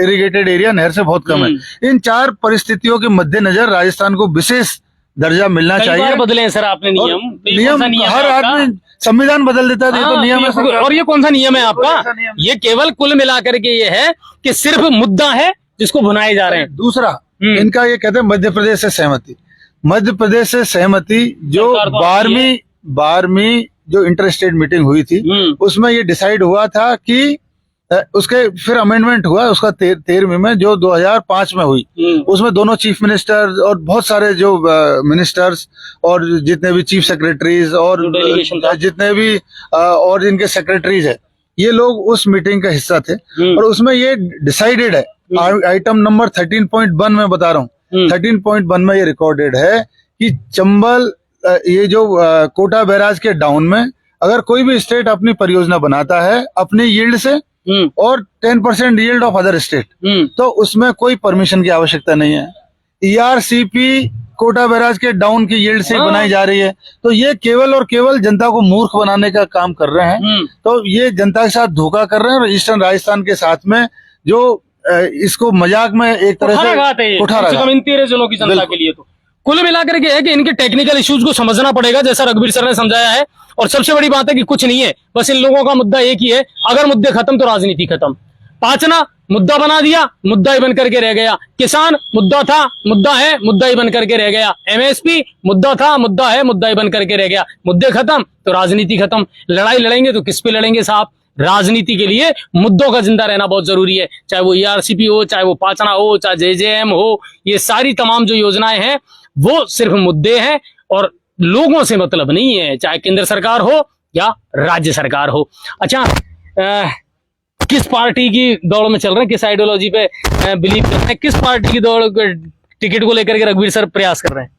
इरिगेटेड एरिया नहर से बहुत कम है। इन 4 परिस्थितियों के मद्देनजर राजस्थान को विशेष दर्जा मिलना चाहिए। बदले सर आपने नियम हर आदमी संविधान बदल देता है, तो नियम है। और ये कौन सा नियम है आपका? ये केवल कुल मिलाकर के ये है कि सिर्फ मुद्दा है जिसको भुनाए जा रहे हैं। दूसरा इनका ये कहते हैं मध्य प्रदेश से सहमति। मध्य प्रदेश से सहमति जो 12वीं जो इंटर स्टेट मीटिंग हुई थी, उसमें ये डिसाइड हुआ था कि उसके फिर अमेंडमेंट हुआ उसका 13वीं में, जो 2005 में हुई। उसमें दोनों चीफ मिनिस्टर और बहुत सारे जो मिनिस्टर्स और जितने भी चीफ सेक्रेटरीज और जितने भी और इनके सेक्रेटरीज है, ये लोग उस मीटिंग का हिस्सा थे। और उसमें ये डिसाइडेड है, आइटम नंबर 13.1 में बता रहा हूँ, 13.1 में ये रिकॉर्डेड है कि चंबल ये जो कोटा बैराज के डाउन में अगर कोई भी स्टेट अपनी परियोजना बनाता है अपनी यील्ड से और 10% यील्ड ऑफ अदर स्टेट, तो उसमें कोई परमिशन की आवश्यकता नहीं है। ईआरसीपी कोटा बैराज के डाउन की यील्ड से बनाई जा रही है, तो ये केवल और केवल जनता को मूर्ख बनाने का काम कर रहे हैं। तो ये जनता के साथ धोखा कर रहे हैं, और ईस्टर्न राजस्थान के साथ में जो इसको मजाक में एक तरह से उठा रहा है इन 13 जिलों की जनता के लिए। तो कुल मिलाकर के है कि इनके टेक्निकल इश्यूज को समझना पड़ेगा, जैसा रघुवीर सर ने समझाया है। और सबसे बड़ी बात है कि कुछ नहीं है, बस इन लोगों का मुद्दा एक ही है, अगर मुद्दे खत्म तो राजनीति खत्म। पाचना मुद्दा बना दिया, मुद्दा ही बन करके रह गया। किसान मुद्दा था, मुद्दा है, मुद्दा ही बन करके रह गया। एमएसपी मुद्दा था, मुद्दा है, मुद्दा ही बन करके रह गया। मुद्दे खत्म तो राजनीति खत्म। लड़ाई लड़ेंगे तो किस पे लड़ेंगे साहब? राजनीति के लिए मुद्दों का जिंदा रहना बहुत जरूरी है, चाहे वो ईआरसीपी हो, चाहे वो पाचना हो, चाहे जेजेएम हो। ये सारी तमाम जो योजनाएं हैं वो सिर्फ मुद्दे हैं और लोगों से मतलब नहीं है, चाहे केंद्र सरकार हो या राज्य सरकार हो। अच्छा, किस पार्टी की दौड़ में चल रहे हैं, किस आइडियोलॉजी पे बिलीव करते हैं, किस पार्टी की दौड़ टिकट को लेकर के रघुवीर सर प्रयास कर रहे हैं?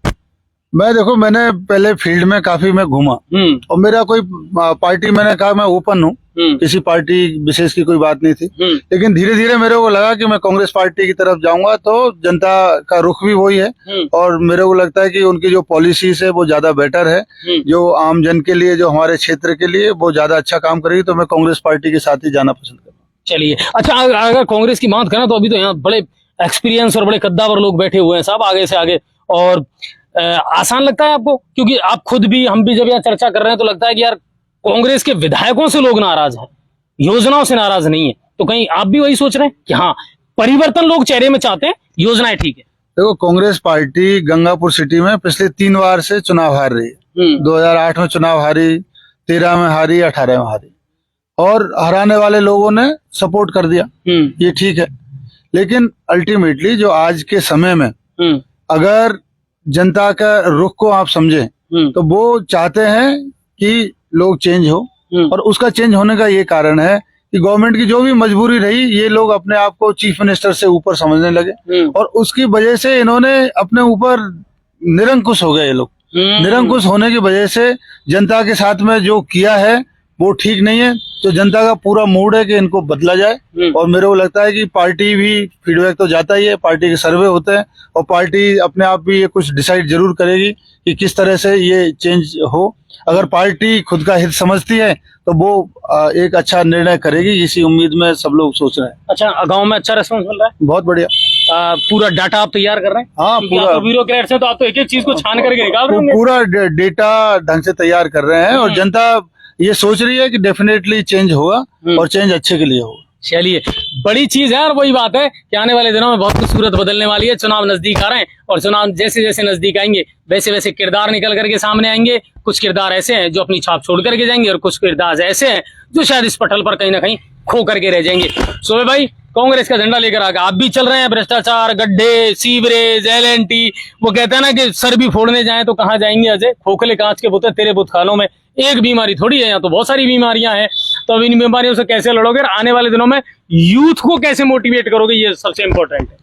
मैंने पहले फील्ड में काफी मैं घूमा, और मेरा कोई पार्टी, मैंने कहा मैं ओपन हूँ, किसी पार्टी विशेष की कोई बात नहीं थी। लेकिन धीरे धीरे मेरे को लगा कि मैं कांग्रेस पार्टी की तरफ जाऊंगा तो जनता का रुख भी वही है, और मेरे को लगता है कि उनकी जो पॉलिसीज है वो ज्यादा बेटर है, जो आम जन के लिए, जो हमारे क्षेत्र के लिए वो ज्यादा अच्छा काम करेगी, तो मैं कांग्रेस पार्टी के साथ ही जाना पसंद करूँगा। चलिए, अच्छा, अगर कांग्रेस की बात करें तो अभी तो यहाँ बड़े एक्सपीरियंस और बड़े कद्दावर लोग बैठे हुए हैं साहब, आगे से आगे। और आसान लगता है आपको? क्योंकि आप खुद भी, हम भी जब यहाँ चर्चा कर रहे हैं तो लगता है कि यार कांग्रेस के विधायकों से लोग नाराज हैं, योजनाओं से नाराज नहीं है। तो कहीं आप भी वही सोच रहे हैं कि हाँ, परिवर्तन लोग चेहरे में चाहते हैं, योजनाएं ठीक है? देखो, कांग्रेस पार्टी गंगापुर सिटी में पिछले 3 बार से चुनाव हार रही है। 2008 में चुनाव हारी, 13 में हारी, 18 में हारी, और हराने वाले लोगों ने सपोर्ट कर दिया, ये ठीक है। लेकिन अल्टीमेटली जो आज के समय में अगर जनता का रुख को आप समझें तो वो चाहते हैं कि लोग चेंज हो, और उसका चेंज होने का ये कारण है कि गवर्नमेंट की जो भी मजबूरी रही, ये लोग अपने आप को चीफ मिनिस्टर से ऊपर समझने लगे, और उसकी वजह से इन्होंने अपने ऊपर निरंकुश हो गए। ये लोग निरंकुश होने की वजह से जनता के साथ में जो किया है वो ठीक नहीं है, तो जनता का पूरा मूड है कि इनको बदला जाए। और मेरे को लगता है कि पार्टी भी फीडबैक तो जाता ही है, पार्टी के सर्वे होते हैं, और पार्टी अपने आप भी ये कुछ डिसाइड जरूर करेगी कि किस तरह से ये चेंज हो। अगर पार्टी खुद का हित समझती है तो वो एक अच्छा निर्णय करेगी, इसी उम्मीद में सब लोग सोच रहे हैं। अच्छा, गांव में अच्छा रिस्पॉन्स मिल रहा है? बहुत बढ़िया। पूरा डाटा आप तैयार कर रहे हैं? हाँ, पूरा ब्यूरोक्रेट से तो आप तो एक एक चीज को छान करके निकाल रहे हैं। पूरा डेटा ढंग से तैयार कर रहे हैं, और जनता ये सोच रही है कि डेफिनेटली चेंज होगा, और चेंज अच्छे के लिए होगा। चलिए, बड़ी चीज है और वही बात है कि आने वाले दिनों में बहुत कुछ सूरत बदलने वाली है। चुनाव नजदीक आ रहे हैं और चुनाव जैसे जैसे नजदीक आएंगे वैसे वैसे किरदार निकल करके सामने आएंगे। कुछ किरदार ऐसे हैं जो अपनी छाप छोड़ करके जाएंगे और कुछ किरदार ऐसे हैं जो शायद इस पटल पर कहीं ना कहीं खो करके रह जाएंगे। शोभे भाई, कांग्रेस का झंडा लेकर आगे आप भी चल रहे हैं। भ्रष्टाचार, गड्ढे, सीवरेज, LNT, वो कहते हैं ना कि सर भी फोड़ने जाए तो कहाँ जाएंगे अजय, खोखले कांच के बुत तेरे बुतखानों में। एक बीमारी थोड़ी है, यहाँ तो बहुत सारी बीमारियां हैं। तो अब इन बीमारियों से कैसे लड़ोगे और आने वाले दिनों में यूथ को कैसे मोटिवेट करोगे, ये सबसे इम्पोर्टेंट है।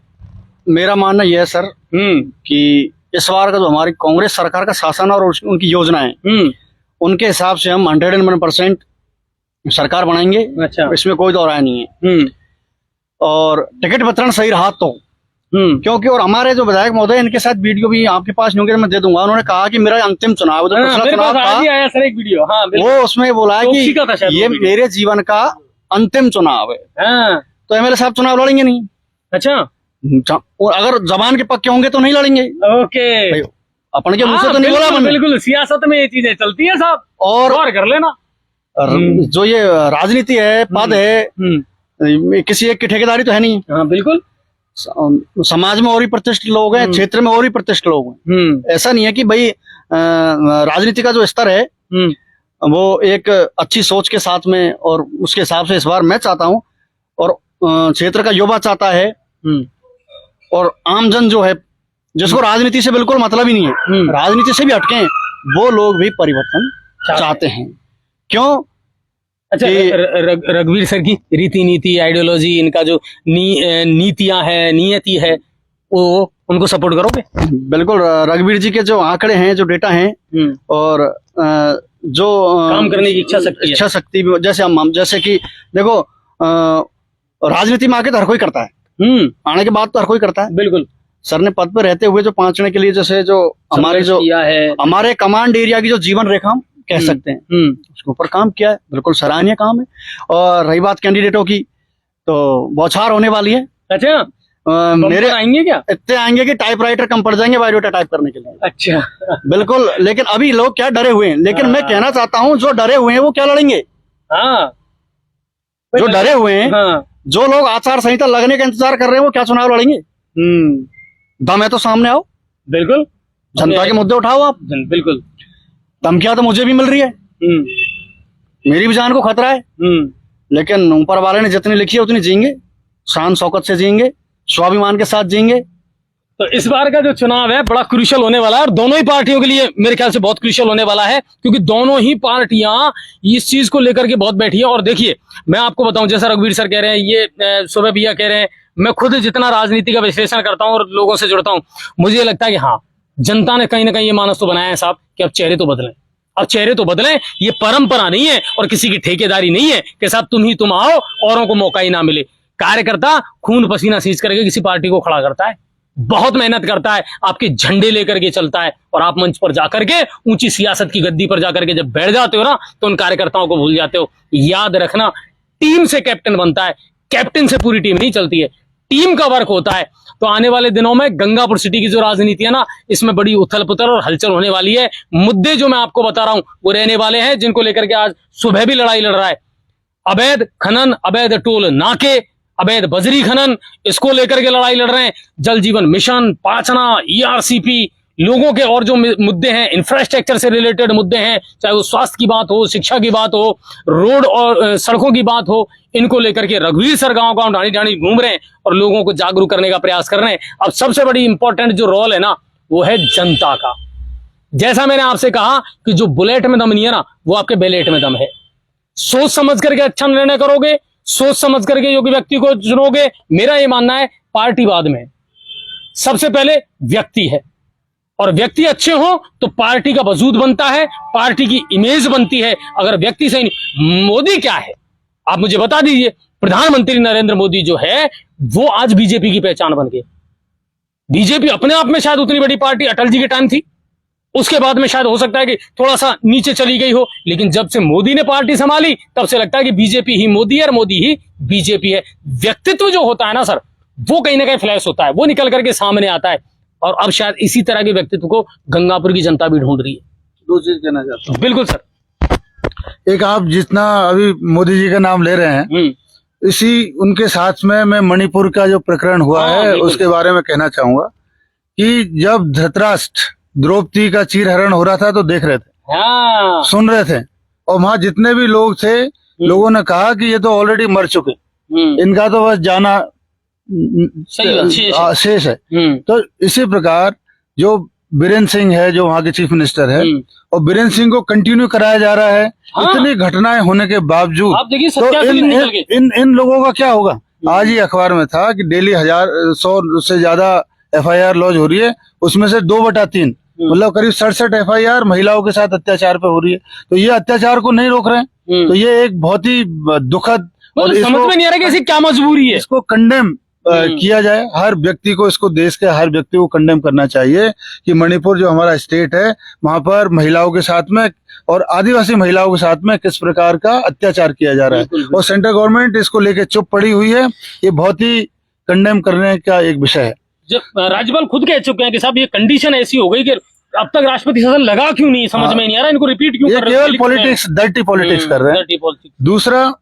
मेरा मानना यह है सर कि इस बार का जो हमारी कांग्रेस सरकार का शासन और उनकी योजनाएं, उनके हिसाब से हम 101% सरकार बनाएंगे। अच्छा। इसमें कोई दो राय नहीं है। और टिकट वितरण सही रहा तो क्योंकि और हमारे जो विधायक महोदय, इनके साथ वीडियो भी आपके पास होंगे, मैं दे दूंगा। उन्होंने कहा कि मेरा अंतिम चुनाव जो पिछला चुनाव था, आया सर एक वीडियो, हाँ, वो उसमें बोला है कि ये मेरे जीवन का अंतिम चुनाव है। तो MLA साहब चुनाव लड़ेंगे नहीं। अच्छा। और अगर जबान के पक्के होंगे तो नहीं लड़ेंगे। ओके, अपन के मुंह से तो नहीं बोला मैंने। बिल्कुल, सियासत में ये चीजें चलती है साहब, और गौर कर लेना। जो ये राजनीति है, पद है, किसी एक की ठेकेदारी तो है नहीं। हाँ बिल्कुल, समाज में और ही प्रतिष्ठित लोग हैं, क्षेत्र में और ही प्रतिष्ठित लोग हैं। ऐसा नहीं है कि भाई राजनीति का जो स्तर है वो एक अच्छी सोच के साथ में, और उसके हिसाब से इस बार मैं चाहता हूँ और क्षेत्र का युवा चाहता है, और आमजन जो है जिसको राजनीति से बिल्कुल मतलब ही नहीं है, राजनीति से भी हटके हैं, वो लोग भी परिवर्तन चाहते हैं। क्यों? अच्छा, रघुवीर सर की रीति नीति, आइडियोलॉजी, इनका जो नीतियां है, नियति है, वो उनको सपोर्ट करोगे? बिल्कुल। रघुवीर जी के जो आंकड़े हैं, जो डेटा हैं, और जो काम करने की इच्छा शक्ति भी, जैसे कि देखो, राजनीति में आके तो हर कोई करता है, आने के बाद तो हर कोई करता है। बिल्कुल। सर ने पद पर रहते हुए जो पहुंचने के लिए जैसे जो हमारे कमांड एरिया की जो जीवन रेखा हम कह सकते हैं, उसके ऊपर काम किया है। बिल्कुल सराहनीय काम है। और रही बात कैंडिडेटों की, तो बौछार होने वाली है। अच्छा, मेरे आएंगे क्या? इतने आएंगे कि टाइपराइटर कम पड़ जाएंगे बायोडाटा टाइप करने के लिए। अच्छा। बिल्कुल। लेकिन अभी लोग क्या डरे हुए हैं, लेकिन मैं कहना चाहता हूँ जो डरे हुए हैं वो क्या लड़ेंगे? हाँ, जो डरे हुए हैं, जो लोग आचार संहिता लगने का इंतजार कर रहे हैं, वो क्या चुनाव लड़ेंगे? दम है तो सामने आओ। बिल्कुल, जनता के मुद्दे उठाओ आप। बिल्कुल। धमकियां तो मुझे भी मिल रही है, मेरी भी जान को खतरा है, लेकिन ऊपर वाले ने जितनी लिखी है उतनी जिएंगे, शान शौकत से जिएंगे, स्वाभिमान के साथ जिएंगे। तो इस बार का जो चुनाव है बड़ा क्रूशियल होने वाला है, और दोनों ही पार्टियों के लिए मेरे ख्याल से बहुत क्रूशियल होने वाला है, क्योंकि दोनों ही पार्टियां इस चीज को लेकर के बहुत बैठी हैं। और देखिए, मैं आपको बताऊं, जैसा रघुवीर सर कह रहे हैं, ये शोभा भैया कह रहे हैं, मैं खुद जितना राजनीति का विश्लेषण करता हूं और लोगों से जुड़ता हूं, मुझे लगता है कि हाँ, जनता ने कहीं ना कहीं ये मानस तो बनाया है साहब कि अब चेहरे तो बदलें, अब चेहरे तो बदलें। ये परंपरा नहीं है और किसी की ठेकेदारी नहीं है कि साहब तुम आओ, औरों को मौका ही ना मिले। कार्यकर्ता खून पसीना सींच करके किसी पार्टी को खड़ा करता है, बहुत मेहनत करता है, आपके झंडे लेकर के चलता है, और आप मंच पर जाकर के, ऊंची सियासत की गद्दी पर जाकर के जब बैठ जाते हो ना, तो उन कार्यकर्ताओं को भूल जाते हो। याद रखना, टीम से कैप्टन बनता है, कैप्टन से पूरी टीम नहीं चलती है, टीम का वर्क होता है। तो आने वाले दिनों में गंगापुर सिटी की जो राजनीति है ना, इसमें बड़ी उथल पुथल और हलचल होने वाली है। मुद्दे जो मैं आपको बता रहा हूं वो रहने वाले हैं, जिनको लेकर के आज सुबह भी लड़ाई लड़ रहा है। अवैध खनन, अवैध टोल नाके, अवैध बजरी खनन, इसको लेकर के लड़ाई लड़ रहे हैं। जल जीवन मिशन, पाचना, ERCP, लोगों के और जो मुद्दे हैं, इंफ्रास्ट्रक्चर से रिलेटेड मुद्दे हैं, चाहे वो स्वास्थ्य की बात हो, शिक्षा की बात हो, रोड और सड़कों की बात हो, इनको लेकर के रघुवीर सर गांव ढाणी ढाणी घूम रहे हैं और लोगों को जागरूक करने का प्रयास कर रहे हैं। अब सबसे बड़ी इंपॉर्टेंट जो रोल है ना, वो है जनता का। जैसा मैंने आपसे कहा कि जो बुलेट में दम नहीं है ना, वो आपके बैलेट में दम है। सोच समझ करके अच्छा निर्णय करोगे, सोच समझ करके योग्य व्यक्ति को चुनोगे। मेरा ये मानना है, पार्टी बाद में, सबसे पहले व्यक्ति है, और व्यक्ति अच्छे हो तो पार्टी का वजूद बनता है, पार्टी की इमेज बनती है। अगर व्यक्ति सही नहीं, मोदी क्या है आप मुझे बता दीजिए। प्रधानमंत्री नरेंद्र मोदी जो है वो आज बीजेपी की पहचान बन गए। बीजेपी अपने आप में शायद उतनी बड़ी पार्टी अटल जी के टाइम थी, उसके बाद में शायद हो सकता है कि थोड़ा सा नीचे चली गई हो, लेकिन जब से मोदी ने पार्टी संभाली तब से लगता है कि बीजेपी ही मोदी है और मोदी ही बीजेपी है। व्यक्तित्व जो होता है ना सर, वो कहीं ना कहीं फ्लैश होता है, वो निकल करके सामने आता है, और अब शायद इसी तरह के व्यक्तित्व को गंगापुर की जनता भी ढूंढ रही है। दो चीज कहना चाहता हूँ। बिल्कुल सर। एक, आप जितना अभी मोदी जी का नाम ले रहे हैं, इसी उनके साथ में मैं मणिपुर का जो प्रकरण हुआ हाँ, है बिल्कुल। उसके बारे में कहना चाहूंगा कि जब धृतराष्ट्र द्रौपदी का चीरहरण हो रहा था तो देख रहे थे, हाँ सुन रहे थे, और वहां जितने भी लोग थे लोगों ने कहा कि ये तो ऑलरेडी मर चुके, इनका तो बस जाना सही बात, शेष है। शेष है। तो इसी प्रकार जो बीरेन्द्र सिंह है जो वहाँ के चीफ मिनिस्टर है, और बीरेन्द्र सिंह को कंटिन्यू कराया जा रहा है, हाँ। इतनी घटनाएं होने के बावजूद। आप देखिए तो सत्याग्रह निकल गए। इन लोगों का क्या होगा? आज ही अखबार में था कि डेली 100 से ज्यादा FIR लॉन्च हो रही है, उसमें से 2/3 मतलब करीब 67 FIR महिलाओं के साथ अत्याचार पे हो रही है। तो ये अत्याचार को नहीं रोक रहे हैं, तो ये एक बहुत ही दुखद और समझ में नहीं आ रहा कि ऐसी क्या मजबूरी है। इसको कंडेम किया जाए। हर व्यक्ति को, इसको देश के हर व्यक्ति को कंडेम करना चाहिए कि मणिपुर जो हमारा स्टेट है वहां पर महिलाओं के साथ में और आदिवासी महिलाओं के साथ में किस प्रकार का अत्याचार किया जा रहा है, और सेंट्रल गवर्नमेंट इसको लेके चुप पड़ी हुई है। ये बहुत ही कंडेम करने का एक विषय है। जब राज्यपाल खुद कह चुके हैं कि साहब ये कंडीशन ऐसी हो गई कि अब तक राष्ट्रपति शासन लगा क्यों नहीं, समझ में नहीं आ रहा, इनको रिपीट क्यों ये कर रहे हैं? केवल पॉलिटिक्स, डर्टी पॉलिटिक्स कर रहे हैं। Dirty politics। दूसरा,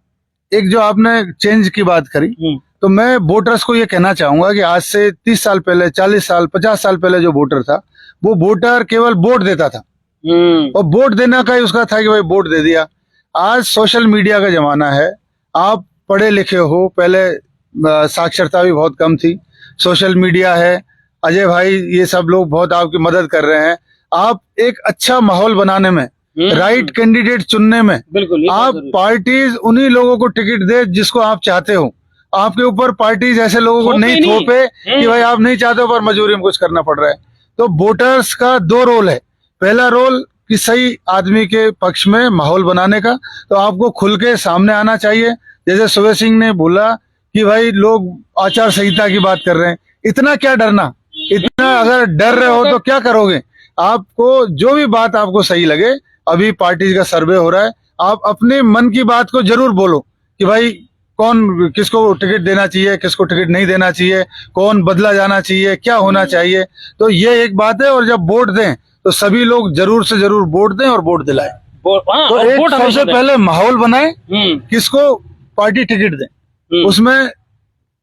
एक जो आपने चेंज की बात करी, तो मैं वोटर्स को ये कहना चाहूंगा कि आज से 30 साल पहले, 40 साल, 50 साल पहले जो वोटर था, वो वोटर केवल वोट देता था, और वोट देना का ही उसका था कि भाई वोट दे दिया। आज सोशल मीडिया का जमाना है, आप पढ़े लिखे हो, पहले साक्षरता भी बहुत कम थी, सोशल मीडिया है, अजय भाई ये सब लोग बहुत आपकी मदद कर रहे हैं। आप एक अच्छा माहौल बनाने में, राइट कैंडिडेट चुनने में, बिल्कुल ये आप बात जरूरी है। पार्टीज उन्हीं लोगों को टिकट दे जिसको आप चाहते हो। आपके ऊपर पार्टीज ऐसे लोगों को थोपे नहीं नहीं। थोपे कि भाई आप नहीं चाहते हो पर मजबूरी में कुछ करना पड़ रहा है। तो वोटर्स का 2 रोल है। पहला रोल कि सही आदमी के पक्ष में माहौल बनाने का, तो आपको खुल के सामने आना चाहिए। जैसे सुबह सिंह ने बोला कि भाई लोग आचार संहिता की बात कर रहे हैं, इतना क्या डरना, इतना अगर डर रहे हो तो क्या करोगे? आपको जो भी बात आपको सही लगे, अभी पार्टी का सर्वे हो रहा है, आप अपने मन की बात को जरूर बोलो कि भाई कौन, किसको टिकट देना चाहिए, किसको टिकट नहीं देना चाहिए, कौन बदला जाना चाहिए, क्या होना चाहिए। तो ये एक बात है। और जब वोट दें तो सभी लोग जरूर से जरूर वोट दें और वोट दिलाएं। हाँ, तो और एक वोट हमेशा सबसे दें। पहले माहौल बनाएं, किसको पार्टी टिकट दें, उसमें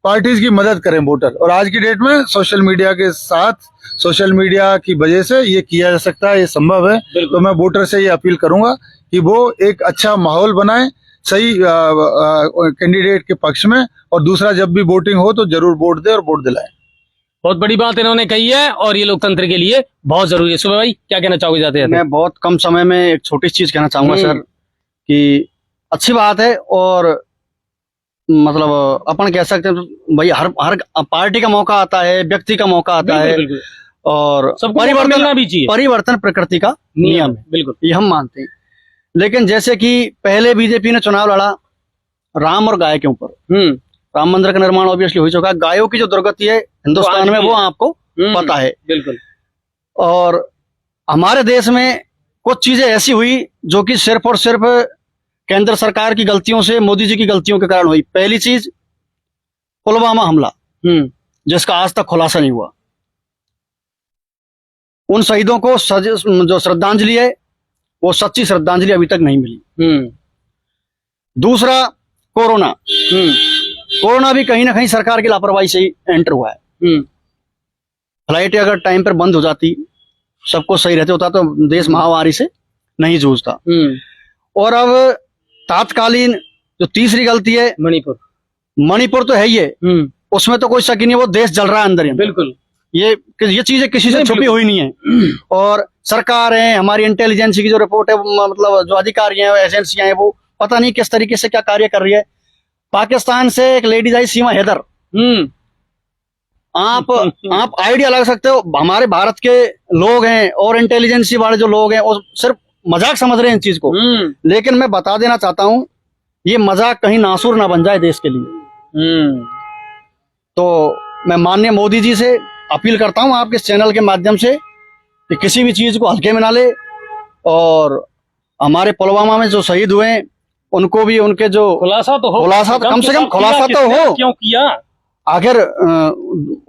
पार्टीज की मदद करें वोटर। और आज की डेट में सोशल मीडिया के साथ, सोशल मीडिया की वजह से ये किया जा सकता है, ये संभव है। तो मैं वोटर से ये अपील करूंगा कि वो एक अच्छा माहौल बनाए सही कैंडिडेट के पक्ष में, और दूसरा जब भी वोटिंग हो तो जरूर वोट दे और वोट दिलाए। बहुत बड़ी बात इन्होंने कही है और ये लोकतंत्र के लिए बहुत जरूरी है। सुबह भाई क्या कहना चाहोगे जाते जाते? मैं बहुत कम समय में एक छोटी चीज कहना चाहूंगा सर, कि अच्छी बात है, और मतलब अपन कह सकते हैं भाई हर हर पार्टी का मौका आता है, व्यक्ति का मौका आता है, बिल्कुल। और सबको मौका मिलना भी चाहिए। परिवर्तन प्रकृति का नियम है, बिल्कुल ये हम मानते हैं। लेकिन जैसे कि पहले बीजेपी ने चुनाव लड़ा राम और गाय के ऊपर, राम मंदिर का निर्माण ऑब्वियसली हो चुका है, गायों की जो दुर्गति है हिंदुस्तान में वो आपको पता है। बिल्कुल। और हमारे देश में कुछ चीजें ऐसी हुई जो कि सिर्फ और सिर्फ केंद्र सरकार की गलतियों से, मोदी जी की गलतियों के कारण हुई। पहली चीज पुलवामा हमला, जिसका आज तक खुलासा नहीं हुआ। उन शहीदों को जो श्रद्धांजलि है वो सच्ची श्रद्धांजलि अभी तक नहीं मिली। दूसरा कोरोना, कोरोना भी कहीं ना कहीं सरकार की लापरवाही से ही एंटर हुआ है। फ्लाइटें अगर टाइम पर बंद हो जाती, सब कुछ सही रहते होता, तो देश महामारी से नहीं जूझता। और अब तात्कालीन जो तीसरी गलती है मणिपुर तो है ही है, उसमें तो कोई शक ही नहीं, वो देश जल रहा है अंदर ही। बिल्कुल। ये चीजें किसी से छुपी हुई नहीं है। और सरकार है, हमारी इंटेलिजेंस की जो रिपोर्ट है, मतलब जो अधिकारी हैं, एजेंसियां हैं, वो पता नहीं किस तरीके से क्या कार्य कर रही है। पाकिस्तान से एक लेडीज आई सीमा हैदर, आप आइडिया लगा सकते हो, हमारे भारत के लोग हैं और इंटेलिजेंसी वाले जो लोग हैं वो सिर्फ मजाक समझ रहे हैं इन चीज को। लेकिन मैं बता देना चाहता हूं, ये मजाक कहीं नासूर ना बन जाए देश के लिए। तो मैं माननीय मोदी जी से अपील करता हूं आपके इस चैनल के माध्यम से कि किसी भी चीज को हल्के में ना ले, और हमारे पुलवामा में जो शहीद हुए हैं उनको भी, उनके जो खुलासा तो हो, खुलासा तो कम से कम खुलासा तो हो, क्यों किया आखिर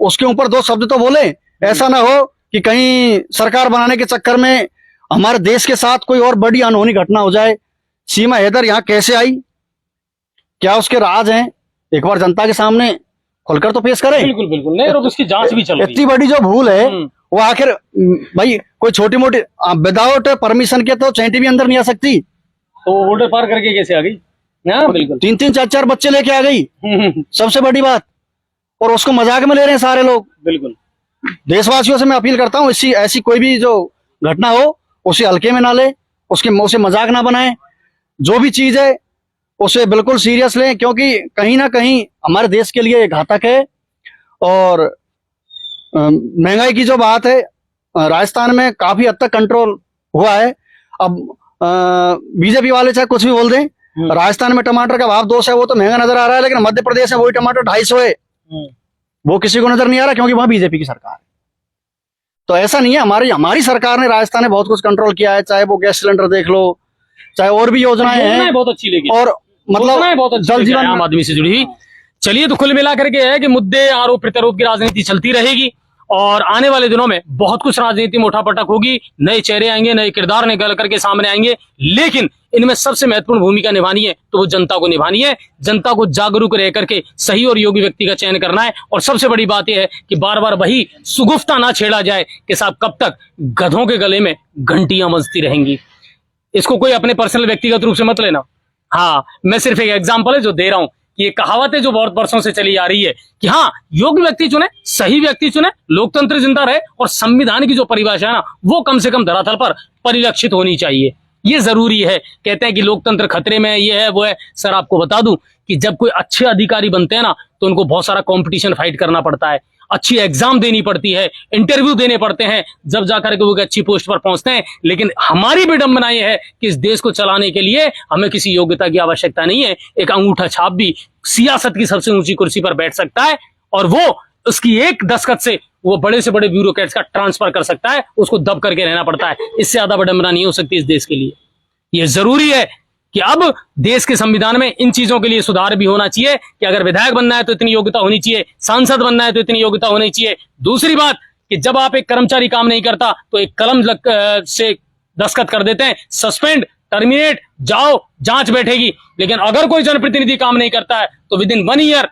उसके ऊपर 2 शब्द तो बोले। ऐसा ना हो कि कहीं सरकार बनाने के चक्कर में हमारे देश के साथ कोई और बड़ी अनहोनी घटना हो जाए। सीमा हैदर यहाँ कैसे आई, क्या उसके राज हैं, एक बार जनता के सामने खुलकर तो पेश करें। बिल्कुल बिल्कुल नहीं, और उसकी जांच भी चल रही है। इतनी बड़ी जो भूल है वो आखिर भाई कोई छोटी मोटी विदाउट परमिशन के तो चैंटी भी अंदर नहीं आ सकती, तो बॉर्डर पार करके कैसे आ गई? हाँ बिल्कुल। 3-3 4-4 बच्चे लेके आ गई, सबसे बड़ी बात, और उसको मजाक में ले रहे हैं सारे लोग। बिल्कुल। देशवासियों से मैं अपील करता हूँ, ऐसी कोई भी जो घटना हो उसे हल्के में ना ले, उसे मजाक ना बनाए, जो भी चीज है उसे बिल्कुल सीरियस लें, क्योंकि कहीं ना कहीं हमारे देश के लिए घातक है। और महंगाई की जो बात है राजस्थान में काफी हद तक कंट्रोल हुआ है। अब बीजेपी वाले चाहे कुछ भी बोल दें, राजस्थान में टमाटर का भाव 200 है, वो तो महंगा नजर आ रहा है, लेकिन मध्य प्रदेश में वही टमाटर 250 है, वो किसी को नजर नहीं आ रहा, क्योंकि वहां बीजेपी की सरकार है। तो ऐसा नहीं है, हमारी सरकार ने राजस्थान में बहुत कुछ कंट्रोल किया है, चाहे वो गैस सिलेंडर देख लो, चाहे और भी योजनाएं हैं बहुत अच्छी, लेकिन और मतलब बहुत अच्छी जल जीवन आम आदमी से जुड़ी हुई। चलिए, तो कुल मिलाकर के है कि मुद्दे, आरोप प्रत्यारोप की राजनीति चलती रहेगी, और आने वाले दिनों में बहुत कुछ राजनीति में उठापटक होगी, नए चेहरे आएंगे, नए किरदार निकल करके सामने आएंगे, लेकिन इनमें सबसे महत्वपूर्ण भूमिका निभानी है तो वो जनता को निभानी है। जनता को जागरूक रह करके सही और योग्य व्यक्ति का चयन करना है। और सबसे बड़ी बात यह है कि बार बार वही सुगुफ्ता ना छेड़ा जाए कि साहब कब तक गधों के गले में घंटियां बजती रहेंगी। इसको कोई अपने पर्सनल व्यक्तिगत रूप से मत लेना। हाँ, मैं सिर्फ एक एग्जाम्पल है जो दे रहा हूं कि ये कहावत है जो बहुत वर्षों से चली आ रही है कि हाँ, योग्य व्यक्ति चुने, सही व्यक्ति चुने, लोकतंत्र जिंदा रहे, और संविधान की जो परिभाषा है ना, वो कम से कम धरातल पर परिलक्षित होनी चाहिए। ये जरूरी है। कहते हैं कि लोकतंत्र खतरे में है, ये है वो है। सर, आपको बता दूं कि जब कोई अच्छे अधिकारी बनते हैं ना, तो उनको बहुत सारा कंपटीशन फाइट करना पड़ता है, अच्छी एग्जाम देनी पड़ती है, इंटरव्यू देने पड़ते हैं, जब जाकर के वो अच्छी पोस्ट पर पहुंचते हैं। लेकिन हमारी विडंबना ये है कि इस देश को चलाने के लिए हमें किसी योग्यता की आवश्यकता नहीं है। एक अंगूठा छाप भी सियासत की सबसे ऊंची कुर्सी पर बैठ सकता है, और वो उसकी एक दस्तखत से वो बड़े से बड़े ब्यूरोक्रेट्स का ट्रांसफर कर सकता है, उसको दब करके रहना पड़ता है। इससे ज्यादा विडंबना नहीं हो सकती इस देश के लिए। ये जरूरी है कि अब देश के संविधान में इन चीजों के लिए सुधार भी होना चाहिए कि अगर विधायक बनना है तो इतनी योग्यता होनी चाहिए, सांसद बनना है तो इतनी योग्यता होनी चाहिए। दूसरी बात कि जब आप एक कर्मचारी काम नहीं करता तो एक कलम से दस्तखत कर देते हैं, सस्पेंड, टर्मिनेट, जाओ, जांच बैठेगी। लेकिन अगर कोई जनप्रतिनिधि काम नहीं करता है तो विद इन 1 ईयर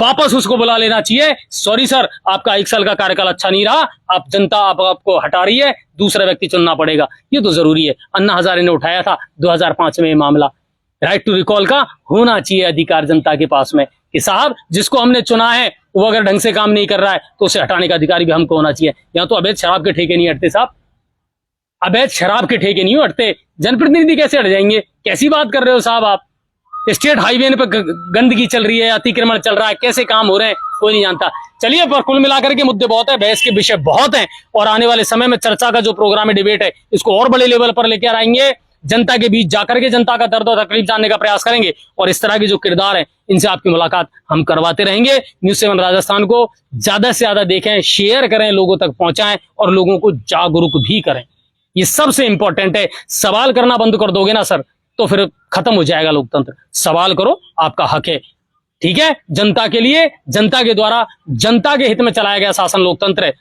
वापस उसको बुला लेना चाहिए। सॉरी सर, आपका 1 साल का कार्यकाल अच्छा नहीं रहा, आप जनता आपको हटा रही है, दूसरा व्यक्ति चुनना पड़ेगा। ये तो जरूरी है। अन्ना हजारे ने उठाया था 2005 में ये मामला। राइट टू रिकॉल का होना चाहिए अधिकार जनता के पास में कि साहब जिसको हमने चुना है वो अगर ढंग से काम नहीं कर रहा है तो उसे हटाने का अधिकार भी हमको होना चाहिए। यहाँ तो अवैध शराब के ठेके नहीं हटते साहब, अवैध शराब के ठेके नहीं हटते, जनप्रतिनिधि कैसे हट जाएंगे? कैसी बात कर रहे हो साहब आप? स्टेट हाईवे पे गंदगी चल रही है, अतिक्रमण चल रहा है, कैसे काम हो रहे हैं कोई नहीं जानता। चलिए, पर कुल मिलाकर के मुद्दे बहुत है, बहस के विषय बहुत हैं, और आने वाले समय में चर्चा का जो प्रोग्राम है, डिबेट है, इसको और बड़े लेवल पर लेकर आएंगे, जनता के बीच जाकर के जनता का दर्द और तकलीफ जानने का प्रयास करेंगे, और इस तरह के जो किरदार हैं इनसे आपकी मुलाकात हम करवाते रहेंगे। न्यूज़ 7 राजस्थान को ज्यादा से ज्यादा देखें, शेयर करें, लोगों तक पहुंचाएं और लोगों को जागरूक भी करें। ये सबसे इंपॉर्टेंट है। सवाल करना बंद कर दोगे ना सर तो फिर खत्म हो जाएगा लोकतंत्र। सवाल करो, आपका हक है, ठीक है? जनता के लिए, जनता के द्वारा, जनता के हित में चलाया गया शासन लोकतंत्र है,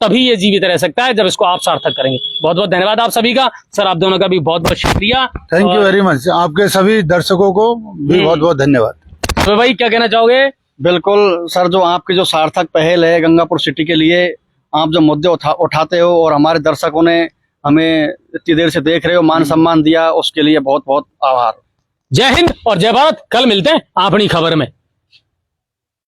तभी ये जीवित रह सकता है जब इसको आप सार्थक करेंगे। बहुत बहुत धन्यवाद आप सभी का। सर, आप दोनों का भी बहुत बहुत शुक्रिया। Thank you very much. आपके सभी दर्शकों को भी बहुत बहुत धन्यवाद। तो भाई क्या कहना चाहोगे? बिल्कुल सर, जो आपकी जो सार्थक पहल है गंगापुर सिटी के लिए, आप जो मुद्दे उठाते हो और हमारे दर्शकों ने हमें इतनी देर से देख रहे हो, मान सम्मान दिया, उसके लिए बहुत बहुत आभार। जय हिंद और जय भारत। कल मिलते हैं अपनी खबर में।